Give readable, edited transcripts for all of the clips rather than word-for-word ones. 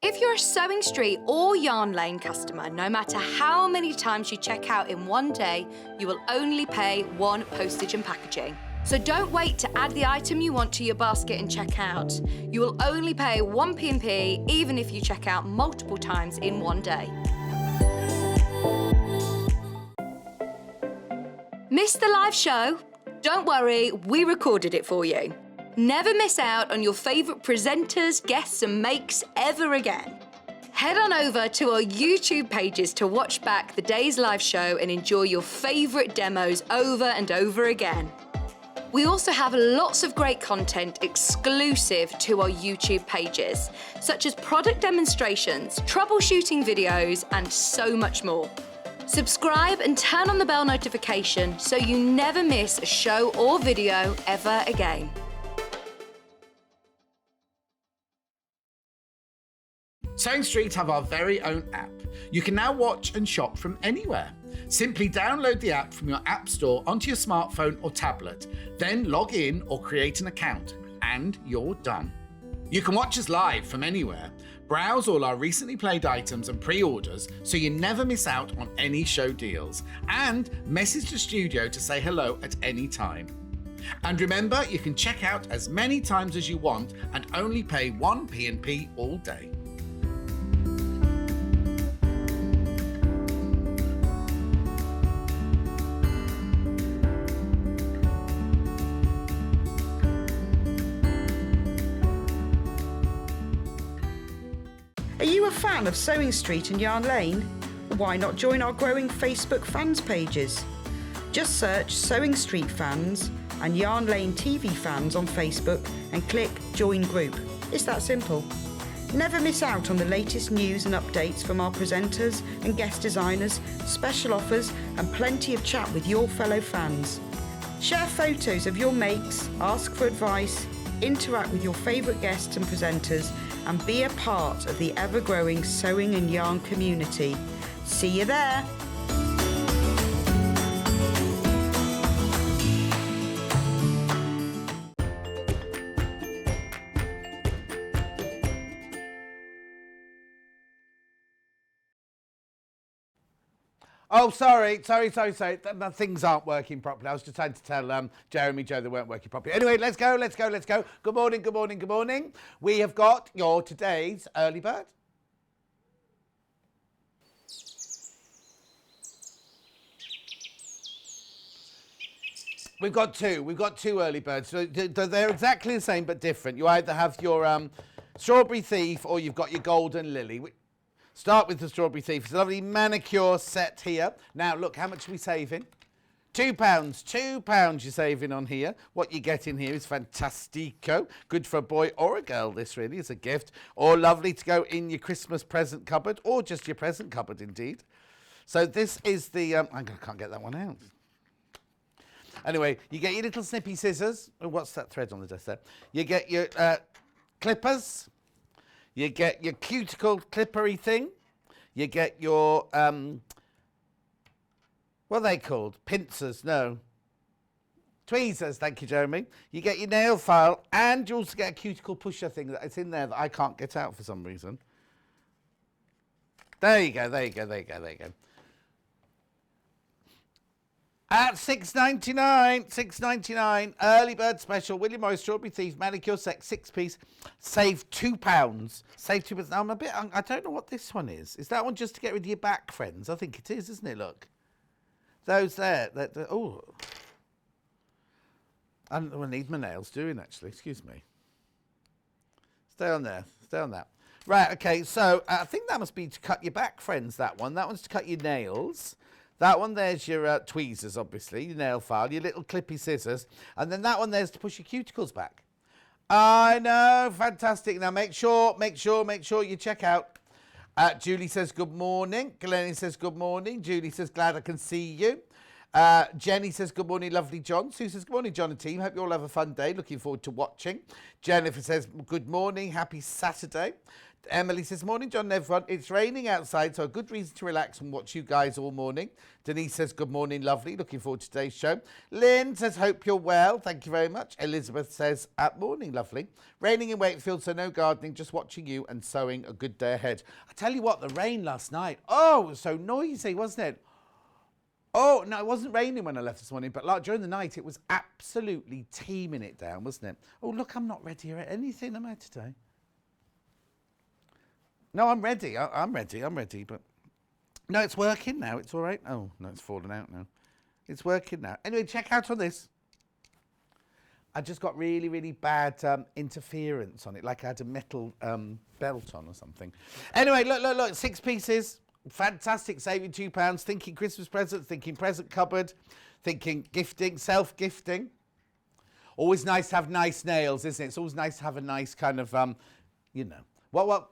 If you're a Sewing Street or Yarn Lane customer, no matter how many times you check out in one day, you will only pay one postage and packaging. So don't wait to add the item you want to your basket and check out. You will only pay one P&P even if you check out multiple times in one day. Missed the live show? Don't worry, we recorded it for you. Never miss out on your favourite presenters, guests and makes ever again. Head on over to our YouTube pages to watch back the day's live show and enjoy your favourite demos over and over again. We also have lots of great content exclusive to our YouTube pages, such as product demonstrations, troubleshooting videos, and so much more. Subscribe and turn on the bell notification so you never miss a show or video ever again. Sewing Street have our very own app. You can now watch and shop from anywhere. Simply download the app from your app store onto your smartphone or tablet, then log in or create an account, and you're done. You can watch us live from anywhere, browse all our recently played items and pre-orders so you never miss out on any show deals, and message the studio to say hello at any time. And remember, you can check out as many times as you want and only pay one P&P all day. Are you a fan of Sewing Street and Yarn Lane? Why not join our growing Facebook fans pages? Just search Sewing Street fans and Yarn Lane TV fans on Facebook and click Join Group. It's that simple. Never miss out on the latest news and updates from our presenters and guest designers, special offers and plenty of chat with your fellow fans. Share photos of your makes, ask for advice, interact with your favourite guests and presenters, and be a part of the ever-growing sewing and yarn community. See you there! Oh, sorry. Things aren't working properly. I was just trying to tell Jeremy, Joe, they weren't working properly. Anyway, let's go. Good morning. We have got your today's early bird. We've got two early birds. So they're exactly the same but different. You either have your Strawberry Thief or you've got your Golden Lily. Start with the Strawberry Thief. It's a lovely manicure set here. Now, look, how much are we saving? £2. £2 you're saving on here. What you get in here is fantastico. Good for a boy or a girl, this really is a gift. Or lovely to go in your Christmas present cupboard or just your present cupboard, indeed. So this is the... I can't get that one out. Anyway, you get your little snippy scissors. Oh, what's that thread on the desk there? You get your clippers. You get your cuticle clippery thing. You get your, what are they called? Pincers, no. Tweezers, thank you, Jeremy. You get your nail file, and you also get a cuticle pusher thing that's in there that I can't get out for some reason. There you go. At $6.99, early bird special, William Morris Strawberry Thief Manicure Set, 6-piece, save £2. Save £2. Now I don't know what this one is. Is that one just to get rid of your back, friends? I think it is, isn't it? Look. Those there. Oh. I need my nails doing, actually. Excuse me. Stay on there. Stay on that. Right, okay, so I think that must be to cut your back, friends, that one. That one's to cut your nails. That one there's your tweezers, obviously, your nail file, your little clippy scissors. And then that one there's to push your cuticles back. I know, fantastic. Now make sure you check out. Julie says good morning. Glennie says good morning. Julie says glad I can see you. Jenny says good morning, lovely John. Sue says good morning, John and team. Hope you all have a fun day. Looking forward to watching. Jennifer says good morning, happy Saturday. Emily says, morning, John and everyone. It's raining outside, so a good reason to relax and watch you guys all morning. Denise says, good morning, lovely. Looking forward to today's show. Lynn says, hope you're well. Thank you very much. Elizabeth says, at morning, lovely. Raining in Wakefield, so no gardening, just watching you and sowing a good day ahead. I tell you what, the rain last night, it was so noisy, wasn't it? Oh, no, it wasn't raining when I left this morning, but like during the night, it was absolutely teeming it down, wasn't it? Oh, look, I'm not ready or anything, am I today? No, I'm ready. I'm ready, but... No, it's working now. It's all right. Oh, no, it's fallen out now. It's working now. Anyway, check out on this. I just got really, really bad interference on it, like I had a metal belt on or something. Anyway, look, 6 pieces. Fantastic, saving £2. Thinking Christmas presents, thinking present cupboard, thinking gifting, self-gifting. Always nice to have nice nails, isn't it? It's always nice to have a nice kind of, What?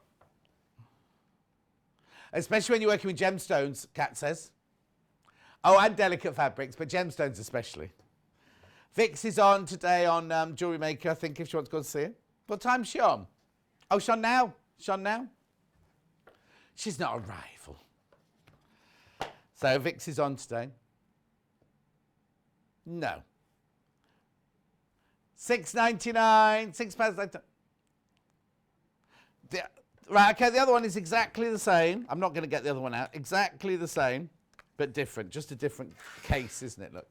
Especially when you're working with gemstones, Kat says. Oh, and delicate fabrics, but gemstones especially. Vix is on today on Jewellery Maker, I think, if she wants to go and see it. What time's she on? Oh, she's on now. She's not a rival. So Vix is on today. No. £6.99, £6.99. Right, okay, the other one is exactly the same. I'm not going to get the other one out. Exactly the same, but different. Just a different case, isn't it? Look.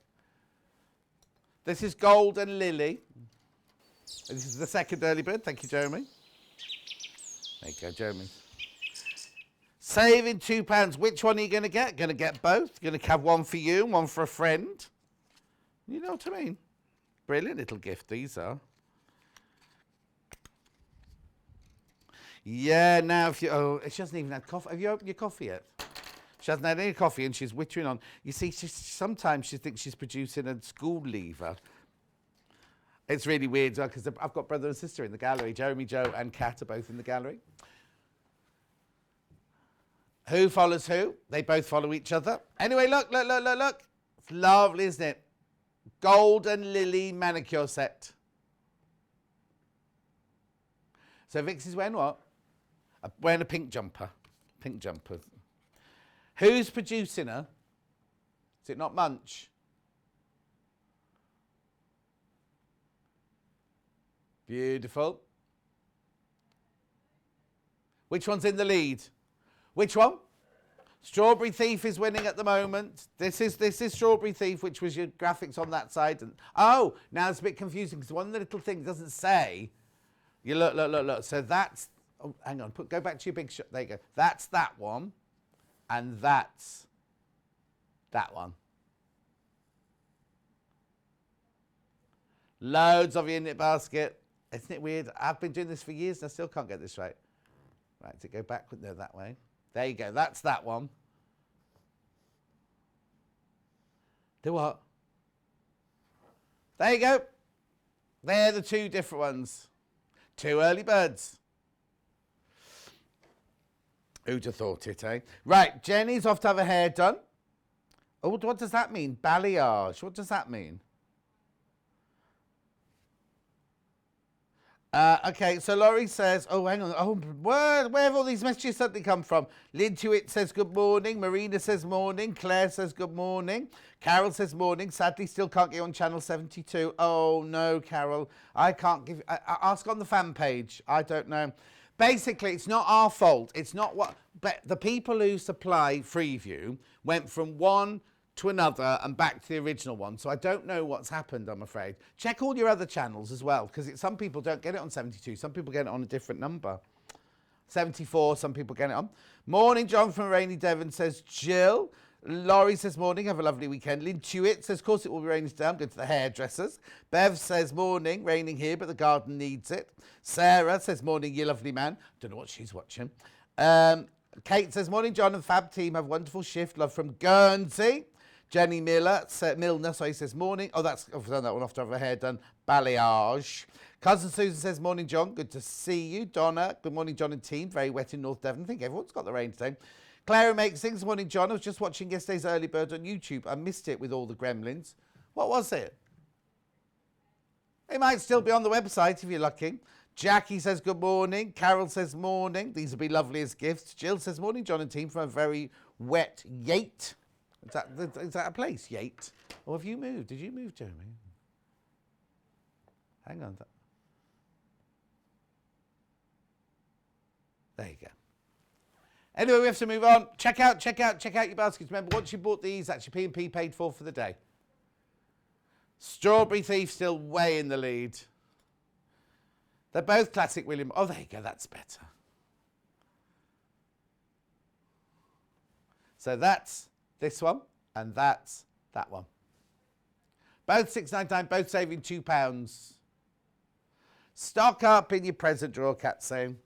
This is Gold and Lily. This is the second early bird. Thank you, Jeremy. There you go, Jeremy. Saving £2. Which one are you going to get? Going to get both? Going to have one for you and one for a friend? You know what I mean? Brilliant little gift these are. Yeah, now if you... Oh, she hasn't even had coffee. Have you opened your coffee yet? She hasn't had any coffee and she's wittering on. You see, sometimes she thinks she's producing a school leaver. It's really weird because I've got brother and sister in the gallery. Jeremy, Joe and Kat are both in the gallery. Who follows who? They both follow each other. Anyway, look. It's lovely, isn't it? Golden Lily manicure set. So Vix is wearing what? Wearing a pink jumper. Pink jumper. Who's producing her? Is it not Munch? Beautiful. Which one's in the lead? Which one? Strawberry Thief is winning at the moment. This is Strawberry Thief, which was your graphics on that side. And oh, now it's a bit confusing because one of the little things doesn't say. You look. So that's... Oh, hang on. Go back to your big shot. There you go. That's that one. And that's that one. Loads of you in it basket. Isn't it weird? I've been doing this for years and I still can't get this right. Right, to go back no, that way. There you go. That's that one. Do what? There you go. They're the two different ones. Two early birds. Who'd have thought it, eh? Right, Jenny's off to have her hair done. Oh, what does that mean? Balayage. What does that mean? Okay, so Laurie says, oh, hang on. Oh, where have all these messages suddenly come from? Lynn Tuitt says good morning. Marina says morning. Claire says good morning. Carol says morning. Sadly, still can't get on channel 72. Oh, no, Carol. I can't give... ask on the fan page. I don't know. Basically, it's not our fault. It's not what... But the people who supply Freeview went from one to another and back to the original one. So I don't know what's happened, I'm afraid. Check all your other channels as well, because some people don't get it on 72. Some people get it on a different number. 74, some people get it on. Morning, John from rainy Devon says Jill. Laurie says morning, have a lovely weekend. Lynn Tuitt says, of course it will be raining today. I'm going to the hairdressers. Bev says morning, raining here, but the garden needs it. Sarah says morning, you lovely man. Don't know what she's watching. Kate says morning, John and Fab team have wonderful shift. Love from Guernsey. Jenny Milner says morning. Oh, I've done that one after I have her hair done. Balayage. Cousin Susan says morning, John. Good to see you. Donna, good morning, John and team. Very wet in North Devon. I think everyone's got the rain today. Clara makes things. Morning, John. I was just watching yesterday's early bird on YouTube. I missed it with all the gremlins. What was it? It might still be on the website if you're lucky. Jackie says good morning. Carol says morning. These will be lovely as gifts. Jill says morning, John and team, from a very wet Yate. Is that a place, Yate? Or have you moved? Did you move, Jeremy? Hang on. There you go. Anyway, we have to move on. Check out your baskets. Remember, once you bought these, that's your P&P paid for the day. Strawberry Thief still way in the lead. They're both classic William. Oh, there you go. That's better. So that's this one, and that's that one. Both £6.99, both saving £2. Stock up in your present drawer, Cat saying.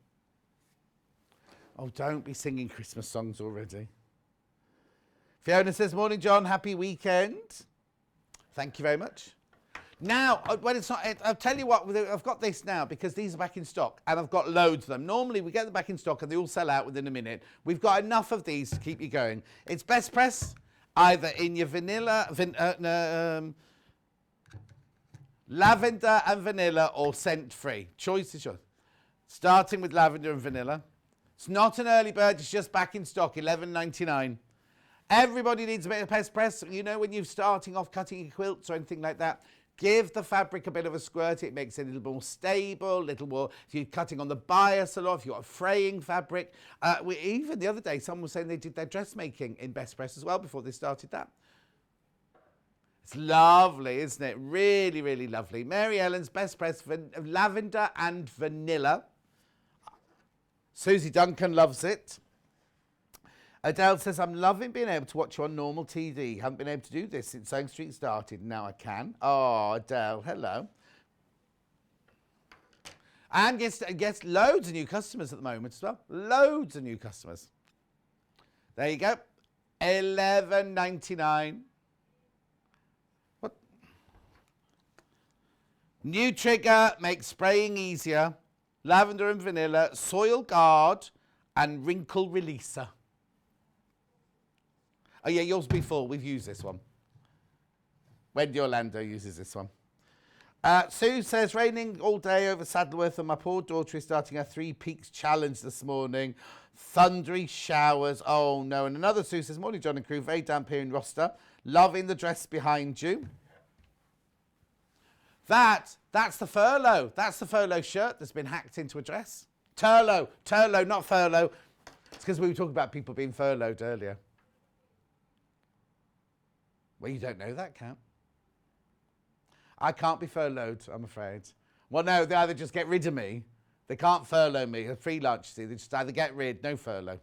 Oh, don't be singing Christmas songs already. Fiona says, morning, John. Happy weekend. Thank you very much. Now, when it's not, I'll tell you what, I've got this now because these are back in stock and I've got loads of them. Normally, we get them back in stock and they all sell out within a minute. We've got enough of these to keep you going. It's best press, either in your lavender and vanilla or scent free. Choice is yours. Starting with lavender and vanilla. It's not an early bird, it's just back in stock, $11.99. Everybody needs a bit of best press. You know, when you're starting off cutting your quilts or anything like that, give the fabric a bit of a squirt. It makes it a little more stable, a little more, if you're cutting on the bias a lot, if you've got a fraying fabric. Even the other day, someone was saying they did their dressmaking in best press as well before they started that. It's lovely, isn't it? Really, really lovely. Mary Ellen's best press, lavender and vanilla. Susie Duncan loves it. Adele says, I'm loving being able to watch you on normal TV. Haven't been able to do this since Sewing Street started. Now I can. Oh, Adele, hello. And gets loads of new customers at the moment as well. Loads of new customers. There you go. $11.99. What? New trigger makes spraying easier. Lavender and vanilla, soil guard, and wrinkle releaser. Oh yeah, yours before. We've used this one. Wendy Orlando uses this one. Sue says, raining all day over Saddleworth and my poor daughter is starting her 3 Peaks challenge this morning. Thundery showers. Oh no. And another Sue says, morning John and crew, very damp here in Roster. Loving the dress behind you. That's the furlough. That's the furlough shirt that's been hacked into a dress. Turlough, not furlough. It's because we were talking about people being furloughed earlier. Well, you don't know that, Cat. I can't be furloughed, I'm afraid. Well, no, they either just get rid of me. They can't furlough me. A freelance, you see. They just either get rid, no furlough.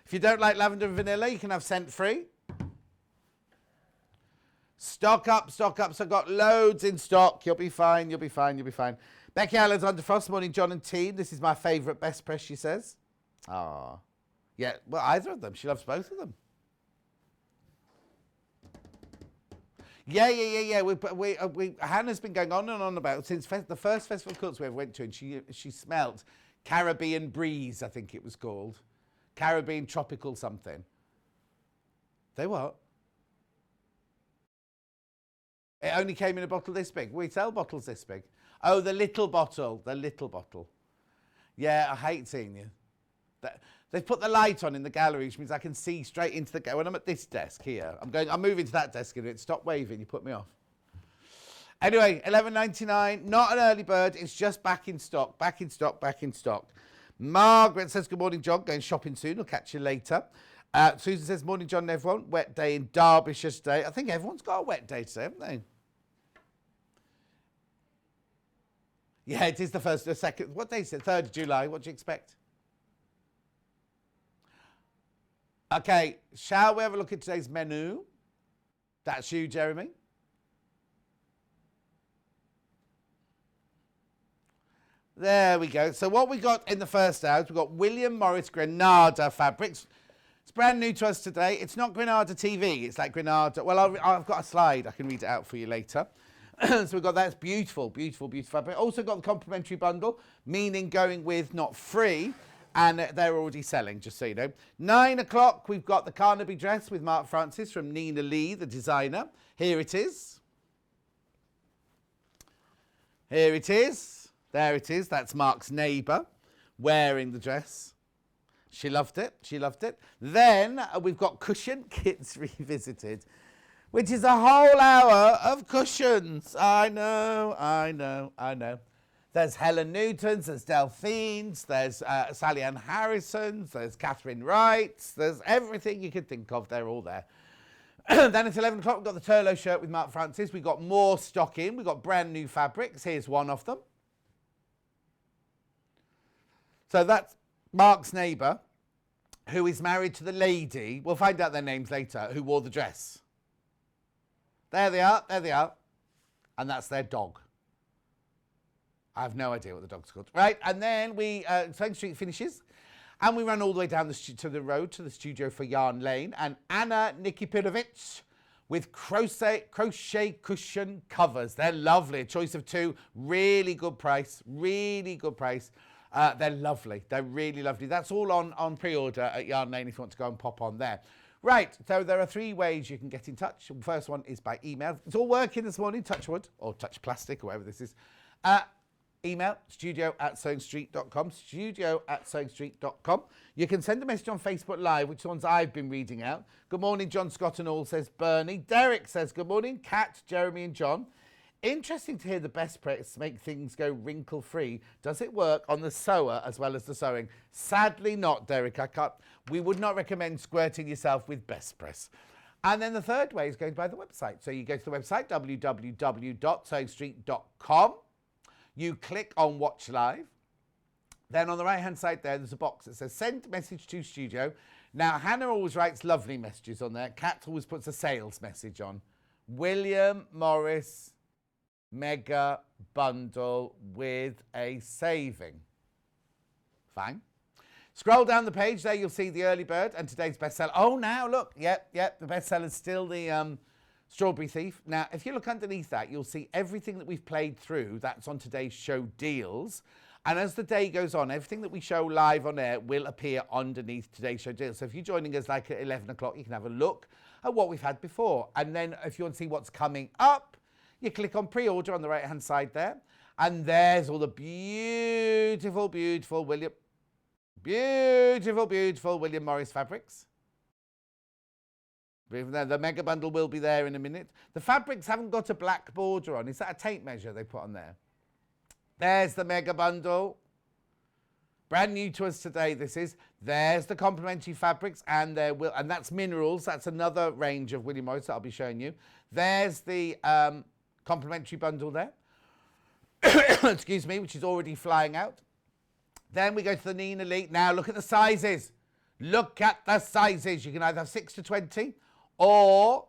If you don't like lavender and vanilla, you can have scent free. Stock up. So I've got loads in stock. You'll be fine. Becky Allen's under frost. Morning, John and team. This is my favourite best press, she says. Ah, yeah. Well, either of them. She loves both of them. Yeah. Hannah's been going on and on about since the first festival of quilts we ever went to, and she smelt Caribbean Breeze, I think it was called. Caribbean Tropical something. They what? It only came in a bottle this big. We sell bottles this big. Oh, the little bottle. Yeah, I hate seeing you. They've put the light on in the gallery, which means I can see straight into the... When I'm at this desk here, I'm moving to that desk in a minute. Stop waving, you put me off. Anyway, $11.99, not an early bird. It's just back in stock. Margaret says, good morning, John. Going shopping soon. I'll catch you later. Susan says, morning, John and everyone. Wet day in Derbyshire today. I think everyone's got a wet day today, haven't they? Yeah, it is the 2nd. What day is it? 3rd of July. What do you expect? Okay, shall we have a look at today's menu? That's you, Jeremy. There we go. So what we got in the first hour, we've got William Morris Granada fabrics. It's brand new to us today. It's not Granada TV. It's like Granada. Well, I've got a slide. I can read it out for you later. So we've got that. It's beautiful fabric. Also got the complimentary bundle, meaning going with, not free. And they're already selling, just so you know. 9 o'clock, we've got the Carnaby dress with Mark Francis from Nina Lee, the designer. Here it is. Here it is. There it is. That's Mark's neighbour wearing the dress. She loved it. She loved it. Then we've got Cushion Kits Revisited, which is a whole hour of cushions. I know, I know, I know. There's Helen Newton's, there's Delphine's, there's Sally Ann Harrison's, there's Catherine Wright's, there's everything you could think of. They're all there. Then at 11 o'clock, we've got the Turlough shirt with Mark Francis. We've got more stock in. We've got brand new fabrics. Here's one of them. So that's Mark's neighbour, who is married to the lady, we'll find out their names later, who wore the dress. There they are, there they are. And that's their dog. I have no idea what the dog's called. Right, and then Sewing Street finishes, and we run all the way down to the road to the studio for Yarn Lane, and Anna Nikipirovich with crochet cushion covers. They're lovely, a choice of 2, really good price, really good price. They're lovely. They're really lovely. That's all on pre-order at Yarn Lane if you want to go and pop on there. Right, so there are 3 ways you can get in touch. The first one is by email. It's all working this morning, touch wood, or touch plastic, or whatever this is. Email, studio@sewingstreet.com, studio@sewingstreet.com. You can send a message on Facebook Live, which ones I've been reading out. Good morning, John Scott and all, says Bernie. Derek says, good morning, Kat, Jeremy and John. Interesting to hear the best press make things go wrinkle-free. Does it work on the sewer as well as the sewing? Sadly not, Derek. We would not recommend squirting yourself with best press. And then the third way is going by the website. So you go to the website, www.sewingstreet.com. You click on Watch Live. Then on the right-hand side there's a box that says Send Message to Studio. Now, Hannah always writes lovely messages on there. Kat always puts a sales message on. William Morris Mega Bundle with a saving. Fine. Scroll down the page there, you'll see the early bird and today's bestseller. Oh, now look, yep, the bestseller's still the Strawberry Thief. Now, if you look underneath that, you'll see everything that we've played through that's on today's show deals. And as the day goes on, everything that we show live on air will appear underneath today's show deals. So if you're joining us like at 11 o'clock, you can have a look at what we've had before. And then if you want to see what's coming up, you click on pre-order on the right-hand side there. And there's all the beautiful, beautiful William Morris fabrics. The mega bundle will be there in a minute. The fabrics haven't got a black border on. Is that a tape measure they put on there? There's the mega bundle. Brand new to us today, this is. There's the complementary fabrics, and that's minerals. That's another range of William Morris that I'll be showing you. There's the complementary bundle there. Excuse me, which is already flying out. Then we go to the Nina Lee. Now look at the sizes. Look at the sizes. You can either have 6 to 20 or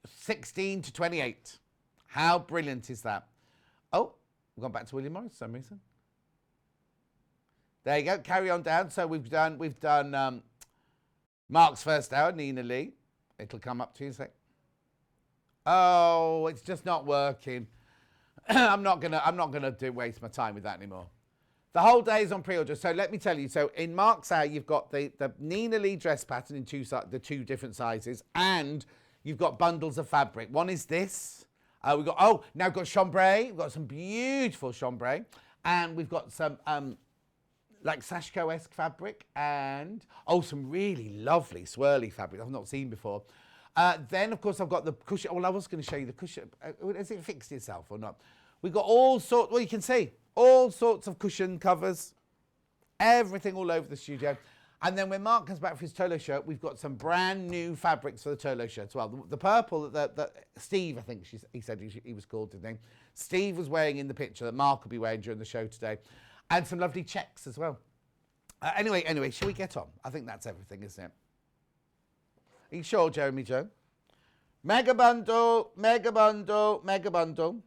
16 to 28. How brilliant is that? Oh, we've gone back to William Morris for some reason. There you go. Carry on down. So we've done Mark's first hour, Nina Lee. It'll come up to you in a sec. Oh, it's just not working. I'm not gonna waste my time with that anymore. The whole day is on pre-order. So let me tell you. So in Mark's hour, you've got the Nina Lee dress pattern in the 2 different sizes, and you've got bundles of fabric. One is this. Now we've got chambray. We've got some beautiful chambray, and we've got some like Sashko-esque fabric, and some really lovely swirly fabric I've not seen before. Then, of course, I've got the cushion. Well, I was going to show you the cushion. Has it fixed itself or not? We've got all sorts, well, you can see, all sorts of cushion covers, everything all over the studio. And then when Mark comes back for his Turlough shirt, we've got some brand new fabrics for the Turlough shirt as well. The purple that Steve, I think he said he was called, his name. Steve was wearing in the picture that Mark will be wearing during the show today. And some lovely checks as well. Anyway, shall we get on? I think that's everything, isn't it? Are you sure, Jeremy Joe? Mega bundle, mega bundle, mega bundle.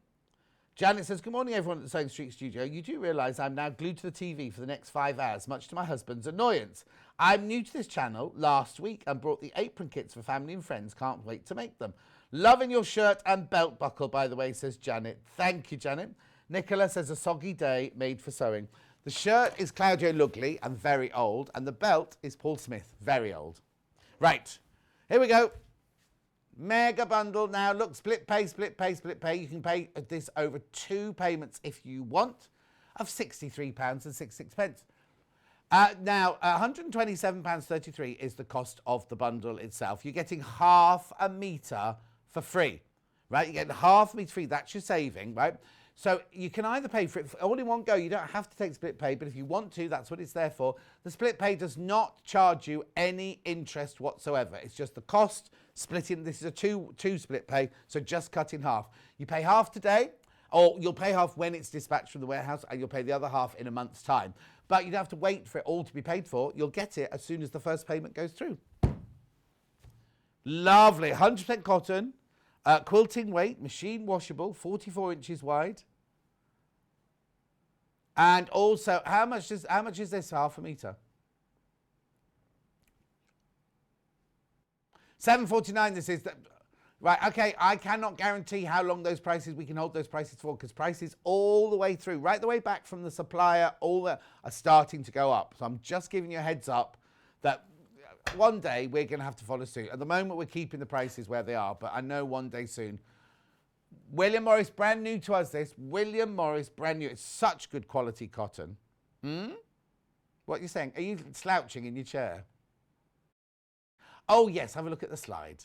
Janet says, good morning, everyone at the Sewing Street studio. You do realise I'm now glued to the TV for the next 5 hours, much to my husband's annoyance. I'm new to this channel last week and brought the apron kits for family and friends. Can't wait to make them. Loving your shirt and belt buckle, by the way, says Janet. Thank you, Janet. Nicola says, a soggy day made for sewing. The shirt is Claudio Lugli and very old, and the belt is Paul Smith, very old. Right, here we go. Mega bundle now. Look, split pay, split pay, split pay. You can pay this over 2 payments if you want, of £63.66. Now, £127.33 is the cost of the bundle itself. You're getting half a metre for free, right? You're getting half a metre free. That's your saving, right? So you can either pay for it all in one go. You don't have to take split pay, but if you want to, that's what it's there for. The split pay does not charge you any interest whatsoever. It's just the cost splitting. This is a two split pay, so just cut in half. You pay half today, or you'll pay half when it's dispatched from the warehouse, and you'll pay the other half in a month's time. But you don't have to wait for it all to be paid for. You'll get it as soon as the first payment goes through. Lovely. 100% cotton. Quilting weight, machine washable, 44 inches wide. And also, how much is this half a metre? £7.49 this is. Right, okay, I cannot guarantee how long we can hold those prices for, because prices all the way through, right the way back from the supplier, are starting to go up. So I'm just giving you a heads up that one day we're going to have to follow suit. At the moment, we're keeping the prices where they are, but I know one day soon. William Morris, brand new to us this. William Morris, brand new. It's such good quality cotton. What are you saying? Are you slouching in your chair? Oh, yes, have a look at the slide.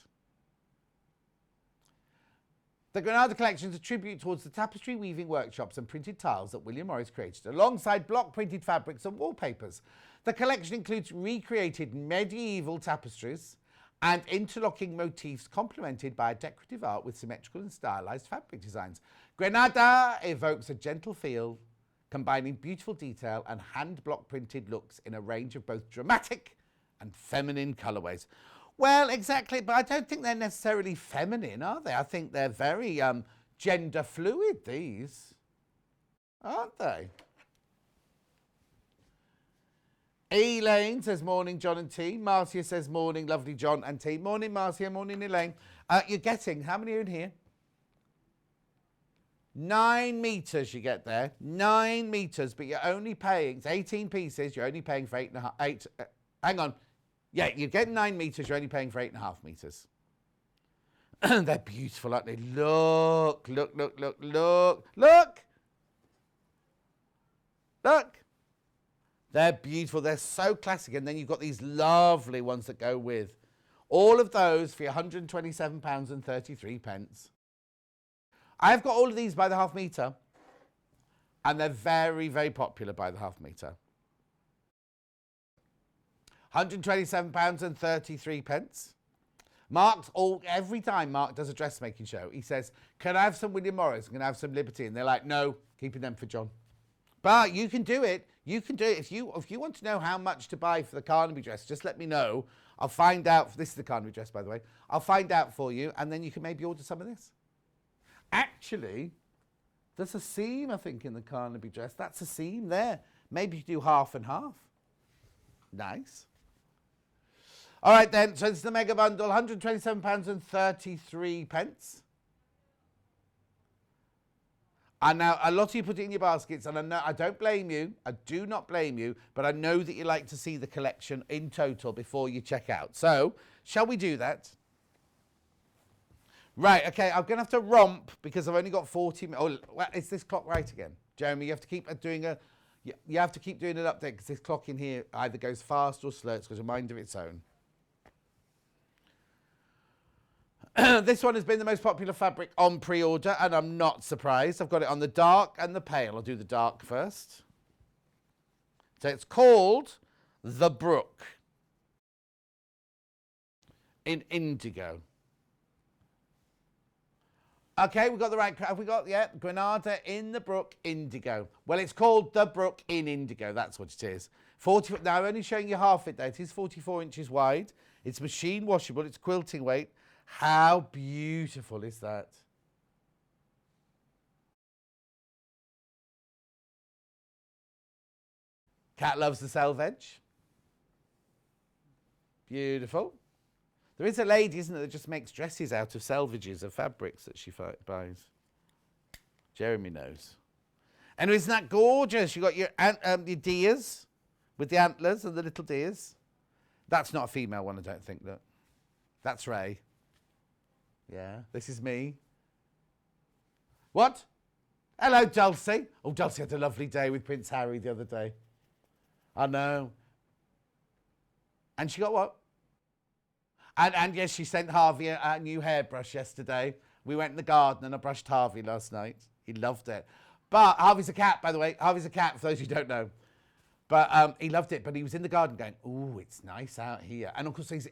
The Granada collection is a tribute towards the tapestry weaving workshops and printed tiles that William Morris created, alongside block printed fabrics and wallpapers. The collection includes recreated medieval tapestries and interlocking motifs complemented by a decorative art with symmetrical and stylized fabric designs. Granada evokes a gentle feel, combining beautiful detail and hand block printed looks in a range of both dramatic and feminine colorways. Well, exactly, but I don't think they're necessarily feminine, are they? I think they're very gender fluid, these, aren't they? Elaine says, morning, John and T. Marcia says, morning, lovely John and T. Morning, Marcia, morning, Elaine. You're getting, how many are in here? 9 metres you get there. 9 metres, but you're only paying, it's 18 pieces, you're only paying for 8, hang on. Yeah, you're getting 9 metres, you're only paying for 8.5 metres. They're beautiful, aren't they? Look, look, look, look, look, look. Look. They're beautiful. They're so classic. And then you've got these lovely ones that go with. All of those for £127.33. I've got all of these by the half metre. And they're very, very popular by the half metre. £127.33. Every time Mark does a dressmaking show, he says, can I have some William Morris? Can I have some Liberty? And they're like, no, keeping them for John. But you can do it. You can do it. If you want to know how much to buy for the Carnaby dress, just let me know. I'll find out. This is the Carnaby dress, by the way. I'll find out for you, and then you can maybe order some of this. Actually, there's a seam, I think, in the Carnaby dress. That's a seam there. Maybe you do half and half. Nice. All right, then. So this is the mega bundle, £127.33. And now a lot of you put it in your baskets, and I don't blame you. I do not blame you, but I know that you like to see the collection in total before you check out. So, shall we do that? Right, okay, I'm going to have to romp because I've only got 40 minutes. Oh, well, is this clock right again? Jeremy, you have to keep doing an update because this clock in here either goes fast or slow. It's got a mind of its own. This one has been the most popular fabric on pre-order, and I'm not surprised. I've got it on the dark and the pale. I'll do the dark first. So it's called The Brook in indigo. Okay, we've got the right. Have we got, yeah, Granada in the Brook indigo. Well, it's called The Brook in indigo. That's what it is. 40. Now, I'm only showing you half it there. It is 44 inches wide. It's machine washable. It's quilting weight. How beautiful is that? Cat loves the selvage. Beautiful. There is a lady, isn't there, that just makes dresses out of selvages of fabrics that she buys. Jeremy knows. And isn't that gorgeous? You've got your deers with the antlers and the little deers. That's not a female one, I don't think. That's Ray. Yeah, this is me. What? Hello, Dulcie. Oh, Dulcie had a lovely day with Prince Harry the other day. I know. And she got what? And yes, she sent Harvey a new hairbrush yesterday. We went in the garden and I brushed Harvey last night. He loved it. But Harvey's a cat, by the way. Harvey's a cat, for those who don't know. But he loved it. But he was in the garden going, "Ooh, it's nice out here." And of course, he's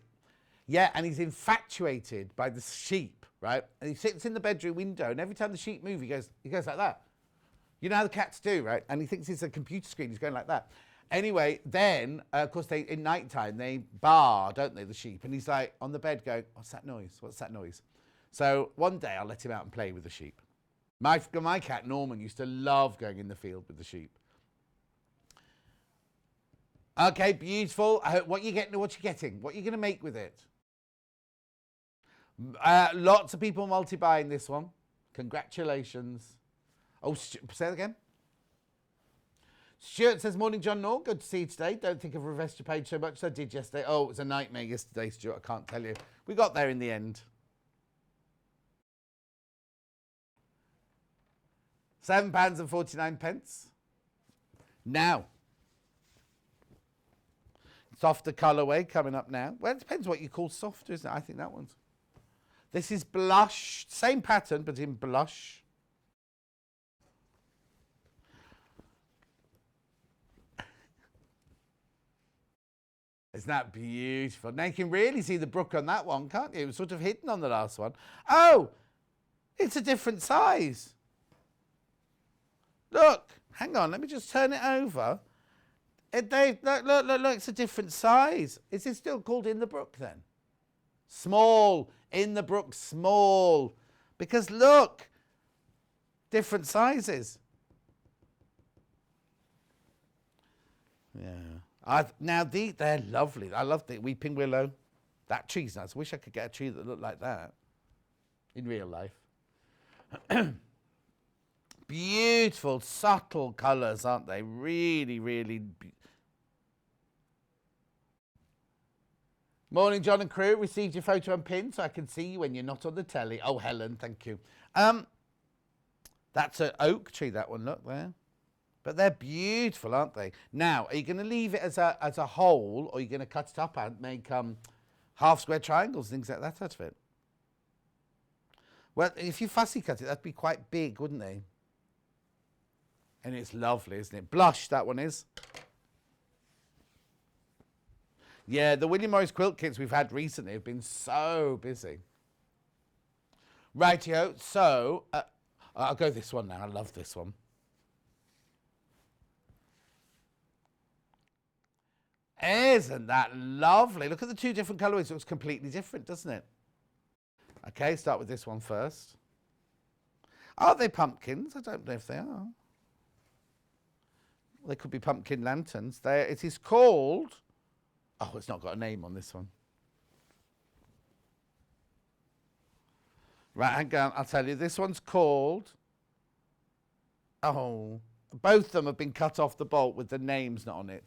infatuated by the sheep, right? And he sits in the bedroom window, and every time the sheep move, he goes like that. You know how the cats do, right? And he thinks it's a computer screen. He's going like that. Anyway, then, of course, in night time, they bar, don't they, the sheep? And he's like on the bed going, "What's that noise? What's that noise?" So one day I'll let him out and play with the sheep. My cat, Norman, used to love going in the field with the sheep. Okay, beautiful. What you getting? What you getting? What are you going to make with it? Lots of people multi-buying this one. Congratulations. Oh, say that again. Stuart says, "Morning, John Nor. Good to see you today. Don't think I've reversed your page so much as I did yesterday." Oh, it was a nightmare yesterday, Stuart. I can't tell you. We got there in the end. £7.49. Now. Softer colourway coming up now. Well, it depends what you call softer, isn't it? I think that one's. This is blush. Same pattern, but in blush. Isn't that beautiful? Now you can really see the brook on that one, can't you? It was sort of hidden on the last one. Oh, it's a different size. Look, hang on, let me just turn it over. Look, it's a different size. Is it still called In the Brook then? Small, In the Brook, small. Because look, different sizes. Yeah. Now, they're lovely. I love the weeping willow. That tree's nice. I wish I could get a tree that looked like that in real life. Beautiful, subtle colours, aren't they? Really, really. Morning, John and crew. Received your photo and pin so I can see you when you're not on the telly. Oh, Helen, thank you. That's an oak tree, that one, look there. But they're beautiful, aren't they? Now, are you going to leave it as a whole, or are you going to cut it up and make half square triangles, things like that out of it? Well, if you fussy cut it, that'd be quite big, wouldn't they? And it's lovely, isn't it? Blush, that one is. Yeah, the William Morris quilt kits we've had recently have been so busy. Rightio, so I'll go this one now. I love this one. Isn't that lovely? Look at the two different colourways. It looks completely different, doesn't it? Okay, start with this one first. Are they pumpkins? I don't know if they are. They could be pumpkin lanterns. It is called... Oh, it's not got a name on this one. Right, hang on. I'll tell you. This one's called... Oh, both of them have been cut off the bolt with the names not on it.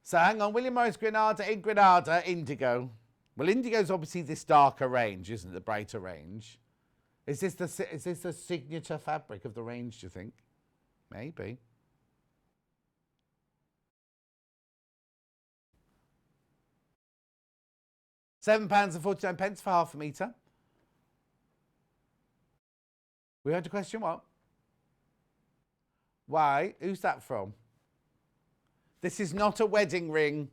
So hang on. William Morris Granada in Granada, indigo. Well, indigo's obviously this darker range, isn't it? The brighter range. Is this the signature fabric of the range, do you think? Maybe. £7.49 for half a metre. We heard a question, what? Why? Who's that from? This is not a wedding ring.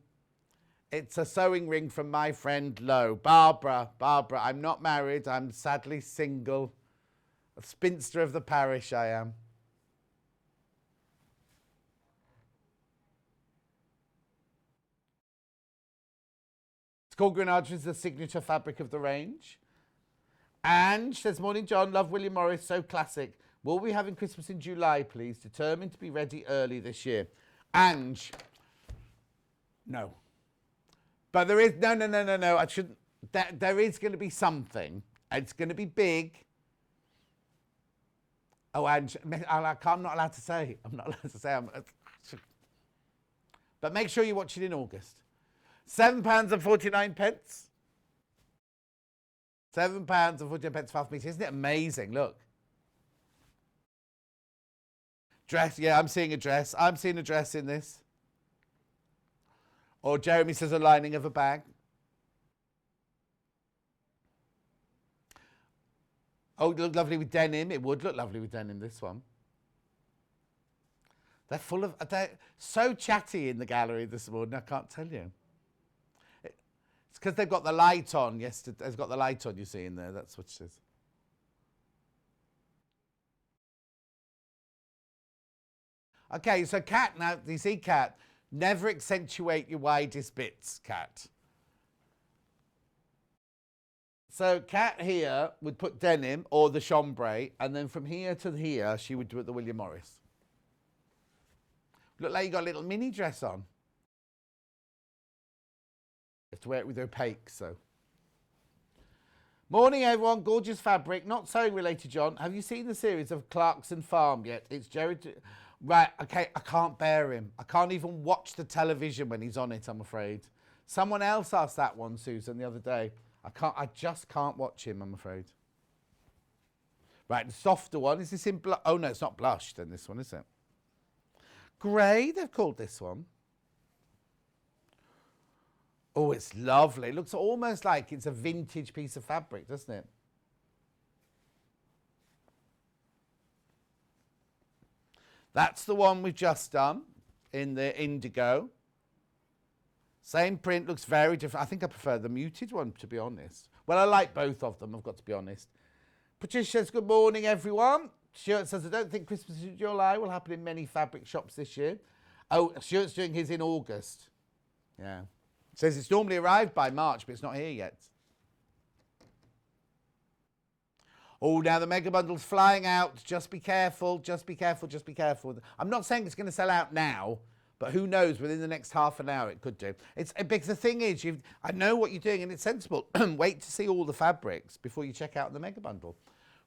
It's a sewing ring from my friend Lo. Barbara, I'm not married. I'm sadly single. A spinster of the parish I am. It's called Granada. It's the signature fabric of the range. Ange says, morning, John. Love William Morris. So classic. Will we be having Christmas in July, please? Determined to be ready early this year. Ange. No. But there is, no. I shouldn't, there is going to be something. It's going to be big. Oh, Ange, I'm not allowed to say. I'm not allowed to say. But make sure you watch it in August. £7.49. £7 and 40 pence for half metre. Isn't it amazing? Look. Dress. Yeah, I'm seeing a dress. I'm seeing a dress in this. Or Jeremy says a lining of a bag. Oh, it looked lovely with denim. It would look lovely with denim, this one. They're so chatty in the gallery this morning, I can't tell you. It's because they've got the light on. Yesterday, they've got the light on, you see, in there. That's what it is. Okay, so Kat, now, you see, Kat, never accentuate your widest bits, Kat. So Kat here would put denim or the chambray, and then from here to here, she would do it the William Morris. Look like you got a little mini dress on. You have to wear it with opaque, so. Morning, everyone. Gorgeous fabric. Not sewing related, John. Have you seen the series of Clarkson Farm yet? It's Jared. Right, okay, I can't bear him. I can't even watch the television when he's on it, I'm afraid. Someone else asked that one, Susan, the other day. I just can't watch him, I'm afraid. Right, the softer one. Is this in blush? Oh, no, it's not blush then, this one, is it? Grey, they've called this one. Oh, it's lovely. It looks almost like it's a vintage piece of fabric, doesn't it? That's the one we've just done in the indigo. Same print, looks very different. I think I prefer the muted one, to be honest. Well, I like both of them, I've got to be honest. Patricia says, good morning, everyone. Stuart says, I don't think Christmas in July will happen in many fabric shops this year. Oh, Stuart's doing his in August. Yeah. Says it's normally arrived by March, but it's not here yet. Oh, now the mega bundle's flying out. Just be careful, just be careful, just be careful. I'm not saying it's going to sell out now, but who knows, within the next half an hour it could do. It's because the thing is, I know what you're doing and it's sensible. Wait to see all the fabrics before you check out the mega bundle.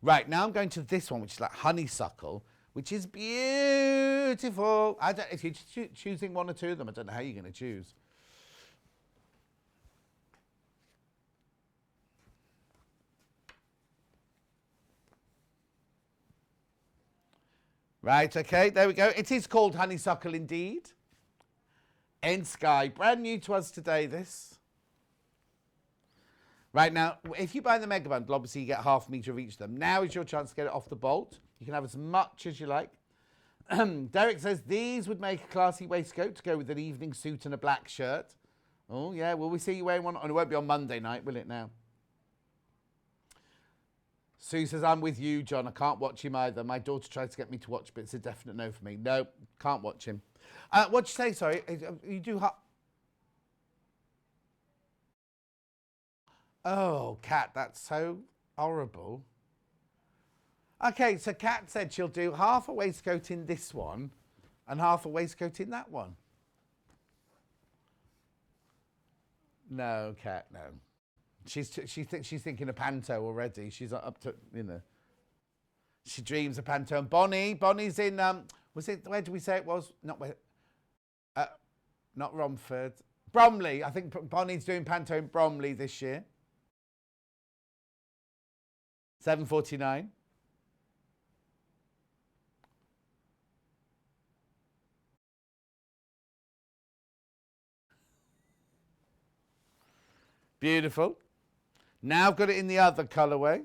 Right, now I'm going to this one, which is like honeysuckle, which is beautiful. If you're choosing one or two of them, I don't know how you're going to choose. Right, okay, there we go. It is called honeysuckle indeed. End Sky, brand new to us today, this. Right, now, if you buy the mega bundle, obviously you get half a metre of each of them. Now is your chance to get it off the bolt. You can have as much as you like. Derek says, these would make a classy waistcoat to go with an evening suit and a black shirt. Oh, yeah, will we see you wearing one? Oh, it won't be on Monday night, will it now? Sue says, I'm with you, John. I can't watch him either. My daughter tried to get me to watch, but it's a definite no for me. No, can't watch him. What'd you say, sorry? You do... Oh, Kat, that's so horrible. Okay, so Kat said she'll do half a waistcoat in this one and half a waistcoat in that one. No, Kat, no. She's thinking of panto already. She's up to, you know. She dreams of panto. And Bonnie's in, was it, where did we say it was? Not Romford. Bromley. I think Bonnie's doing panto in Bromley this year. 7:49. Beautiful. Now I've got it in the other colourway.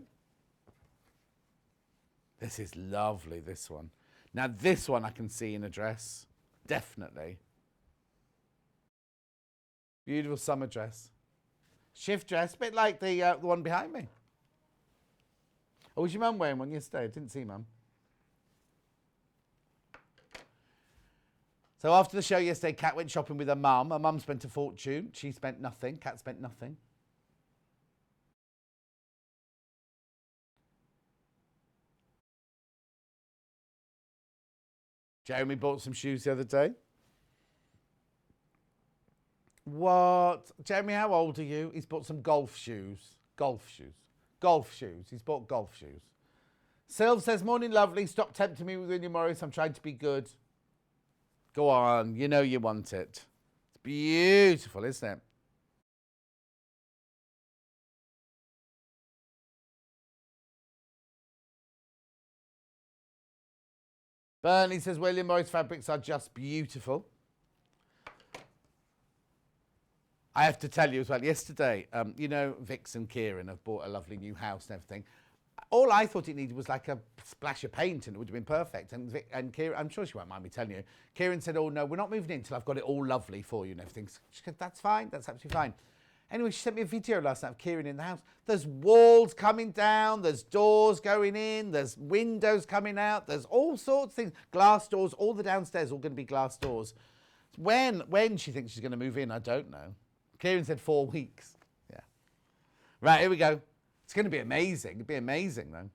This is lovely, this one. Now this one I can see in a dress. Definitely. Beautiful summer dress. Shift dress, a bit like the one behind me. Oh, was your mum wearing one yesterday? I didn't see mum. So after the show yesterday, Kat went shopping with her mum. Her mum spent a fortune. She spent nothing. Kat spent nothing. Jeremy bought some shoes the other day. What? Jeremy, how old are you? He's bought some golf shoes. Golf shoes. Golf shoes. He's bought golf shoes. Sylv says, morning, lovely. Stop tempting me with William Morris. I'm trying to be good. Go on. You know you want it. It's beautiful, isn't it? Bernie says William Morris fabrics are just beautiful. I have to tell you as well, yesterday, you know, Vix and Kieran have bought a lovely new house and everything. All I thought it needed was like a splash of paint and it would have been perfect. And Kieran, I'm sure she won't mind me telling you, Kieran said, oh no, we're not moving in until I've got it all lovely for you and everything. She said, that's fine, that's absolutely fine. Anyway, she sent me a video last night of Kieran in the house. There's walls coming down, there's doors going in, there's windows coming out, there's all sorts of things. Glass doors, all the downstairs all going to be glass doors. When she thinks she's going to move in, I don't know. Kieran said 4 weeks. Yeah. Right, here we go. It's going to be amazing. It'll be amazing, though.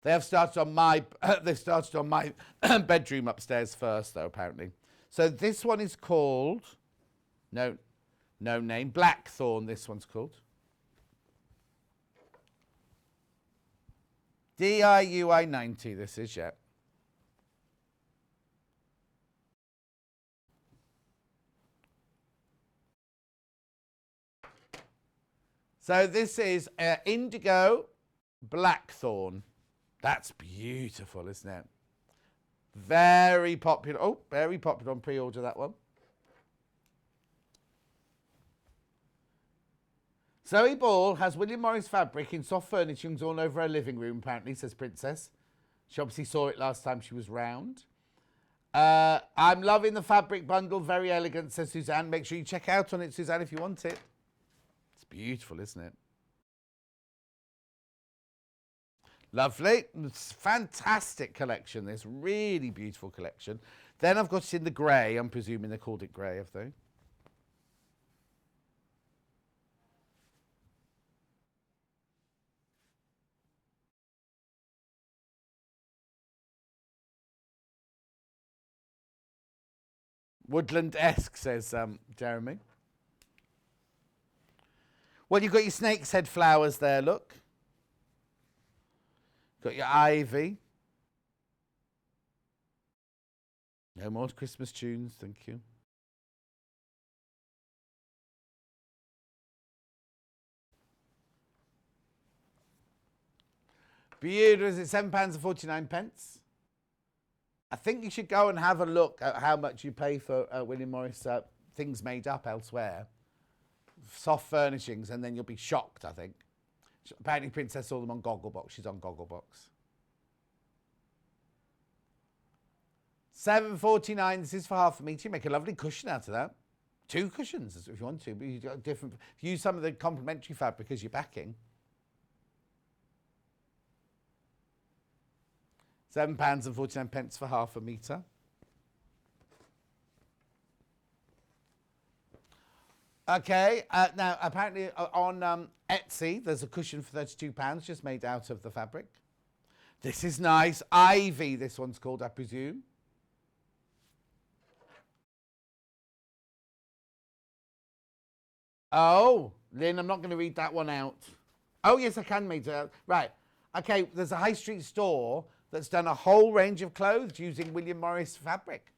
They have started on my bedroom upstairs first, though, apparently. So this one is called, no name, Blackthorn, this one's called. DIUI 90, this is, yeah. So this is Indigo Blackthorn. That's beautiful, isn't it? Very popular. Oh, very popular on pre-order, that one. Zoe Ball has William Morris fabric in soft furnishings all over her living room, apparently, says Princess. She obviously saw it last time she was round. I'm loving the fabric bundle. Very elegant, says Suzanne. Make sure you check out on it, Suzanne, if you want it. Beautiful, isn't it? Lovely. It's fantastic collection, this really beautiful collection. Then I've got it in the grey. I'm presuming they called it grey, have they? Woodland-esque, says Jeremy. Well, you've got your snake's head flowers there, look. Got your ivy. No more Christmas tunes, thank you. Beautiful, is it £7.49? I think you should go and have a look at how much you pay for William Morris things made up elsewhere. Soft furnishings, and then you'll be shocked, I think. Apparently Princess saw them on Gogglebox. She's on Gogglebox. £7.49. This is for half a metre. You make a lovely cushion out of that. 2 cushions if you want to, but you've got different. If you use some of the complementary fabric as your backing. £7.49 for half a metre. Okay, now apparently on Etsy, there's a cushion for £32 just made out of the fabric. This is nice. Ivy, this one's called, I presume. Oh, Lynn, I'm not going to read that one out. Oh, yes, I can read it out. Right. Okay, there's a high street store that's done a whole range of clothes using William Morris fabric.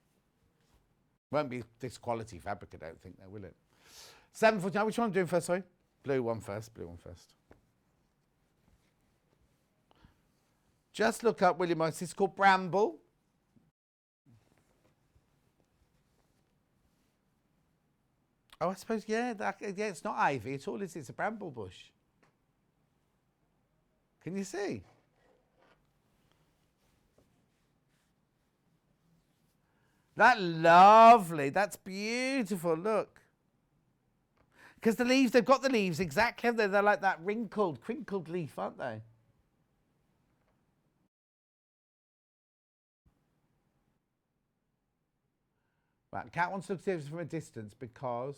Won't be this quality fabric, I don't think, though, will it? £7.49. Which one am I doing first, sorry? Blue one first. Blue one first. Just look up William Morris. It's called Bramble. Oh, I suppose, yeah, yeah, it's not ivy at all, is it? It's a bramble bush. Can you see? That's lovely. That's beautiful. Look. Because the leaves, they've got the leaves exactly. They're like that wrinkled, crinkled leaf, aren't they? Right, Cat wants to look at it from a distance because...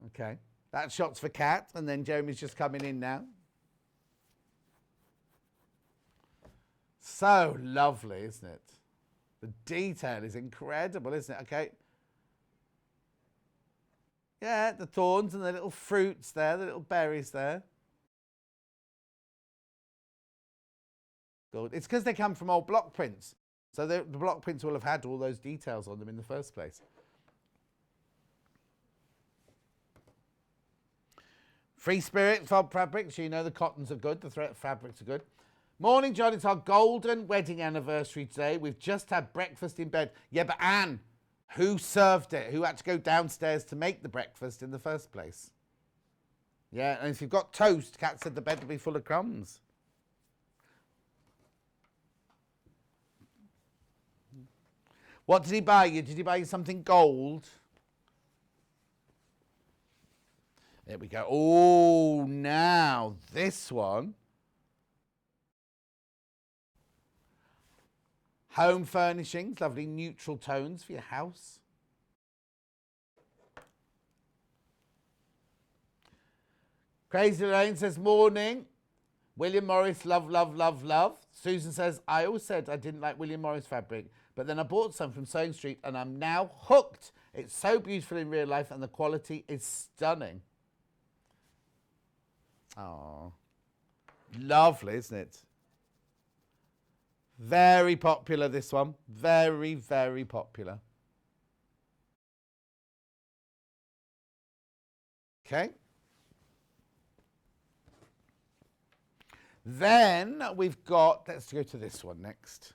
Okay, that shot's for Cat, and then Jeremy's just coming in now. So lovely, isn't it? The detail is incredible, isn't it? Okay. Yeah, the thorns and the little fruits there, the little berries there. Good. It's because they come from old block prints. So the block prints will have had all those details on them in the first place. Free Spirit fabrics. You know the cottons are good. The thread fabrics are good. Morning, John. It's our golden wedding anniversary today. We've just had breakfast in bed. Yeah, but Anne, who served it? Who had to go downstairs to make the breakfast in the first place? Yeah, and if you've got toast, Kat said the bed will be full of crumbs. What did he buy you? Did he buy you something gold? There we go. Oh, now this one. Home furnishings, lovely neutral tones for your house. Crazy Lane says, morning. William Morris, love, love, love, love. Susan says, I always said I didn't like William Morris fabric, but then I bought some from Sewing Street and I'm now hooked. It's so beautiful in real life and the quality is stunning. Oh, lovely, isn't it? Very popular, this one. Very, very popular. Okay. Then we've got, let's go to this one next.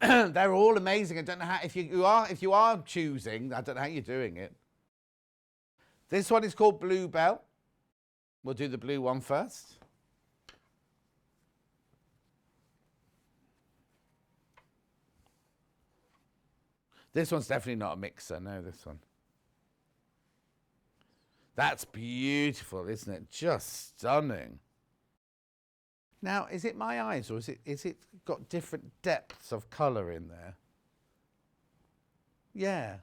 They're all amazing. I don't know how, if you are choosing, I don't know how you're doing it. This one is called Bluebell. We'll do the blue one first. This one's definitely not a mixer. No, this one. That's beautiful, isn't it? Just stunning. Now, is it my eyes or is it got different depths of colour in there? Yeah.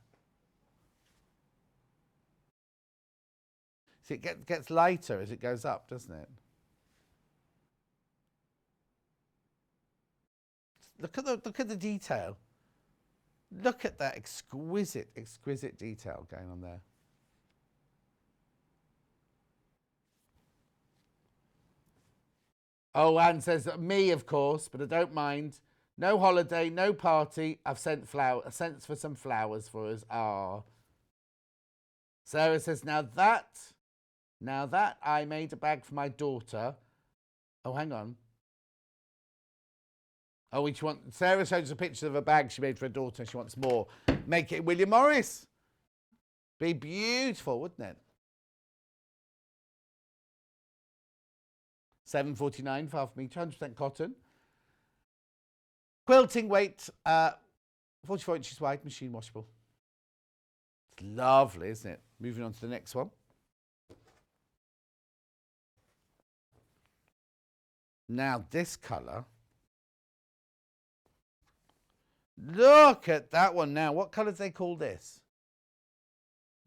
See, it gets lighter as it goes up, doesn't it? Look at the detail. Look at that exquisite, exquisite detail going on there. Oh, Anne says, me, of course, but I don't mind. No holiday, no party. I've sent for some flowers for us. Ah. Sarah says, now that I made a bag for my daughter. Oh, hang on. Oh, Sarah shows a picture of a bag she made for her daughter. She wants more. Make it William Morris. Be beautiful, wouldn't it? $7.49 for half a metre, 100% cotton. Quilting weight, 44 inches wide, machine washable. It's lovely, isn't it? Moving on to the next one. Now this colour. Look at that one now. What colour do they call this?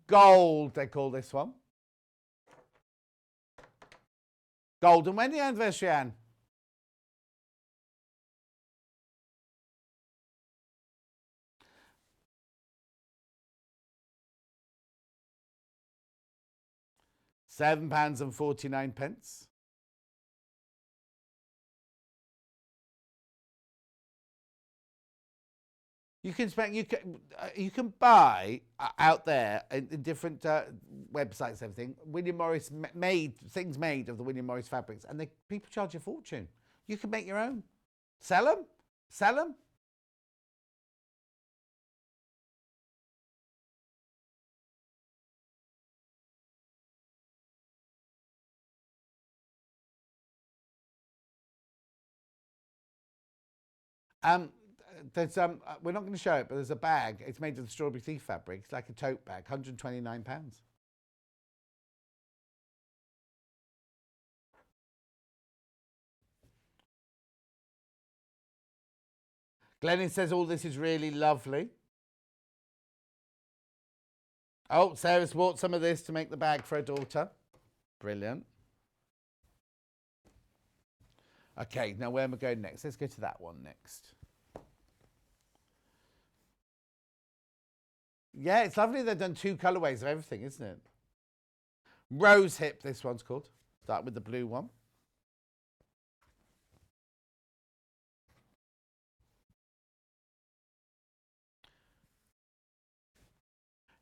Gold, they call this one. Golden. When the anniversary, Anne? £7.49. You can buy out there in different websites, everything. William Morris things made of the William Morris fabrics, and people charge a fortune. You can make your own. Sell them. Sell them. We're not going to show it, but there's a bag. It's made of the strawberry thief fabric. It's like a tote bag, £129. Glennon says all this is really lovely. Oh, Sarah's bought some of this to make the bag for her daughter. Brilliant. Okay, now where am I going next? Let's go to that one next. Yeah, it's lovely they've done two colourways of everything, isn't it? Rose hip, this one's called. Start with the blue one.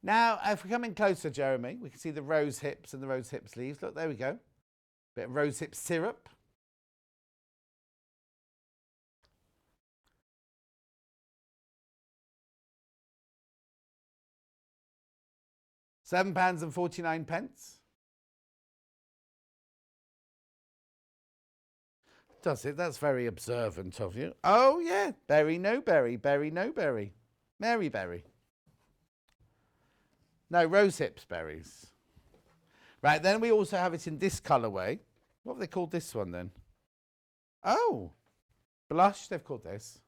Now, if we come in closer, Jeremy, we can see the rose hips and the rose hip sleeves. Look, there we go. Bit of rose hip syrup. £7.49. Does it? That's very observant of you. Oh, yeah. Berry, no berry. Berry, no berry. Mary berry. No, rose hips berries. Right, then we also have it in this colourway. What have they called this one then? Oh, blush, they've called this.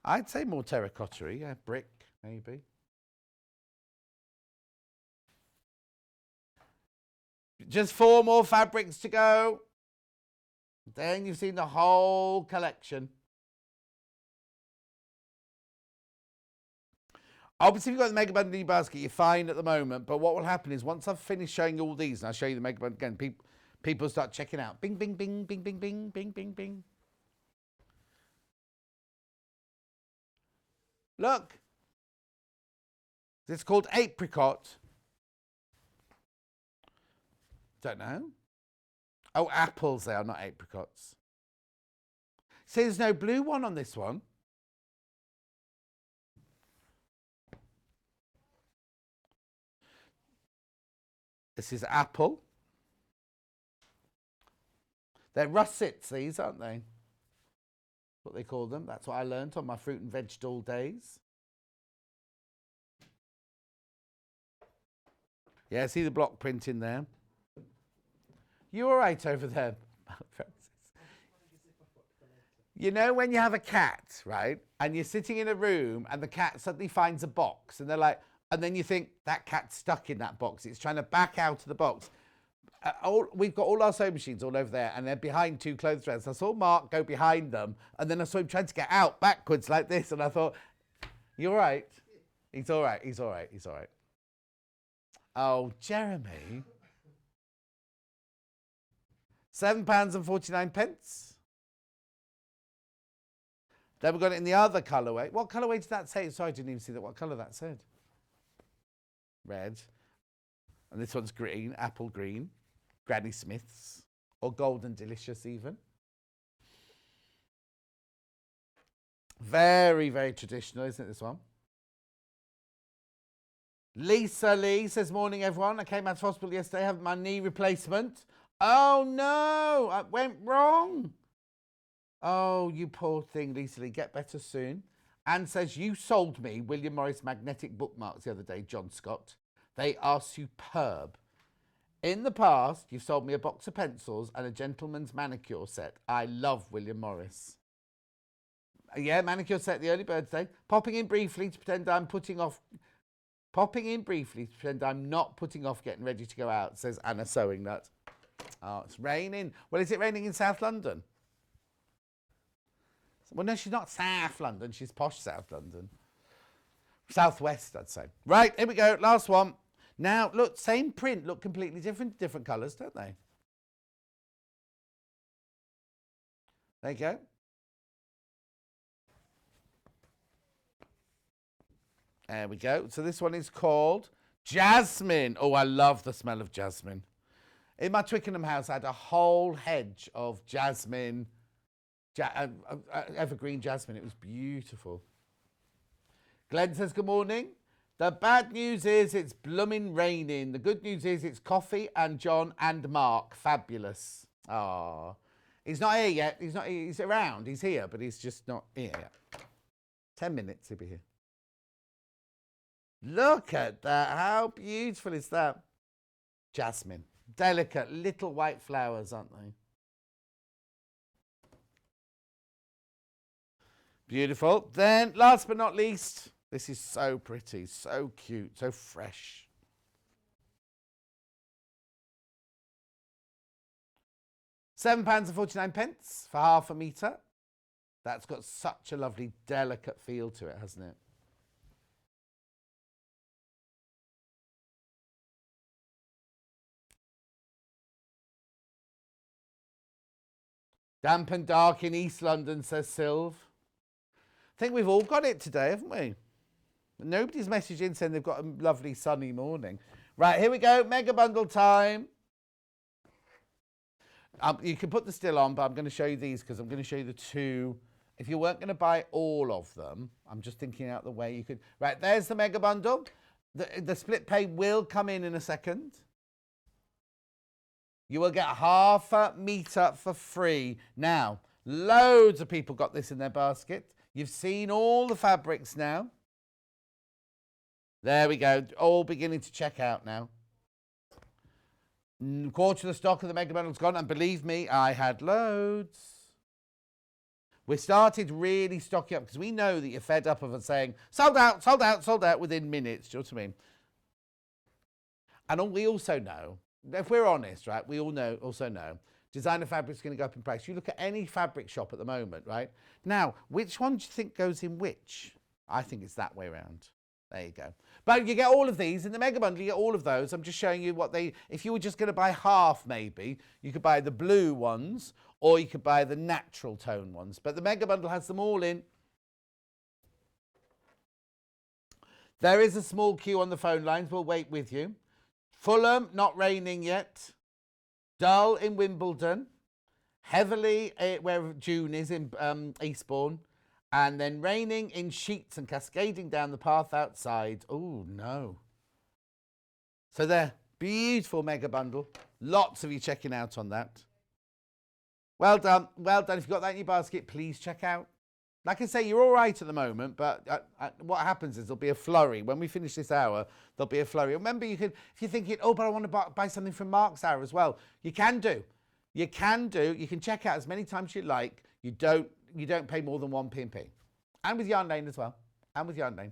I'd say more terracotta-y, yeah, brick, maybe. Just 4 more fabrics to go. Then you've seen the whole collection. Obviously, if you've got the Mega Bundle in your basket, you're fine at the moment. But what will happen is once I've finished showing you all these, and I'll show you the Mega Bundle again, people start checking out. Bing, bing, bing, bing, bing, bing, bing, bing, bing. Look. This is called apricot. Don't know. Oh, apples they are, not apricots. See, there's no blue one on this one. This is apple. They're russets, these, aren't they? What they call them. That's what I learnt on my fruit and vegetable days. Yeah, see the block print in there? You all right over there, Francis? You know when you have a cat, right? And you're sitting in a room and the cat suddenly finds a box and they're like, and then you think that cat's stuck in that box. It's trying to back out of the box. We've got all our sewing machines all over there and they're behind 2 clothes threads. I saw Mark go behind them and then I saw him trying to get out backwards like this. And I thought, you all right? He's all right. He's all right. He's all right. Oh, Jeremy. £7.49. Then we've got it in the other colourway. What colourway did that say? Sorry, I didn't even see that. What colour that said? Red. And this one's green, apple green. Granny Smith's. Or golden delicious even. Very, very traditional, isn't it, this one? Lisa Lee says, morning, everyone. I came out of hospital yesterday having my knee replacement. Oh, no. I went wrong. Oh, you poor thing, Lisa Lee. Get better soon. Anne says, you sold me William Morris magnetic bookmarks the other day, John Scott. They are superb. In the past, you've sold me a box of pencils and a gentleman's manicure set. I love William Morris. Yeah, manicure set, the early bird day. Popping in briefly to pretend I'm not putting off getting ready to go out, says Anna Sewing Nut. Oh, it's raining. Well, is it raining in South London? Well, no, she's not South London. She's posh South London. Southwest, I'd say. Right, here we go. Last one. Now, look, same print. Look completely different colours, don't they? There you go. There we go. So this one is called Jasmine. Oh, I love the smell of jasmine. In my Twickenham house, I had a whole hedge of jasmine, evergreen jasmine. It was beautiful. Glenn says, good morning. The bad news is it's blooming raining. The good news is it's Coffee and John and Mark. Fabulous. Ah, he's not here yet. He's around. He's here, but he's just not here yet. 10 minutes, he'll be here. Look at that. How beautiful is that? Jasmine. Delicate little white flowers, aren't they? Beautiful. Then, last but not least, this is so pretty, so cute, so fresh. £7.49 for half a metre. That's got such a lovely, delicate feel to it, hasn't it? Damp and dark in East London, says Sylv. I think we've all got it today, haven't we? Nobody's messaging saying they've got a lovely sunny morning. Right, here we go. Mega bundle time. You can put the still on, but I'm going to show you these because I'm going to show you the two. If you weren't going to buy all of them, I'm just thinking out the way you could. Right, there's the mega bundle. The split pay will come in a second. You will get half a metre for free. Now, loads of people got this in their basket. You've seen all the fabrics now. There we go. All beginning to check out now. Quarter of the stock of the mega bundle's gone, and believe me, I had loads. We started really stocking up because we know that you're fed up of us saying sold out, sold out, sold out within minutes. Do you know what I mean? And we also know, if we're honest, right, we all also know designer fabric's going to go up in price. You look at any fabric shop at the moment, right? Now, which one do you think goes in which? I think it's that way around. There you go. But you get all of these in the mega bundle. You get all of those. I'm just showing you what they, if you were just going to buy half maybe, you could buy the blue ones or you could buy the natural tone ones. But the mega bundle has them all in. There is a small queue on the phone lines. We'll wait with you. Fulham, not raining yet. Dull in Wimbledon. Heavily where June is in Eastbourne. And then raining in sheets and cascading down the path outside. Oh, no. So there, beautiful mega bundle. Lots of you checking out on that. Well done. Well done. If you've got that in your basket, please check out. Like I say, you're all right at the moment, but what happens is there'll be a flurry. When we finish this hour, there'll be a flurry. Remember, you can, if you're thinking, oh, but I want to buy something from Mark's hour as well, you can do. You can do. You can check out as many times as you like. You don't pay more than 1p&p. And with Yarn Lane as well. And with Yarn Lane.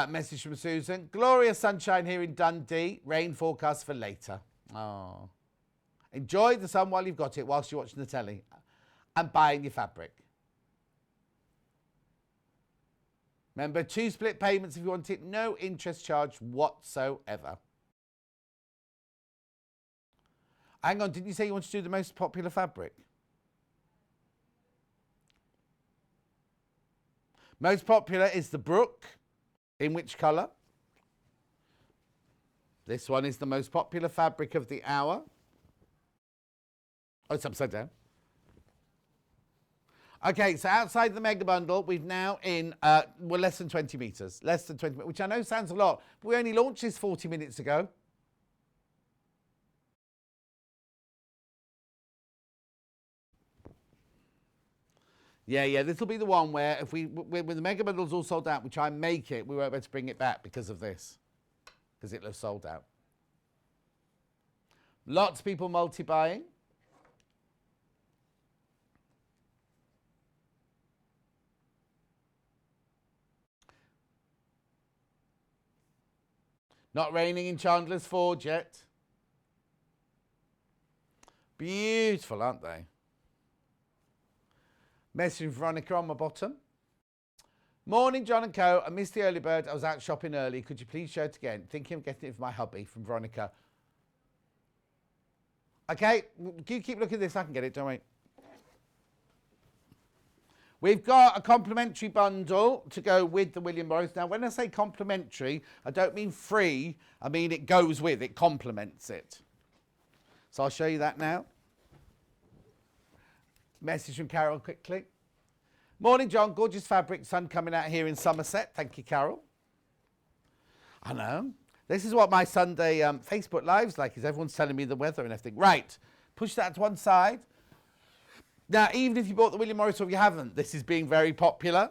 Message from Susan. Glorious sunshine here in Dundee. Rain forecast for later. Oh. Enjoy the sun while you've got it, whilst you're watching the telly. And buying your fabric. Remember, 2 split payments if you want it. No interest charge whatsoever. Hang on, didn't you say you want to do the most popular fabric? Most popular is the Brook. In which colour? This one is the most popular fabric of the hour. Oh, it's upside down. Okay, so outside the mega bundle, we've now in, we're less than 20 metres. Less than 20 metres, which I know sounds a lot, but we only launched this 40 minutes ago. Yeah, this will be the one where if when the mega bundle's all sold out, we try and make it, we won't be able to bring it back because of this. Because it was sold out. Lots of people multi-buying. Not raining in Chandler's Ford yet. Beautiful, aren't they? Message from Veronica on my bottom. Morning, John and Co. I missed the early bird. I was out shopping early. Could you please show it again? Thinking of getting it for my hubby, from Veronica. Okay, you keep looking at this. I can get it, don't worry. We've got a complimentary bundle to go with the William Morris. Now, when I say complimentary, I don't mean free. I mean it goes with, it complements it. So I'll show you that now. Message from Carol quickly. Morning, John. Gorgeous fabric. Sun coming out here in Somerset. Thank you, Carol. I know. This is what my Sunday Facebook Live's like, is everyone's telling me the weather and everything. Right. Push that to one side. Now, even if you bought the William Morris or if you haven't, this is being very popular.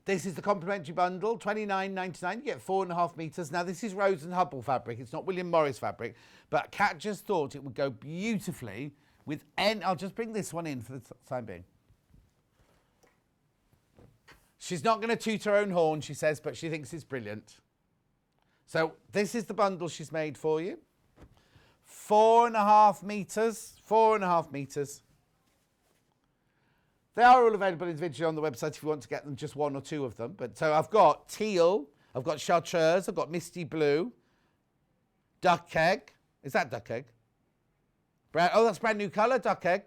This is the complimentary bundle, $29.99. You get 4.5 metres. Now, this is Rose and Hubble fabric. It's not William Morris fabric. But Kat just thought it would go beautifully with I'll just bring this one in for the time being. She's not going to toot her own horn, she says, but she thinks it's brilliant. So this is the bundle she's made for you. 4.5 metres. 4.5 metres. They are all available individually on the website if you want to get them, just 1 or 2 of them. But so I've got teal, I've got chartreuse, I've got misty blue, duck egg. Is that duck egg? Oh, that's brand new colour, duck egg.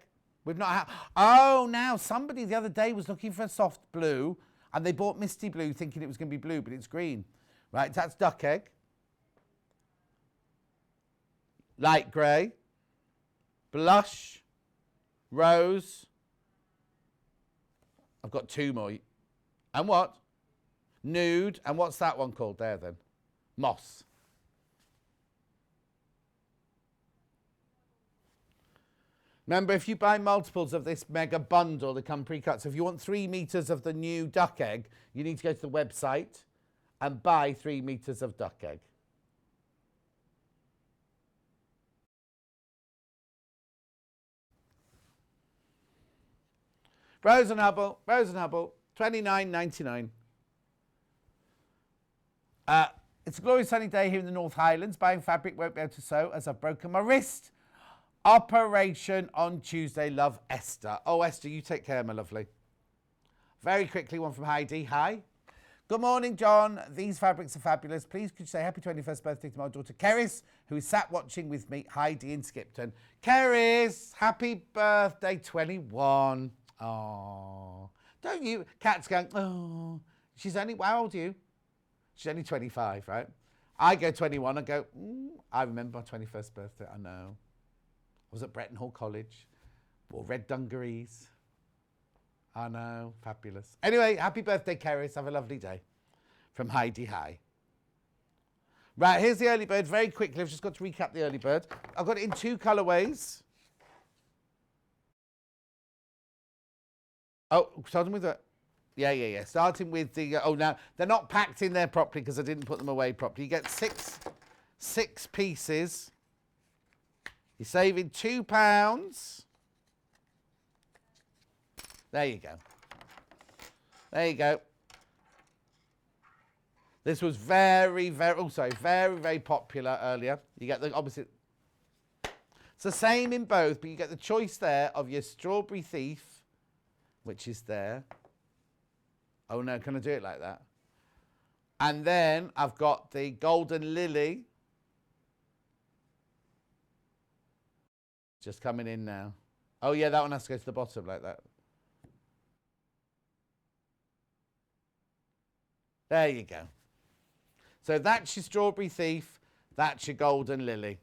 We've not had... Oh, now somebody the other day was looking for a soft blue and they bought misty blue thinking it was going to be blue, but it's green. Right, that's duck egg. Light grey. Blush. Rose. I've got 2 more. And what? Nude. And what's that one called there then? Moss. Remember, if you buy multiples of this mega bundle, they come pre-cut. So if you want 3 meters of the new duck egg, you need to go to the website and buy 3 meters of duck egg. Rose and Hubble, $29.99. It's a glorious sunny day here in the North Highlands. Buying fabric, won't be able to sew as I've broken my wrist. Operation on Tuesday. Love, Esther. Oh, Esther, you take care, my lovely. Very quickly, one from Heidi. Hi. Good morning, John. These fabrics are fabulous. Please could you say happy 21st birthday to my daughter, Keris, who is sat watching with me, Heidi in Skipton. Keris, happy birthday, 21. Oh, don't you? Kat's going, oh, she's only, how old are you? She's only 25, right? I go 21, I go, I remember my 21st birthday, I know. I was at Bretton Hall College, wore red dungarees. I know, fabulous. Anyway, happy birthday, Keris. Have a lovely day. From Heidi High. Right, here's the early bird. Very quickly, I've just got to recap the early bird. I've got it in 2 colourways. Oh, starting with the... Yeah. Starting with the... oh, now, they're not packed in there properly because I didn't put them away properly. You get six pieces. You're saving £2. There you go. There you go. This was very, very popular earlier. You get the opposite. It's the same in both, but you get the choice there of your Strawberry Thief, which is there. Oh no, can I do it like that? And then I've got the Golden Lily. Just coming in now. Oh yeah, that one has to go to the bottom like that. There you go. So that's your Strawberry Thief. That's your Golden Lily.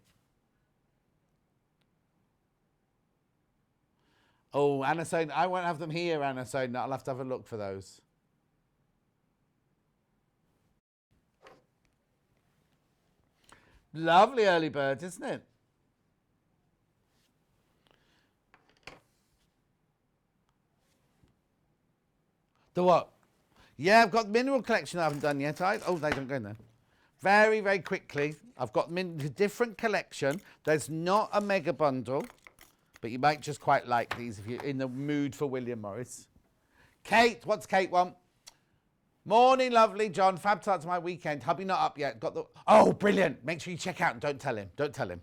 Oh, Anna saying, I won't have them here, Anna saying, I'll have to have a look for those. Lovely early bird, isn't it? The what? Yeah, I've got the mineral collection I haven't done yet. Oh, they don't go in there. Very, very quickly, I've got a different collection. There's not a mega bundle, but you might just quite like these if you're in the mood for William Morris. Kate, what's Kate want? Morning, lovely John. Fab start to my weekend. Hubby not up yet. Got the... Oh, brilliant. Make sure you check out and don't tell him. Don't tell him.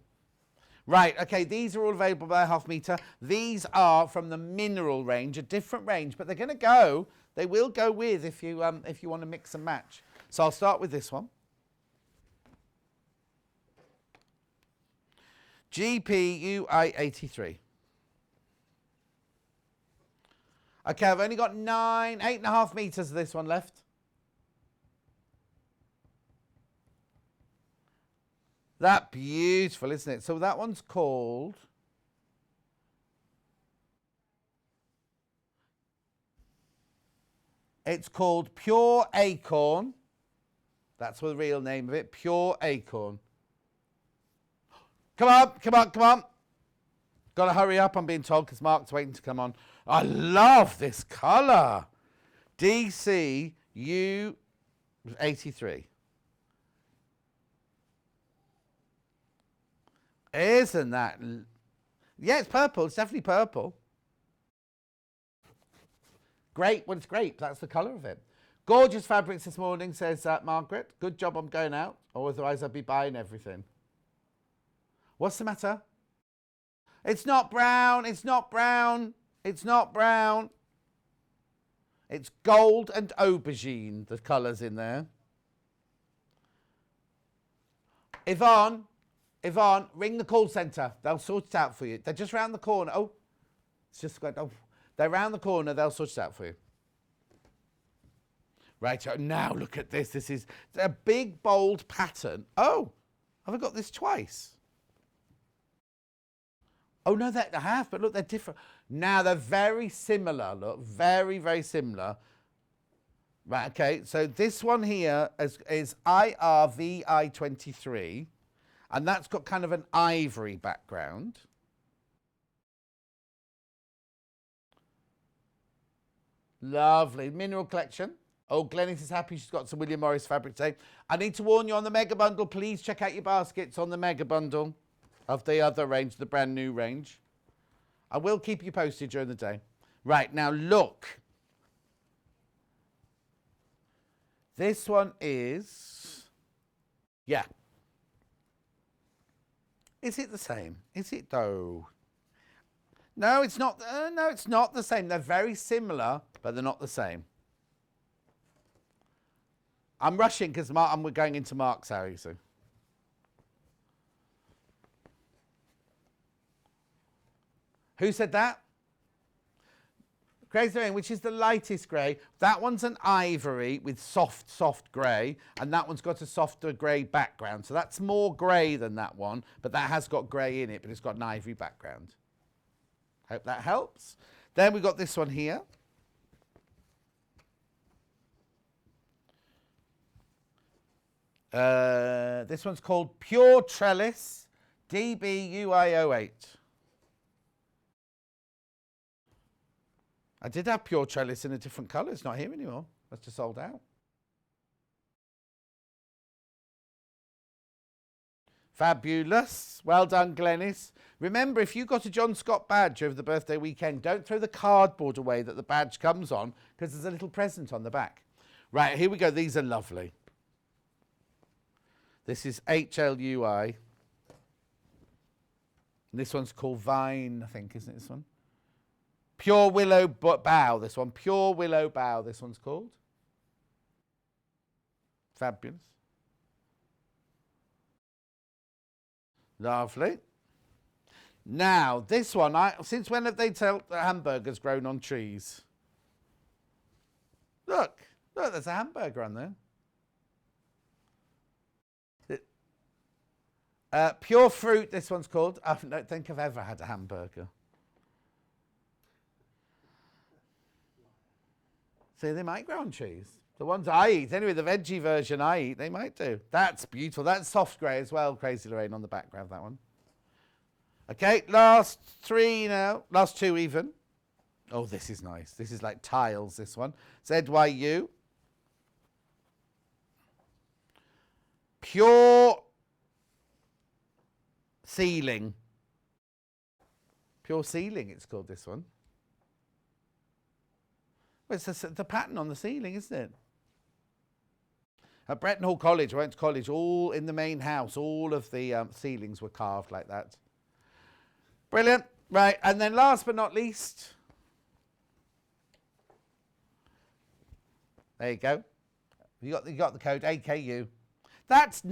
Right, okay, these are all available by a half metre. These are from the mineral range, a different range, but they're going to go... They will go with if you want to mix and match. So I'll start with this one. GPUI 83. Okay, I've only got 8.5 metres of this one left. That beautiful, isn't it? So that one's called... It's called Pure Acorn. That's the real name of it, Pure Acorn. Come on. Got to hurry up, I'm being told, because Mark's waiting to come on. I love this colour. DCU 83. Isn't that... Yeah, it's purple. It's definitely purple. Grape, well, it's grape. That's the colour of it. Gorgeous fabrics this morning, says Margaret. Good job I'm going out, or otherwise I'd be buying everything. What's the matter? It's not brown. It's not brown. It's not brown. It's gold and aubergine, the colours in there. Yvonne, ring the call centre. They'll sort it out for you. They're just round the corner. Oh, It's just going, oh, they're around the corner, they'll sort it out for you. Right, now look at this. This is a big, bold pattern. Oh, have I got this twice? Oh, no, I have, but look, they're different. Now, they're very similar, look, very, very similar. Right, okay, so this one here is IRVI23, and that's got kind of an ivory background. Lovely. Mineral collection. Oh, Glenys is happy she's got some William Morris fabric today. I need to warn you on the mega bundle, please check out your baskets on the mega bundle of the other range, the brand new range. I will keep you posted during the day. Right, now look. This one is, yeah. Is it the same? Is it though? No, it's not. No, it's not the same. They're very similar, but they're not the same. I'm rushing because we're going into Mark's hour, you see. Who said that? Grey's Lorraine, which is the lightest grey. That one's an ivory with soft grey, and that one's got a softer grey background. So that's more grey than that one, but that has got grey in it, but it's got an ivory background. Hope that helps. Then we've got this one here. This one's called Pure Trellis DBUI08. I did have Pure Trellis in a different colour. It's not here anymore. That's just sold out. Fabulous. Well done, Glenys. Remember, if you got a John Scott badge over the birthday weekend, don't throw the cardboard away that the badge comes on, because there's a little present on the back. Right, here we go. These are lovely. This is HLUI. And this one's called Vine, I think, isn't it, this one? Pure Willow Bough, this one. Pure Willow Bough, this one's called. Fabulous. Lovely. Now, this one, since when have they told the hamburgers grown on trees? Look, there's a hamburger on there. Pure Fruit, this one's called. I don't think I've ever had a hamburger. See, they might grow on trees. The ones I eat, anyway, the veggie version I eat, they might do. That's beautiful. That's soft grey as well, Crazy Lorraine, on the background, that one. Okay, last three now. Last two even. Oh, this is nice. This is like tiles, this one. ZYU. Pure Ceiling. Pure Ceiling, it's called, this one. Well, it's the pattern on the ceiling, isn't it? At Bretton Hall College, I went to college, all in the main house, all of the ceilings were carved like that. Brilliant. Right, and then last but not least, there you go. You got the code AKU. That's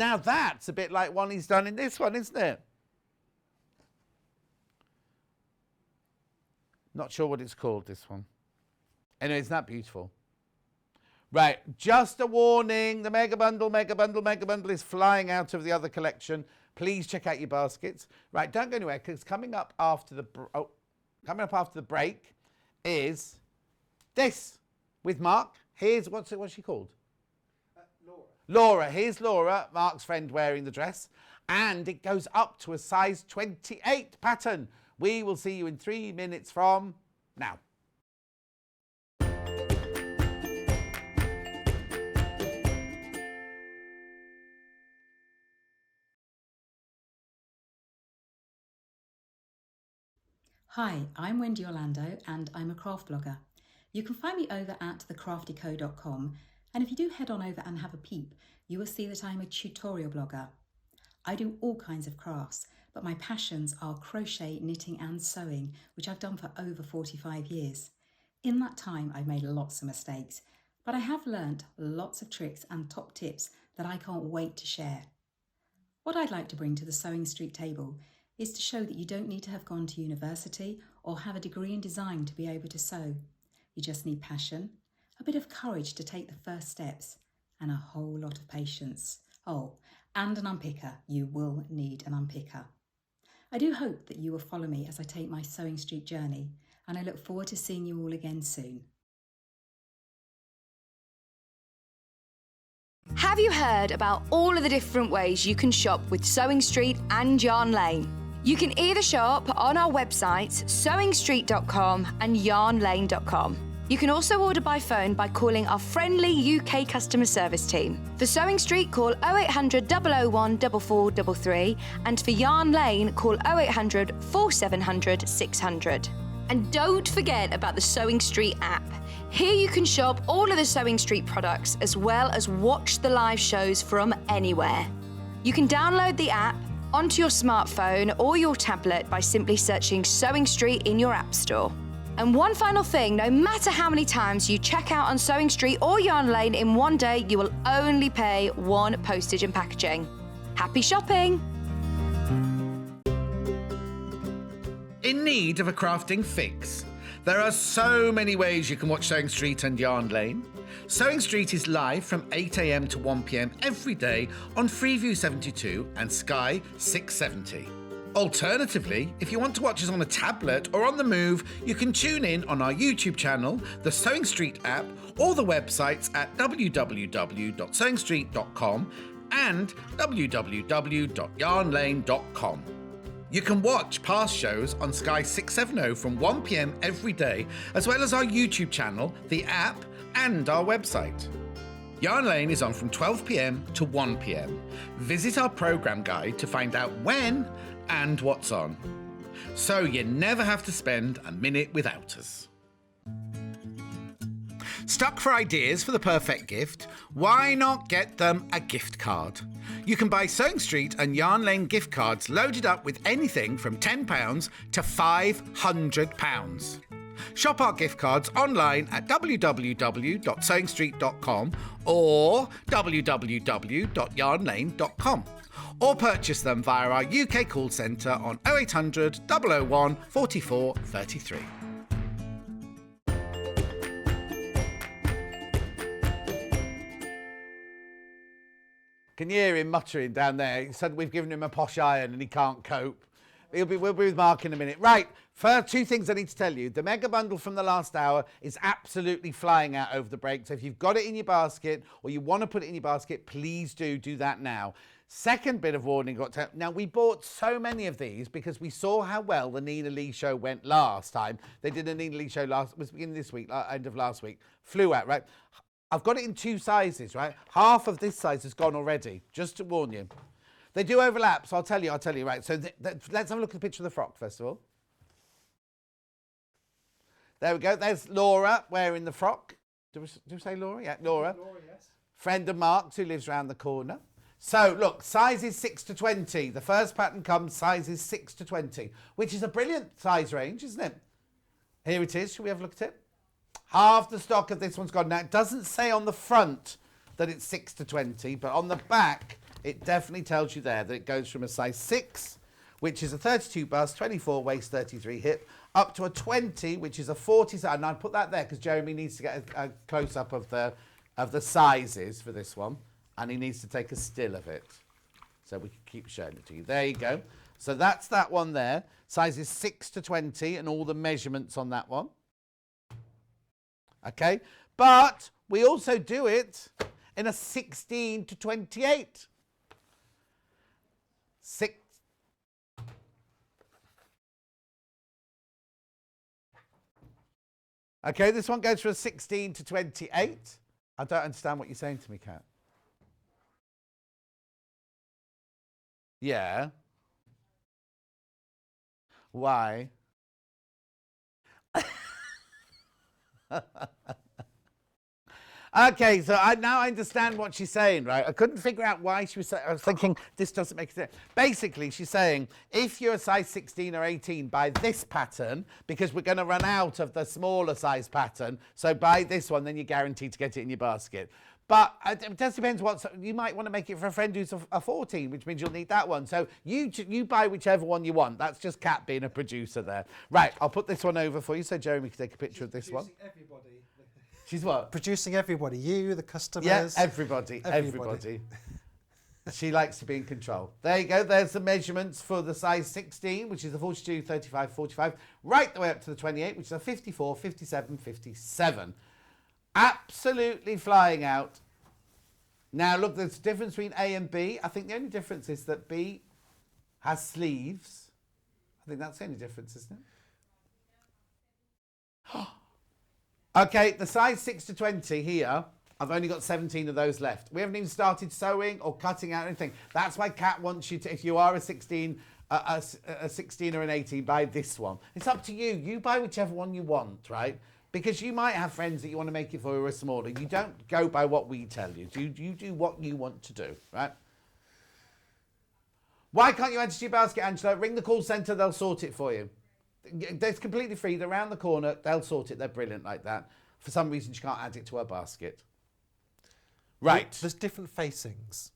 a bit like one he's done in this one, isn't it? Not sure what it's called, this one. Anyway, isn't that beautiful? Right, just a warning. The mega bundle is flying out of the other collection. Please check out your baskets. Right, don't go anywhere, because coming up after the break is this with Mark. Here's what's she called? Laura. Laura. Here's Laura, Mark's friend, wearing the dress, and it goes up to a size 28 pattern. We will see you in 3 minutes from now. Hi, I'm Wendy Orlando and I'm a craft blogger. You can find me over at thecraftyco.com, and if you do head on over and have a peep, you will see that I'm a tutorial blogger. I do all kinds of crafts, but my passions are crochet, knitting and sewing, which I've done for over 45 years. In that time, I've made lots of mistakes, but I have learnt lots of tricks and top tips that I can't wait to share. What I'd like to bring to the Sewing Street table is to show that you don't need to have gone to university or have a degree in design to be able to sew. You just need passion, a bit of courage to take the first steps, and a whole lot of patience. Oh, and an unpicker. You will need an unpicker. I do hope that you will follow me as I take my Sewing Street journey, and I look forward to seeing you all again soon. Have you heard about all of the different ways you can shop with Sewing Street and Yarn Lane? You can either shop on our websites, sewingstreet.com and yarnlane.com. You can also order by phone by calling our friendly UK customer service team. For Sewing Street, call 0800 001 4433, and for Yarn Lane, call 0800 4700 600. And don't forget about the Sewing Street app. Here you can shop all of the Sewing Street products as well as watch the live shows from anywhere. You can download the app onto your smartphone or your tablet by simply searching Sewing Street in your app store. And one final thing, no matter how many times you check out on Sewing Street or Yarn Lane in one day, you will only pay one postage and packaging. Happy shopping! In need of a crafting fix? There are so many ways you can watch Sewing Street and Yarn Lane. Sewing Street is live from 8 AM to 1 PM every day on Freeview 72 and Sky 670. Alternatively, if you want to watch us on a tablet or on the move, you can tune in on our YouTube channel, the Sewing Street app, or the websites at www.sewingstreet.com and www.yarnlane.com. You can watch past shows on Sky 670 from 1 PM every day, as well as our YouTube channel, the app, and our website. Yarn Lane is on from 12 PM to 1 PM. Visit our programme guide to find out when and what's on, so you never have to spend a minute without us. Stuck for ideas for the perfect gift? Why not get them a gift card? You can buy Sewing Street and Yarn Lane gift cards loaded up with anything from £10 to £500. Shop our gift cards online at www.sewingstreet.com or www.yarnlane.com, or purchase them via our UK call centre on 0800 001 44 33. Can you hear him muttering down there? He said we've given him a posh iron and he can't cope. We'll be with Mark in a minute. Right, first, two things I need to tell you. The mega bundle from the last hour is absolutely flying out over the break. So if you've got it in your basket or you want to put it in your basket, please do that now. Second bit of warning got to, now we bought so many of these because we saw how well the Nina Lee show went last time. They did a Nina Lee show was beginning this week, end of last week. Flew out, right? I've got it in two sizes, right? Half of this size has gone already, just to warn you. They do overlap, so I'll tell you, right? So let's have a look at the picture of the frock, first of all. There we go. There's Laura wearing the frock. Do we say Laura? Yeah, Laura. Laura, yes. Friend of Mark's who lives around the corner. So, look, sizes 6 to 20. The first pattern comes sizes 6 to 20, which is a brilliant size range, isn't it? Here it is. Shall we have a look at it? Half the stock of this one's gone. Now, it doesn't say on the front that it's 6 to 20, but on the back, it definitely tells you there that it goes from a size 6, which is a 32 bust, 24 waist, 33 hip, up to a 20, which is a 40. And I'd put that there because Jeremy needs to get a close-up of the sizes for this one, and he needs to take a still of it. So we can keep showing it to you. There you go. So that's that one there. Sizes 6 to 20 and all the measurements on that one. Okay, but we also do it in a 16 to 28. Okay, this one goes for a 16 to 28. I don't understand what you're saying to me, Kat. Yeah. Why? Okay, so now I understand what she's saying, right? I couldn't figure out why she was saying. I was thinking, this doesn't make sense. Basically, she's saying, if you're a size 16 or 18, buy this pattern, because we're going to run out of the smaller size pattern. So buy this one, then you're guaranteed to get it in your basket. But it just depends you might want to make it for a friend who's a 14, which means you'll need that one. So you buy whichever one you want. That's just Kat being a producer there. Right, I'll put this one over for you so Jeremy can take a picture of this one. Everybody. She's what? Producing everybody. You, the customers. Yeah, everybody. She likes to be in control. There you go. There's the measurements for the size 16, which is the 42, 35, 45, right the way up to the 28, which is a 54, 57, 57. Absolutely flying out. Now, look, there's a difference between A and B. I think the only difference is that B has sleeves. I think that's the only difference, isn't it? Okay, the size 6 to 20 here, I've only got 17 of those left. We haven't even started sewing or cutting out anything. That's why Kat wants you to, if you are a 16, a 16 or an 18, buy this one. It's up to you. You buy whichever one you want, right? Because you might have friends that you want to make it for who are smaller. You don't go by what we tell you. You do what you want to do, right? Why can't you add to your basket, Angela? Ring the call centre, they'll sort it for you. It's completely free. They're around the corner. They'll sort it. They're brilliant like that. For some reason, she can't add it to her basket. Right. There's different facings.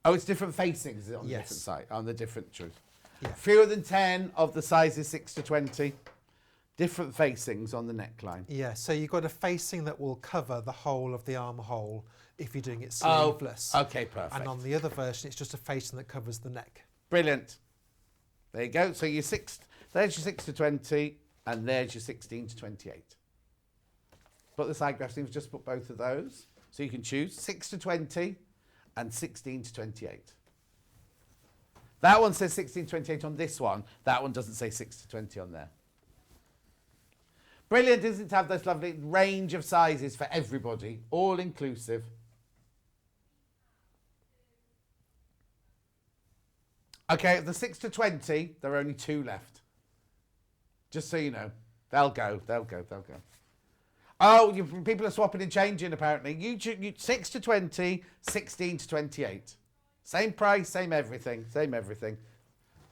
Oh, it's different facings is it, on the Yes. different side, on the different truth. Yeah. Fewer than 10 of the sizes 6 to 20. Different facings on the neckline. Yeah, so you've got a facing that will cover the whole of the armhole if you're doing it Oh, sleeveless. okay, perfect. And on the other version, it's just a facing that covers the neck. Brilliant. There you go. So there's your 6 to 20, and there's your 16 to 28. Put the side graph sleeves, just put both of those. So you can choose 6 to 20 and 16 to 28. That one says 16 to 28 on this one. That one doesn't say 6 to 20 on there. Brilliant, isn't it, to have this lovely range of sizes for everybody, all inclusive. Okay, the 6 to 20, there are only 2 left. Just so you know. They'll go. Oh, people are swapping and changing, apparently. You 6 to 20, 16 to 28. Same price, same everything.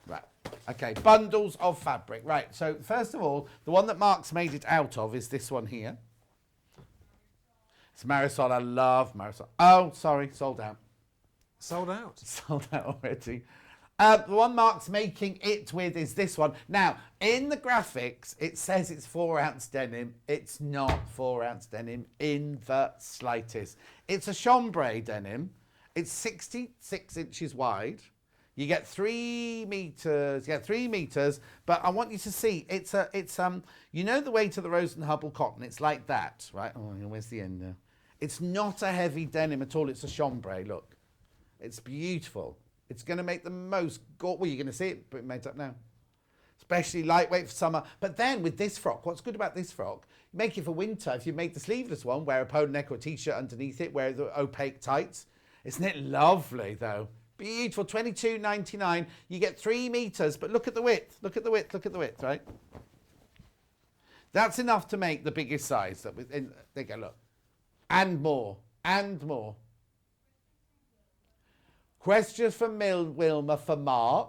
Right, okay, bundles of fabric. Right, so first of all, the one that Mark's made it out of is this one here. It's Marisol. I love Marisol. Oh, sorry, sold out. Sold out. Sold out already. The one Mark's making it with is this one. Now, in the graphics, it says it's 4-ounce denim. It's not 4-ounce denim in the slightest. It's a chambray denim. It's 66 inches wide. You get 3 meters. But I want you to see it's you know the weight of the Rose and Hubble cotton. It's like that, right? Oh, where's the end now? It's not a heavy denim at all. It's a chambray. Look, it's beautiful. It's going to make the most. Well, you're going to see it, but it made up now. Especially lightweight for summer. But then with this frock, what's good about this frock? You make it for winter. If you make the sleeveless one, wear a polo neck or a t-shirt underneath it. Wear the opaque tights. Isn't it lovely though? Beautiful, $22.99. You get 3 meters, but look at the width. Look at the width, right? That's enough to make the biggest size. There you go, look. And more. Questions from Wilma for Mark.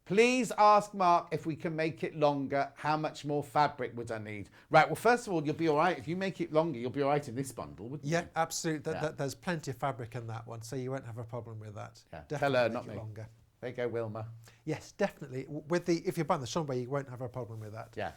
Please ask Mark if we can make it longer. How much more fabric would I need? Right, well, first of all, you'll be all right. If you make it longer, you'll be all right in this bundle, wouldn't you? Yeah, absolutely. There's plenty of fabric in that one, so you won't have a problem with that. Yeah. Definitely Tell her, make not it me. longer. There you go, Wilma. Yes, definitely. If you're buying the chambray, you won't have a problem with that. Yeah.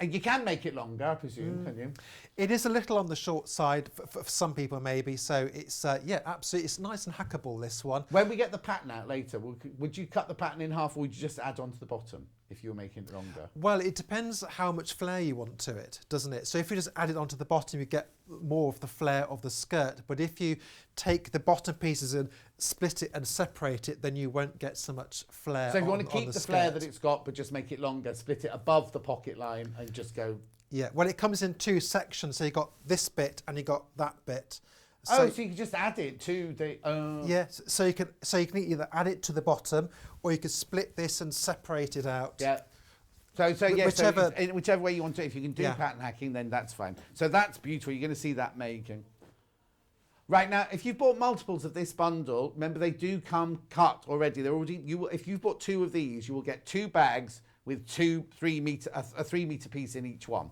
You can make it longer, I presume, can you? It is a little on the short side for some people, maybe. So it's yeah, absolutely. It's nice and hackable, this one. When we get the pattern out later, would you cut the pattern in half, or would you just add on to the bottom if you were making it longer? Well, it depends how much flare you want to it, doesn't it? So if you just add it onto the bottom, you get more of the flare of the skirt. But if you take the bottom pieces and split it and separate it, then you won't get so much flare. So if you want to keep the flare skirt. that it's got, but just make it longer, split it above the pocket line and just go. Yeah, well, it comes in 2 sections. So you got this bit and you got that bit. So you can just add it to the. Yeah, so you can either add it to the bottom, or you can split this and separate it out. Yeah. So yeah, whichever, in whichever way you want to. If you can do Yeah. pattern hacking, then that's fine. So that's beautiful. You're going to see that making. Right now, if you've bought multiples of this bundle, remember they do come cut already. They're already. If you've bought 2 of these, you will get 2 bags with a 3 meter piece in each one.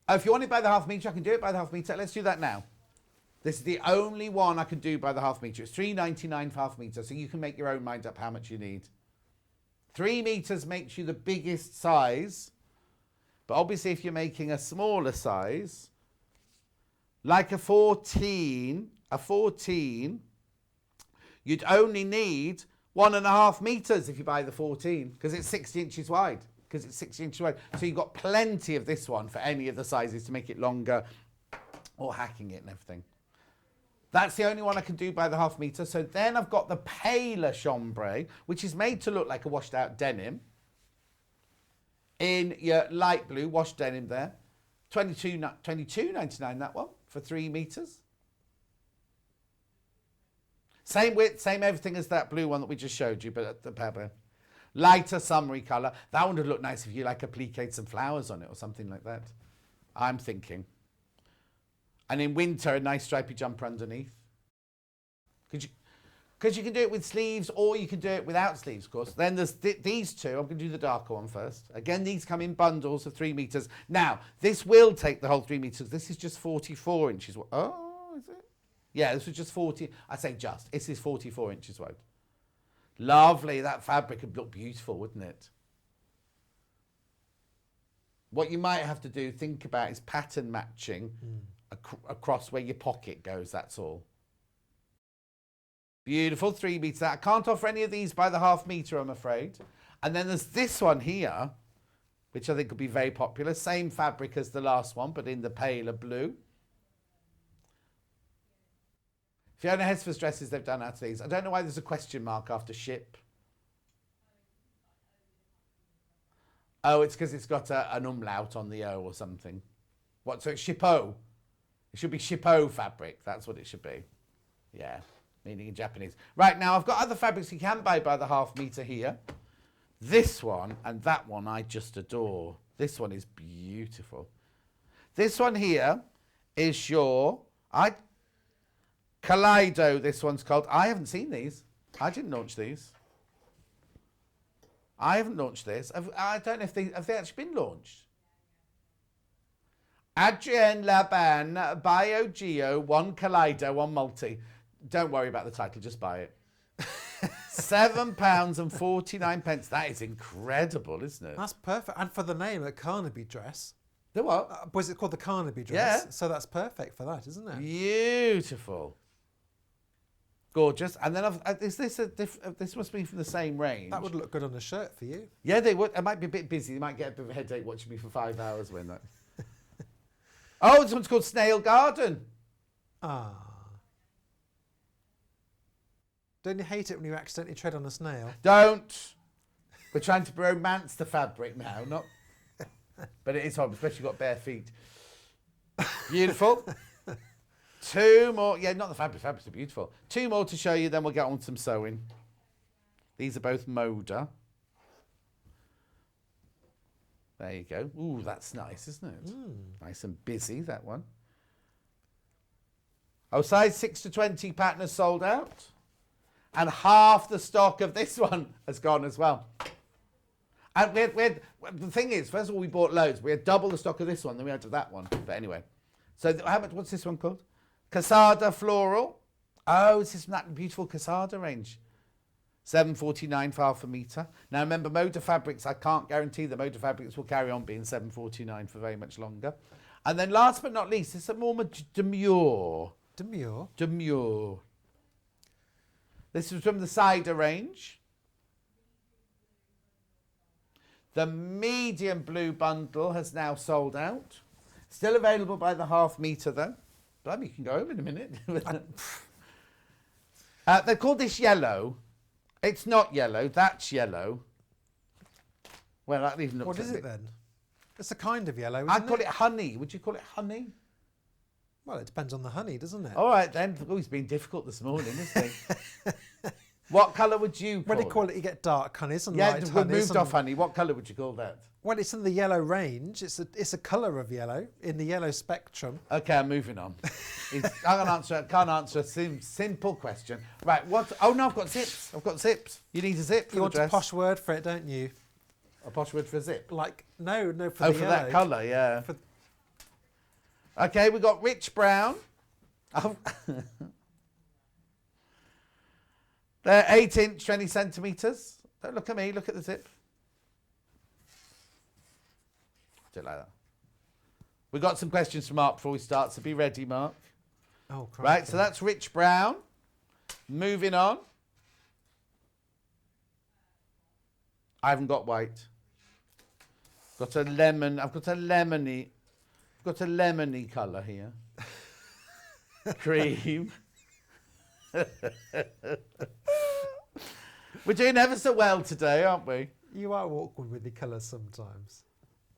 Oh, if you want it by the half metre, I can do it by the half metre. Let's do that now. This is the only one I can do by the half metre. It's $3.99 for half metre, so you can make your own mind up how much you need. 3 metres makes you the biggest size, but obviously if you're making a smaller size, like a 14, you'd only need 1.5 metres if you buy the 14, because it's 60 inches wide. So you've got plenty of this one for any of the sizes to make it longer or hacking it and everything. That's the only one I can do by the half metre. So then I've got the paler chambray, which is made to look like a washed out denim. In your light blue washed denim there. $22.99 that one for 3 metres. Same width, same everything as that blue one that we just showed you, but at the pepper. Lighter summery colour. That one would look nice if you like appliqued some flowers on it or something like that. I'm thinking. And in winter, a nice stripy jumper underneath. Because you can do it with sleeves or you can do it without sleeves, of course. Then there's these two. I'm going to do the darker one first. Again, these come in bundles of 3 metres. Now, this will take the whole 3 metres. This is just 44 inches. Oh, is it? Yeah, this was just 40. I say just. This is 44 inches wide. Lovely. That fabric would look beautiful, wouldn't it? What you might have to do, think about, is pattern matching across where your pocket goes, that's all. Beautiful, 3 metres. I can't offer any of these by the half metre, I'm afraid. And then there's this one here, which I think could be very popular. Same fabric as the last one, but in the paler blue. Fiona Hesford's dresses they've done out of these. I don't know why there's a question mark after ship. Oh, it's because it's got an umlaut on the O or something. What, so it's shippo? It should be shippo fabric. That's what it should be. Yeah, meaning in Japanese. Right, now I've got other fabrics you can buy by the half metre here. This one and that one I just adore. This one is beautiful. This one here is your... Kaleido, this one's called. I haven't seen these. I didn't launch these. I haven't launched this. I don't know if they have actually been launched. Adrienne Laban, Bio Geo, 1 Kaleido, 1 multi. Don't worry about the title, just buy it. £7.49. That is incredible, isn't it? That's perfect. And for the name, a Carnaby dress. The what? Was it called the Carnaby dress? Yeah. So that's perfect for that, isn't it? Beautiful. Gorgeous. And then is this this must be from the same range. That would look good on a shirt for you. Yeah, they would. It might be a bit busy. You might get a bit of a headache watching me for 5 hours when that. Oh, this one's called Snail Garden. Ah. Don't you hate it when you accidentally tread on a snail? Don't. We're trying to romance the fabric now, not. But it is horrible, especially if you've got bare feet. Beautiful. 2 more. Yeah, not the fabric. Fabrics are beautiful. 2 more to show you, then we'll get on to some sewing. These are both Moda. There you go. Ooh, that's nice, isn't it? Nice and busy, that one. Oh, size 6 to 20 pattern is sold out. And half the stock of this one has gone as well. And we had, the thing is, first of all, we bought loads. We had double the stock of this one than we had of that one. But anyway. So how much? What's this one called? Casada Floral. Oh, this is from that beautiful Casada range. $7.49 for half a metre. Now remember, Moda Fabrics, I can't guarantee the Moda Fabrics will carry on being $7.49 for very much longer. And then last but not least, it's a more demure. Demure? Demure. This is from the Cider range. The medium blue bundle has now sold out. Still available by the half metre though. Blimey, you can go home in a minute. They call this yellow. It's not yellow, that's yellow. Well, that even looks What is it then? It's a kind of yellow, isn't I'd call it honey. Would you call it honey? Well, it depends on the honey, doesn't it? All right then. Oh, he's been difficult this morning, isn't he? What colour would you call When they call it, you get dark honeys and Yeah, light we've honeys. moved off honey. What colour would you call that? Well, it's in the yellow range. It's a colour of yellow, in the yellow spectrum. Okay, I'm moving on. Can't answer a simple question. Right, what? Oh no, I've got zips. I've got zips. You need a zip for You the want dress. a posh word for it, don't you? A posh word for a zip? Like, no, for Oh, the for yellow. that colour, yeah. Okay, we got rich brown. Oh. They're 8-inch, 20 centimetres. Don't look at me, look at the zip. Do it like that. We've got some questions from Mark before we start, so be ready, Mark. Oh, crikey. Right, so that's rich brown. Moving on. I haven't got white. Got a lemon. I've got a lemony colour here. Cream. We're doing ever so well today, aren't we? You are awkward with the colours sometimes.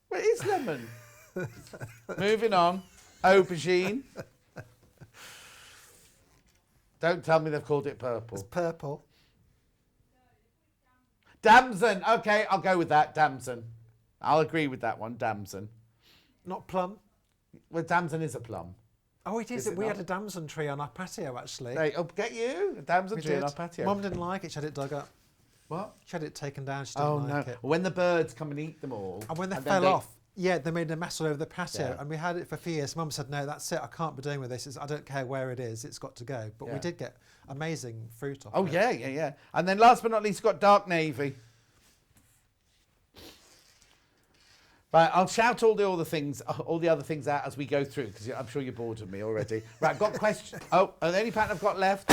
Well, it is lemon. Moving on. Aubergine. Don't tell me they've called it purple. It's purple. Damson. Okay, I'll go with that. Damson. I'll agree with that one. Damson. Not plum. Well, damson is a plum. Oh, it is. Is it We not? had a damson tree on our patio, actually. Hey, oh, get you. A damson We tree on did. our patio. Mum didn't like it. She had it dug up. What? She had it taken down. She didn't Oh, like no. it. When the birds come and eat them all. And when they then fell off, yeah, they made a mess all over the patio. Yeah. And we had it for a few years. Mum said, no, that's it. I can't be doing with this. I don't care where it is. It's got to go. But Yeah. we did get amazing fruit off Oh, it. yeah. And then last but not least, got dark navy. Right, I'll shout all the other things out as we go through, because I'm sure you're bored of me already. Right, I've got questions. Oh, and the only pattern I've got left,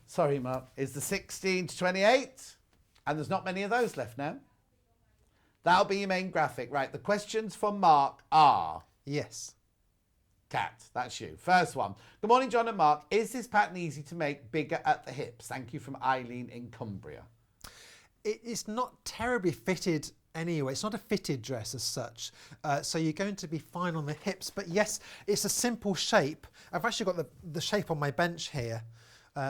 sorry, Mark, is the 16 to 28. And there's not many of those left now. That'll be your main graphic. Right, the questions for Mark are... Yes. Kat, that's you. First one. Good morning, John and Mark. Is this pattern easy to make bigger at the hips? Thank you from Eileen in Cumbria. It's not terribly fitted anyway. It's not a fitted dress as such. So you're going to be fine on the hips. But yes, it's a simple shape. I've actually got the shape on my bench here.